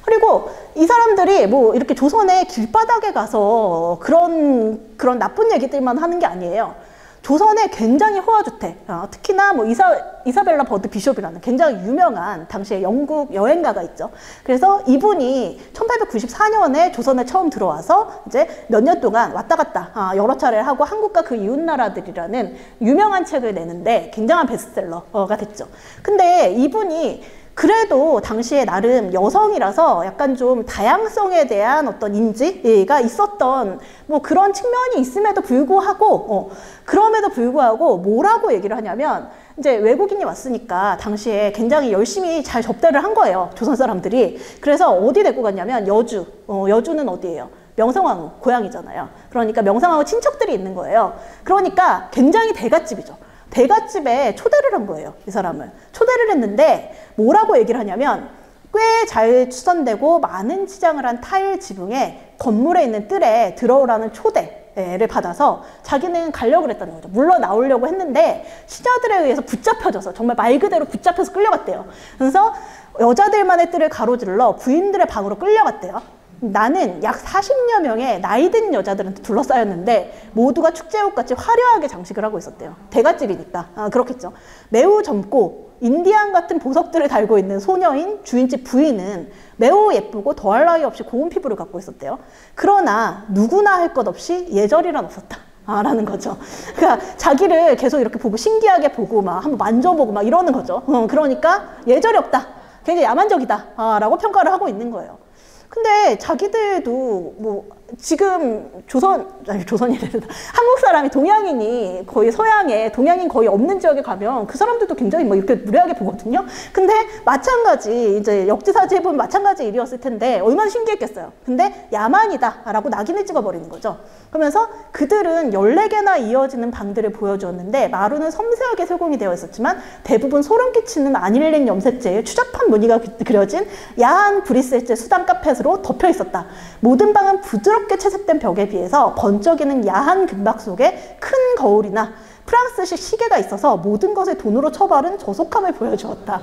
그리고 이 사람들이 뭐 이렇게 조선의 길바닥에 가서 그런 나쁜 얘기들만 하는 게 아니에요. 조선의 굉장히 호화주택, 특히나 뭐 이사벨라 버드 비숍이라는 굉장히 유명한 당시에 영국 여행가가 있죠. 그래서 이분이 1894년에 조선에 처음 들어와서 이제 몇 년 동안 왔다 갔다 여러 차례를 하고 한국과 그 이웃나라들이라는 유명한 책을 내는데 굉장한 베스트셀러가 됐죠. 근데 이분이 그래도 당시에 나름 여성이라서 약간 좀 다양성에 대한 어떤 인지가 있었던 뭐 그런 측면이 있음에도 불구하고 그럼에도 불구하고 뭐라고 얘기를 하냐면 이제 외국인이 왔으니까 당시에 굉장히 열심히 잘 접대를 한 거예요. 조선 사람들이. 그래서 어디 데리고 갔냐면 여주. 여주는 어디예요? 명성황후 고향이잖아요. 그러니까 명성황후 친척들이 있는 거예요. 그러니까 굉장히 대갓집이죠. 대갓집에 초대를 한 거예요. 이 사람을. 초대를 했는데 뭐라고 얘기를 하냐면 꽤 잘 추선되고 많은 치장을 한 타일 지붕에 건물에 있는 뜰에 들어오라는 초대를 받아서 자기는 가려고 그랬다는 거죠. 물러 나오려고 했는데 시녀들에 의해서 붙잡혀져서 정말 말 그대로 붙잡혀서 끌려갔대요. 그래서 여자들만의 뜰을 가로질러 부인들의 방으로 끌려갔대요. 나는 약 40여 명의 나이 든 여자들한테 둘러싸였는데 모두가 축제옷같이 화려하게 장식을 하고 있었대요. 대갓집이니까. 그렇겠죠. 매우 젊고 인디안 같은 보석들을 달고 있는 소녀인 주인집 부인은 매우 예쁘고 더할 나위 없이 고운 피부를 갖고 있었대요. 그러나 누구나 할 것 없이 예절이란 없었다. 라는 거죠. 그러니까 자기를 계속 이렇게 보고 신기하게 보고 막 한번 만져보고 막 이러는 거죠. 그러니까 예절이 없다. 굉장히 야만적이다. 라고 평가를 하고 있는 거예요. 근데 자기들도 뭐 지금 조선이래다. 한국 사람이 동양인이 거의 서양에 동양인 거의 없는 지역에 가면 그 사람들도 굉장히 뭐 이렇게 무례하게 보거든요. 근데 마찬가지 이제 역지사지 해보면 마찬가지 일이었을 텐데 얼마나 신기했겠어요. 근데 야만이다라고 낙인을 찍어버리는 거죠. 그러면서 그들은 14개나 이어지는 방들을 보여주었는데 마루는 섬세하게 세공이 되어 있었지만 대부분 소름 끼치는 아닐링 염색제에 추잡한 무늬가 그려진 야한 브리셀제 수단 카펫으로 덮여 있었다. 모든 방은 부드럽게 채색된 벽에 비해서 번쩍이는 야한 금박 속에 큰 거울이나 프랑스식 시계가 있어서 모든 것을 돈으로 처바른 저속함을 보여주었다.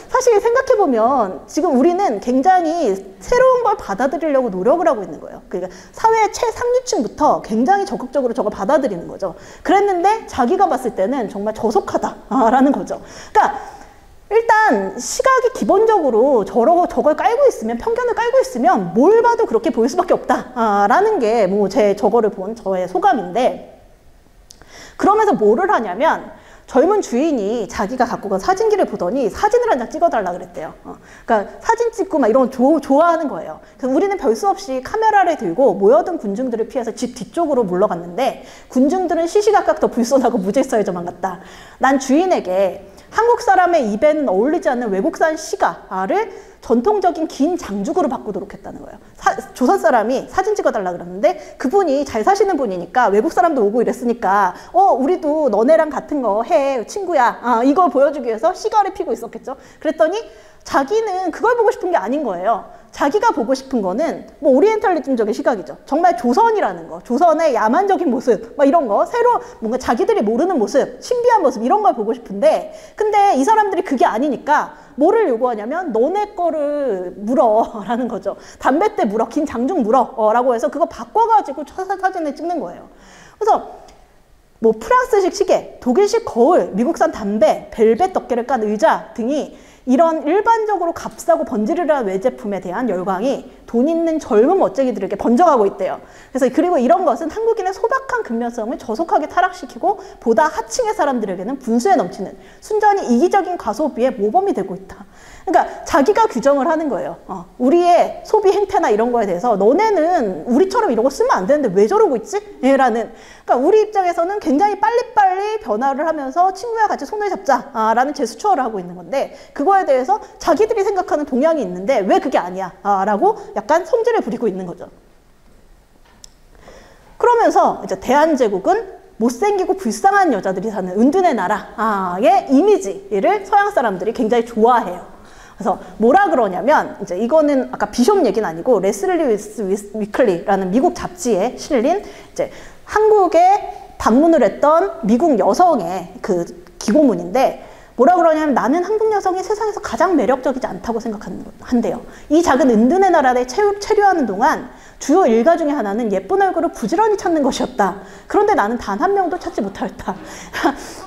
사실 생각해보면 지금 우리는 굉장히 새로운 걸 받아들이려고 노력을 하고 있는 거예요. 그러니까 사회 최상류층부터 굉장히 적극적으로 저걸 받아들이는 거죠. 그랬는데 자기가 봤을 때는 정말 저속하다라는 거죠. 그러니까 일단 시각이 기본적으로 저걸 깔고 있으면, 편견을 깔고 있으면 뭘 봐도 그렇게 보일 수밖에 없다라는 게 뭐 제 저거를 본 저의 소감인데, 그러면서 뭐를 하냐면 젊은 주인이 자기가 갖고 간 사진기를 보더니 사진을 한 장 찍어달라 그랬대요. 그러니까 사진 찍고 막 이런 거 좋아하는 거예요. 그래서 우리는 별 수 없이 카메라를 들고 모여든 군중들을 피해서 집 뒤쪽으로 물러갔는데 군중들은 시시각각 더 불손하고 무질서해져만 갔다. 난 주인에게 한국 사람의 입에는 어울리지 않는 외국산 시가를 전통적인 긴 장죽으로 바꾸도록 했다는 거예요. 조선 사람이 사진 찍어달라 그랬는데 그분이 잘 사시는 분이니까 외국 사람도 오고 이랬으니까 우리도 너네랑 같은 거 해 친구야, 이걸 보여주기 위해서 시가를 피고 있었겠죠. 그랬더니 자기는 그걸 보고 싶은 게 아닌 거예요. 자기가 보고 싶은 거는 뭐 오리엔탈리즘적인 시각이죠. 정말 조선이라는 거, 조선의 야만적인 모습, 막 이런 거, 새로 뭔가 자기들이 모르는 모습, 신비한 모습, 이런 걸 보고 싶은데, 근데 이 사람들이 그게 아니니까 뭐를 요구하냐면 너네 거를 물어 라는 거죠. 담뱃대 물어, 긴 장죽 물어 라고 해서 그거 바꿔가지고 사진을 찍는 거예요. 그래서 뭐 프랑스식 시계, 독일식 거울, 미국산 담배, 벨벳 덮개를 깐 의자 등이 이런 일반적으로 값싸고 번지르르한 외제품에 대한 열광이 돈 있는 젊은 멋쟁이들에게 번져가고 있대요. 그래서 그리고 이런 것은 한국인의 소박한 근면성을 저속하게 타락시키고 보다 하층의 사람들에게는 분수에 넘치는 순전히 이기적인 과소비의 모범이 되고 있다. 그러니까 자기가 규정을 하는 거예요. 우리의 소비 행태나 이런 거에 대해서 너네는 우리처럼 이런 거 쓰면 안 되는데 왜 저러고 있지? 라는. 그러니까 우리 입장에서는 굉장히 빨리빨리 변화를 하면서 친구와 같이 손을 잡자 라는 제스처를 하고 있는 건데, 그거에 대해서 자기들이 생각하는 동향이 있는데 왜 그게 아니야 라고 약간 성질을 부리고 있는 거죠. 그러면서 이제 대한제국은 못생기고 불쌍한 여자들이 사는 은둔의 나라의 이미지를 서양 사람들이 굉장히 좋아해요. 그래서 뭐라 그러냐면, 이제 이거는 아까 비숍 얘기는 아니고 레슬리 위클리라는 미국 잡지에 실린 이제 한국에 방문을 했던 미국 여성의 그 기고문인데, 뭐라 그러냐면 나는 한국 여성이 세상에서 가장 매력적이지 않다고 생각한대요. 이 작은 은둔의 나라에 체류하는 동안 주요 일가 중에 하나는 예쁜 얼굴을 부지런히 찾는 것이었다. 그런데 나는 단 한 명도 찾지 못하였다.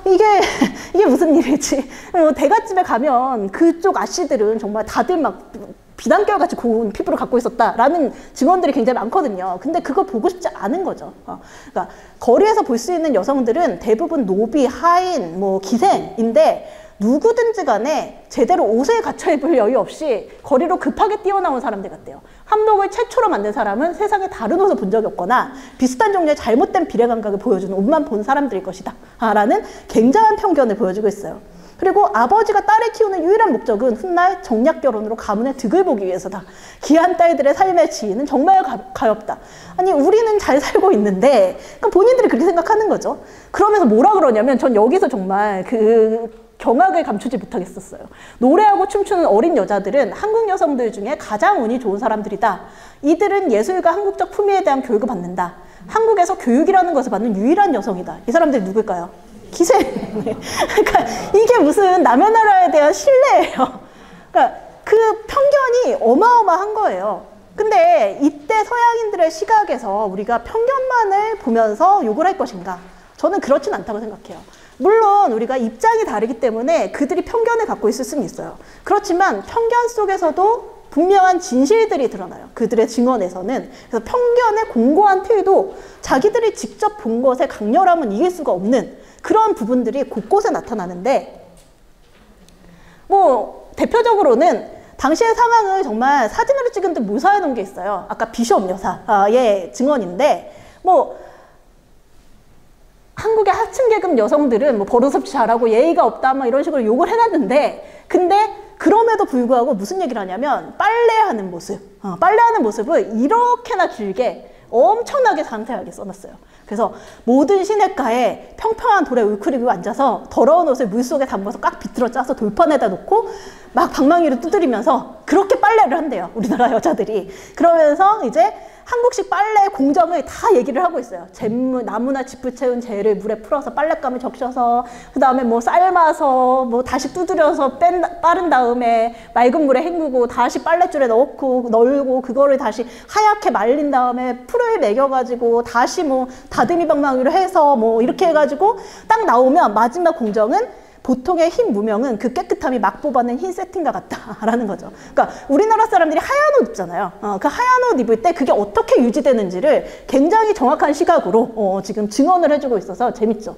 이게 무슨 일이지? 대갓집에 가면 그쪽 아씨들은 정말 다들 막 비단결같이 고운 피부를 갖고 있었다라는 증언들이 굉장히 많거든요. 근데 그거 보고 싶지 않은 거죠. 그러니까 거리에서 볼 수 있는 여성들은 대부분 노비, 하인, 뭐 기생인데 누구든지 간에 제대로 옷에 갖춰 입을 여유 없이 거리로 급하게 뛰어나온 사람들 같대요. 한복을 최초로 만든 사람은 세상에 다른 옷을 본 적이 없거나 비슷한 종류의 잘못된 비례감각을 보여주는 옷만 본 사람들일 것이다 라는 굉장한 편견을 보여주고 있어요. 그리고 아버지가 딸을 키우는 유일한 목적은 훗날 정략결혼으로 가문의 득을 보기 위해서다. 귀한 딸들의 삶의 지위는 정말 가엽다. 아니 우리는 잘 살고 있는데 그러니까 본인들이 그렇게 생각하는 거죠. 그러면서 뭐라 그러냐면 전 여기서 정말 경악을 감추지 못하겠었어요. 노래하고 춤추는 어린 여자들은 한국 여성들 중에 가장 운이 좋은 사람들이다. 이들은 예술과 한국적 품위에 대한 교육을 받는다. 한국에서 교육이라는 것을 받는 유일한 여성이다. 이 사람들이 누굴까요? 기세. 그러니까 이게 무슨 남의 나라에 대한 신뢰예요. 그러니까 그 편견이 어마어마한 거예요. 근데 이때 서양인들의 시각에서 우리가 편견만을 보면서 욕을 할 것인가? 저는 그렇진 않다고 생각해요. 물론 우리가 입장이 다르기 때문에 그들이 편견을 갖고 있을 수는 있어요. 그렇지만 편견 속에서도 분명한 진실들이 드러나요. 그들의 증언에서는. 그래서 편견의 공고한 틀도 자기들이 직접 본 것의 강렬함은 이길 수가 없는 그런 부분들이 곳곳에 나타나는데 뭐 대표적으로는 당시의 상황을 정말 사진으로 찍은 듯 묘사해 놓은 게 있어요. 아까 비숍 여사의 증언인데 뭐 한국의 하층 계급 여성들은 뭐 버릇없이 잘하고 예의가 없다 막 이런 식으로 욕을 해놨는데 근데 그럼에도 불구하고 무슨 얘기를 하냐면 빨래하는 모습, 빨래하는 모습을 이렇게나 길게 엄청나게 상세하게 써놨어요. 그래서 모든 시냇가에 평평한 돌에 울크리고 앉아서 더러운 옷을 물속에 담가서 꽉 비틀어 짜서 돌판에다 놓고 막 방망이로 두드리면서 그렇게 빨래를 한대요. 우리나라 여자들이. 그러면서 이제 한국식 빨래 공정을 다 얘기를 하고 있어요. 나무나 짚을 채운 재를 물에 풀어서 빨랫감을 적셔서 그 다음에 뭐 삶아서 뭐 다시 두드려서 빠른 다음에 맑은 물에 헹구고 다시 빨랫줄에 넣고 널고 그거를 다시 하얗게 말린 다음에 풀을 매겨가지고 다시 뭐 다듬이 방망이로 해서 뭐 이렇게 해가지고 딱 나오면 마지막 공정은 보통의 흰 무명은 그 깨끗함이 막 뽑아낸 흰 세팅과 같다라는 거죠. 그러니까 우리나라 사람들이 하얀 옷 입잖아요. 그 하얀 옷 입을 때 그게 어떻게 유지되는지를 굉장히 정확한 시각으로 지금 증언을 해주고 있어서 재밌죠.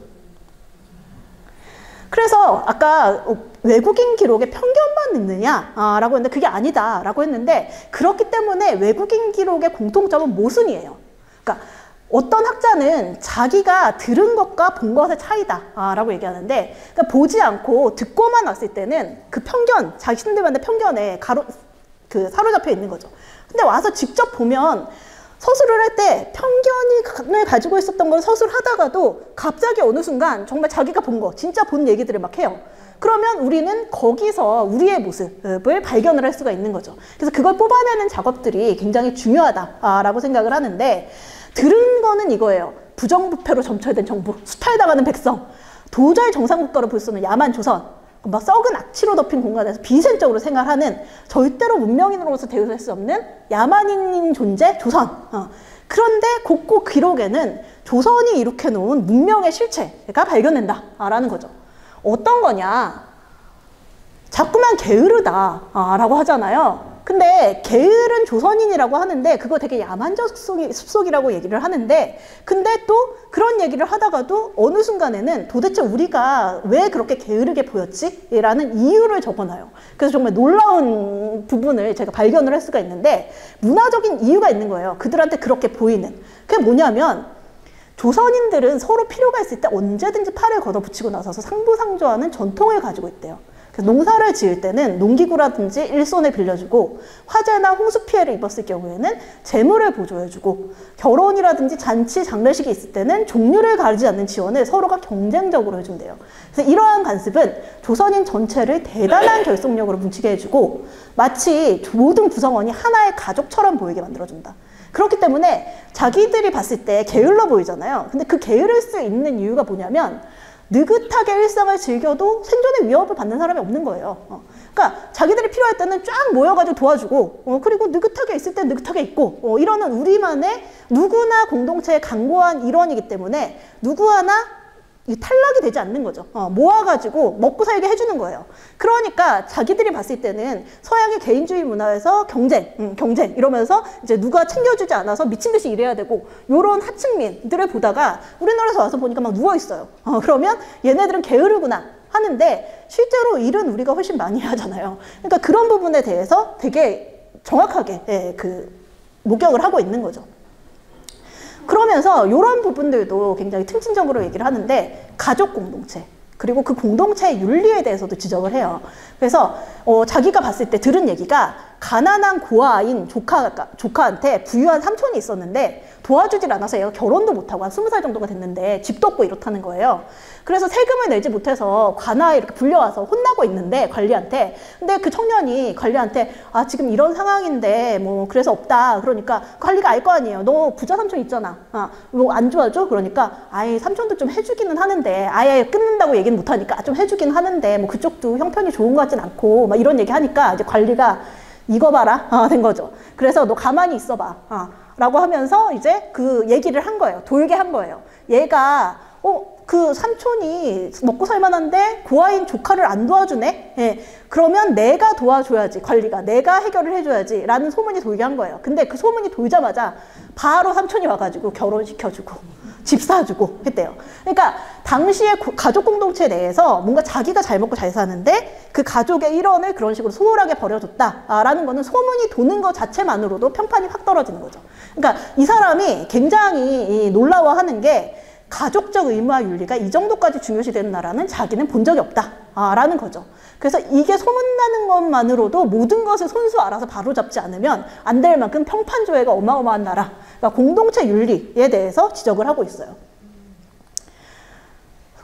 그래서 아까 외국인 기록에 편견만 있느냐라고 했는데 그게 아니다라고 했는데 그렇기 때문에 외국인 기록의 공통점은 모순이에요. 그러니까 어떤 학자는 자기가 들은 것과 본 것의 차이다 라고 얘기하는데 그러니까 보지 않고 듣고만 왔을 때는 그 편견, 자신들만의 편견에 사로잡혀 있는 거죠. 근데 와서 직접 보면 서술을 할 때 편견을 가지고 있었던 걸 서술하다가도 갑자기 어느 순간 정말 자기가 본 거, 진짜 본 얘기들을 막 해요. 그러면 우리는 거기서 우리의 모습을 발견을 할 수가 있는 거죠. 그래서 그걸 뽑아내는 작업들이 굉장히 중요하다라고 생각을 하는데 들은 거는 이거예요. 부정부패로 점철된 정부, 수탈당하는 백성, 도저히 정상국가로 볼 수 없는 야만 조선, 막 썩은 악취로 덮인 공간에서 비생적으로 생활하는 절대로 문명인으로서 대우할 수 없는 야만인 존재 조선. 그런데 곳곳 기록에는 조선이 이룩해 놓은 문명의 실체가 발견된다라는 거죠. 어떤 거냐? 자꾸만 게으르다라고 하잖아요. 근데 게으른 조선인이라고 하는데 그거 되게 야만적 습속이라고 얘기를 하는데 근데 또 그런 얘기를 하다가도 어느 순간에는 도대체 우리가 왜 그렇게 게으르게 보였지? 라는 이유를 적어놔요. 그래서 정말 놀라운 부분을 제가 발견을 할 수가 있는데 문화적인 이유가 있는 거예요. 그들한테 그렇게 보이는. 그게 뭐냐면 조선인들은 서로 필요가 있을 때 언제든지 팔을 걷어붙이고 나서서 상부상조하는 전통을 가지고 있대요. 그래서 농사를 지을 때는 농기구라든지 일손을 빌려주고 화재나 홍수 피해를 입었을 경우에는 재물을 보조해주고 결혼이라든지 잔치, 장례식이 있을 때는 종류를 가리지 않는 지원을 서로가 경쟁적으로 해준대요. 그래서 이러한 관습은 조선인 전체를 대단한 결속력으로 뭉치게 해주고 마치 모든 구성원이 하나의 가족처럼 보이게 만들어준다. 그렇기 때문에 자기들이 봤을 때 게을러 보이잖아요. 근데 그 게으를 수 있는 이유가 뭐냐면 느긋하게 일상을 즐겨도 생존의 위협을 받는 사람이 없는 거예요. 그러니까 자기들이 필요할 때는 쫙 모여가지고 도와주고 그리고 느긋하게 있을 때는 느긋하게 있고 이러는 우리만의 누구나 공동체의 강고한 일원이기 때문에 누구 하나 탈락이 되지 않는 거죠. 모아가지고 먹고 살게 해주는 거예요. 그러니까 자기들이 봤을 때는 서양의 개인주의 문화에서 경쟁 이러면서 이제 누가 챙겨주지 않아서 미친 듯이 일해야 되고 요런 하층민들을 보다가 우리나라에서 와서 보니까 막 누워있어요. 그러면 얘네들은 게으르구나 하는데 실제로 일은 우리가 훨씬 많이 하잖아요. 그러니까 그런 부분에 대해서 되게 정확하게 목격을 하고 있는 거죠. 그러면서 이런 부분들도 굉장히 특징적으로 얘기를 하는데 가족 공동체 그리고 그 공동체의 윤리에 대해서도 지적을 해요. 그래서 자기가 봤을 때 들은 얘기가 가난한 고아인 조카한테 부유한 삼촌이 있었는데 도와주질 않아서 얘가 결혼도 못하고 한 20살 정도가 됐는데 집도 없고 이렇다는 거예요. 그래서 세금을 내지 못해서 관아에 이렇게 불려와서 혼나고 있는데 관리한테. 근데 그 청년이 관리한테 아 지금 이런 상황인데 뭐 그래서 없다. 그러니까 관리가 알 거 아니에요. 너 부자 삼촌 있잖아. 뭐 안 도와줘? 그러니까 아예 삼촌도 좀 해주기는 하는데 아예 끊는다고 얘기는 못하니까 좀 해주긴 하는데 뭐 그쪽도 형편이 좋은 것 같진 않고 막 이런 얘기 하니까 이제 관리가 이거 봐라 된 거죠. 그래서 너 가만히 있어봐 라고 하면서 이제 그 얘기를 한 거예요. 돌게 한 거예요. 얘가 그 삼촌이 먹고 살만한데 고아인 조카를 안 도와주네? 예, 그러면 내가 도와줘야지. 관리가 내가 해결을 해줘야지 라는 소문이 돌게 한 거예요. 근데 그 소문이 돌자마자 바로 삼촌이 와가지고 결혼시켜주고 집 사주고 했대요. 그러니까 당시에 가족 공동체 내에서 뭔가 자기가 잘 먹고 잘 사는데 그 가족의 일원을 그런 식으로 소홀하게 버려줬다라는 거는 소문이 도는 것 자체만으로도 평판이 확 떨어지는 거죠. 그러니까 이 사람이 굉장히 놀라워하는 게 가족적 의무와 윤리가 이 정도까지 중요시되는 나라는 자기는 본 적이 없다라는 거죠. 그래서 이게 소문나는 것만으로도 모든 것을 손수 알아서 바로잡지 않으면 안 될 만큼 평판조회가 어마어마한 나라, 그러니까 공동체 윤리에 대해서 지적을 하고 있어요.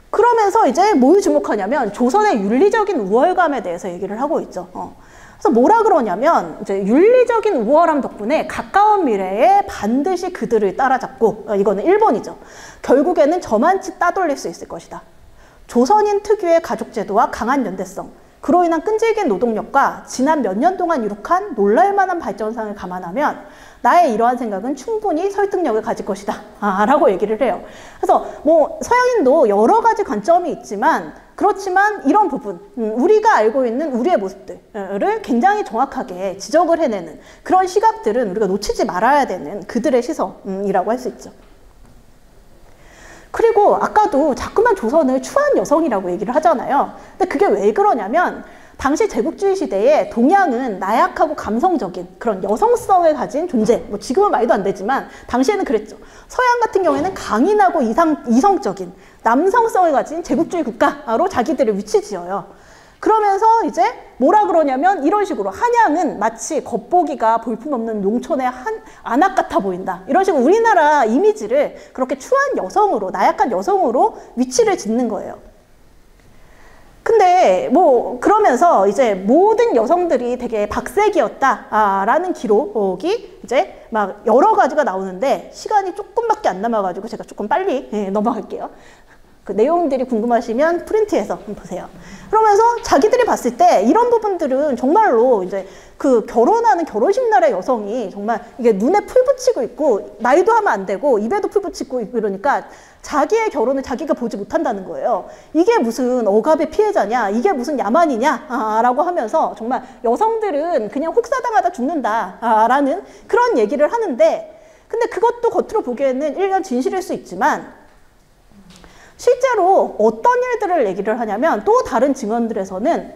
그러면서 이제 뭘 주목하냐면 조선의 윤리적인 우월감에 대해서 얘기를 하고 있죠. 그래서 뭐라 그러냐면 이제 윤리적인 우월함 덕분에 가까운 미래에 반드시 그들을 따라잡고 이거는 일본이죠. 결국에는 저만치 따돌릴 수 있을 것이다. 조선인 특유의 가족제도와 강한 연대성, 그로 인한 끈질긴 노동력과 지난 몇 년 동안 이룩한 놀랄만한 발전상을 감안하면 나의 이러한 생각은 충분히 설득력을 가질 것이다 라고 얘기를 해요. 그래서 뭐 서양인도 여러 가지 관점이 있지만 그렇지만 이런 부분, 우리가 알고 있는 우리의 모습들을 굉장히 정확하게 지적을 해내는 그런 시각들은 우리가 놓치지 말아야 되는 그들의 시선이라고 할 수 있죠. 그리고 아까도 자꾸만 조선을 추한 여성이라고 얘기를 하잖아요. 근데 그게 왜 그러냐면 당시 제국주의 시대에 동양은 나약하고 감성적인 그런 여성성을 가진 존재, 뭐 지금은 말도 안 되지만 당시에는 그랬죠. 서양 같은 경우에는 강인하고 이성적인 남성성을 가진 제국주의 국가로 자기들을 위치 지어요. 그러면서 이제 뭐라 그러냐면 이런 식으로 한양은 마치 겉보기가 볼품없는 농촌의 안악 같아 보인다. 이런 식으로 우리나라 이미지를 그렇게 추한 여성으로, 나약한 여성으로 위치를 짓는 거예요. 근데 뭐 그러면서 이제 모든 여성들이 되게 박색이었다라는 기록이 이제 막 여러 가지가 나오는데 시간이 조금밖에 안 남아가지고 제가 조금 빨리 넘어갈게요. 그 내용들이 궁금하시면 프린트해서 보세요. 그러면서 자기들이 봤을 때 이런 부분들은 정말로 이제 그 결혼하는 결혼식 날의 여성이 정말 이게 눈에 풀 붙이고 있고 말도 하면 안 되고 입에도 풀 붙이고 있고 이러니까 자기의 결혼을 자기가 보지 못한다는 거예요. 이게 무슨 억압의 피해자냐, 이게 무슨 야만이냐 라고 하면서 정말 여성들은 그냥 혹사당하다 죽는다 라는 그런 얘기를 하는데, 근데 그것도 겉으로 보기에는 일견 진실일 수 있지만 실제로 어떤 일들을 얘기를 하냐면 또 다른 증언들에서는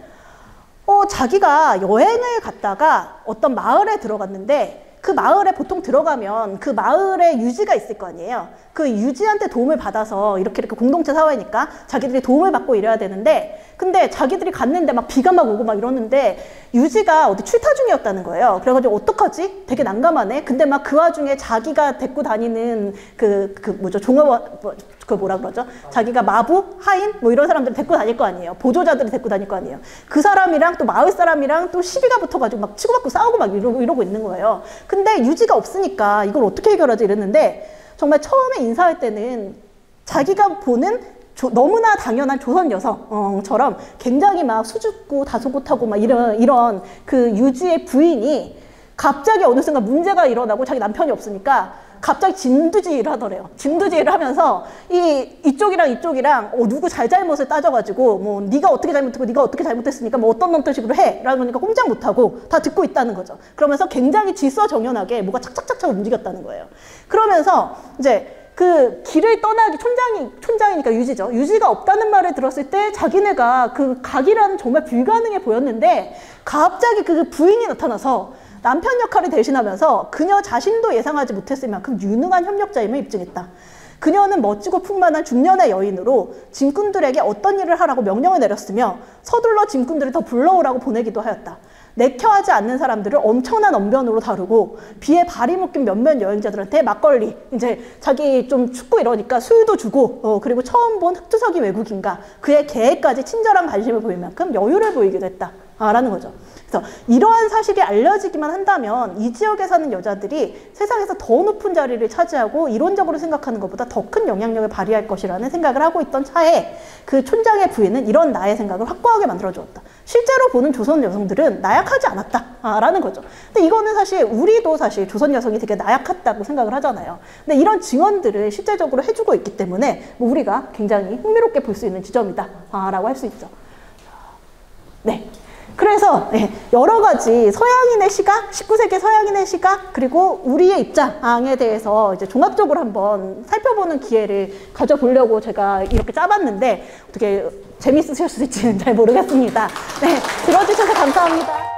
자기가 여행을 갔다가 어떤 마을에 들어갔는데 그 마을에 보통 들어가면 그 마을에 유지가 있을 거 아니에요. 그 유지한테 도움을 받아서 이렇게 공동체 사회니까 자기들이 도움을 받고 이래야 되는데, 근데 자기들이 갔는데 막 비가 막 오고 막 이러는데 유지가 어디 출타 중이었다는 거예요. 그래가지고 어떡하지? 되게 난감하네. 근데 막 그 와중에 자기가 데리고 다니는 뭐죠? 종업, 그 뭐라 그러죠? 자기가 마부, 하인 뭐 이런 사람들 데리고 다닐 거 아니에요. 보조자들을 데리고 다닐 거 아니에요. 그 사람이랑 또 마을 사람이랑 또 시비가 붙어가지고 막 치고받고 싸우고 막 이러고 있는 거예요. 근데 유지가 없으니까 이걸 어떻게 해결하지 이랬는데, 정말 처음에 인사할 때는 자기가 보는 너무나 당연한 조선 여성처럼 굉장히 막 수줍고 다소곳하고 막 이런 그 유지의 부인이 갑자기 어느 순간 문제가 일어나고 자기 남편이 없으니까 갑자기 진두지휘를 하더래요. 진두지휘를 하면서 이쪽이랑 누구 잘잘못을 따져가지고 뭐 네가 어떻게 잘못했고 네가 어떻게 잘못했으니까 뭐 어떤 식으로 해 라고 하니까 꼼짝 못하고 다 듣고 있다는 거죠. 그러면서 굉장히 질서정연하게 뭐가 착착착착 움직였다는 거예요. 그러면서 이제 그 길을 떠나기, 촌장이니까 유지죠. 유지가 없다는 말을 들었을 때 자기네가 그 가기라는 정말 불가능해 보였는데 갑자기 그 부인이 나타나서 남편 역할을 대신하면서 그녀 자신도 예상하지 못했을 만큼 유능한 협력자임을 입증했다. 그녀는 멋지고 풍만한 중년의 여인으로 짐꾼들에게 어떤 일을 하라고 명령을 내렸으며 서둘러 짐꾼들을 더 불러오라고 보내기도 하였다. 내켜하지 않는 사람들을 엄청난 언변으로 다루고 비에 발이 묶인 몇몇 여행자들한테 막걸리, 이제 자기 좀 춥고 이러니까 술도 주고 그리고 처음 본 흑투석이 외국인가 그의 계획까지 친절한 관심을 보일 만큼 여유를 보이기도 했다라는 거죠. 그래서 이러한 사실이 알려지기만 한다면 이 지역에 사는 여자들이 세상에서 더 높은 자리를 차지하고 이론적으로 생각하는 것보다 더 큰 영향력을 발휘할 것이라는 생각을 하고 있던 차에 그 촌장의 부인은 이런 나의 생각을 확고하게 만들어주었다. 실제로 보는 조선 여성들은 나약하지 않았다라는 거죠. 근데 이거는 사실 우리도 사실 조선 여성이 되게 나약했다고 생각을 하잖아요. 근데 이런 증언들을 실제적으로 해주고 있기 때문에 뭐 우리가 굉장히 흥미롭게 볼 수 있는 지점이다라고 할 수 있죠. 네. 그래서 여러 가지 서양인의 시각, 19세기 서양인의 시각, 그리고 우리의 입장에 대해서 이제 종합적으로 한번 살펴보는 기회를 가져보려고 제가 이렇게 짜봤는데 어떻게 재밌으셨을지는 잘 모르겠습니다. 네, 들어주셔서 감사합니다.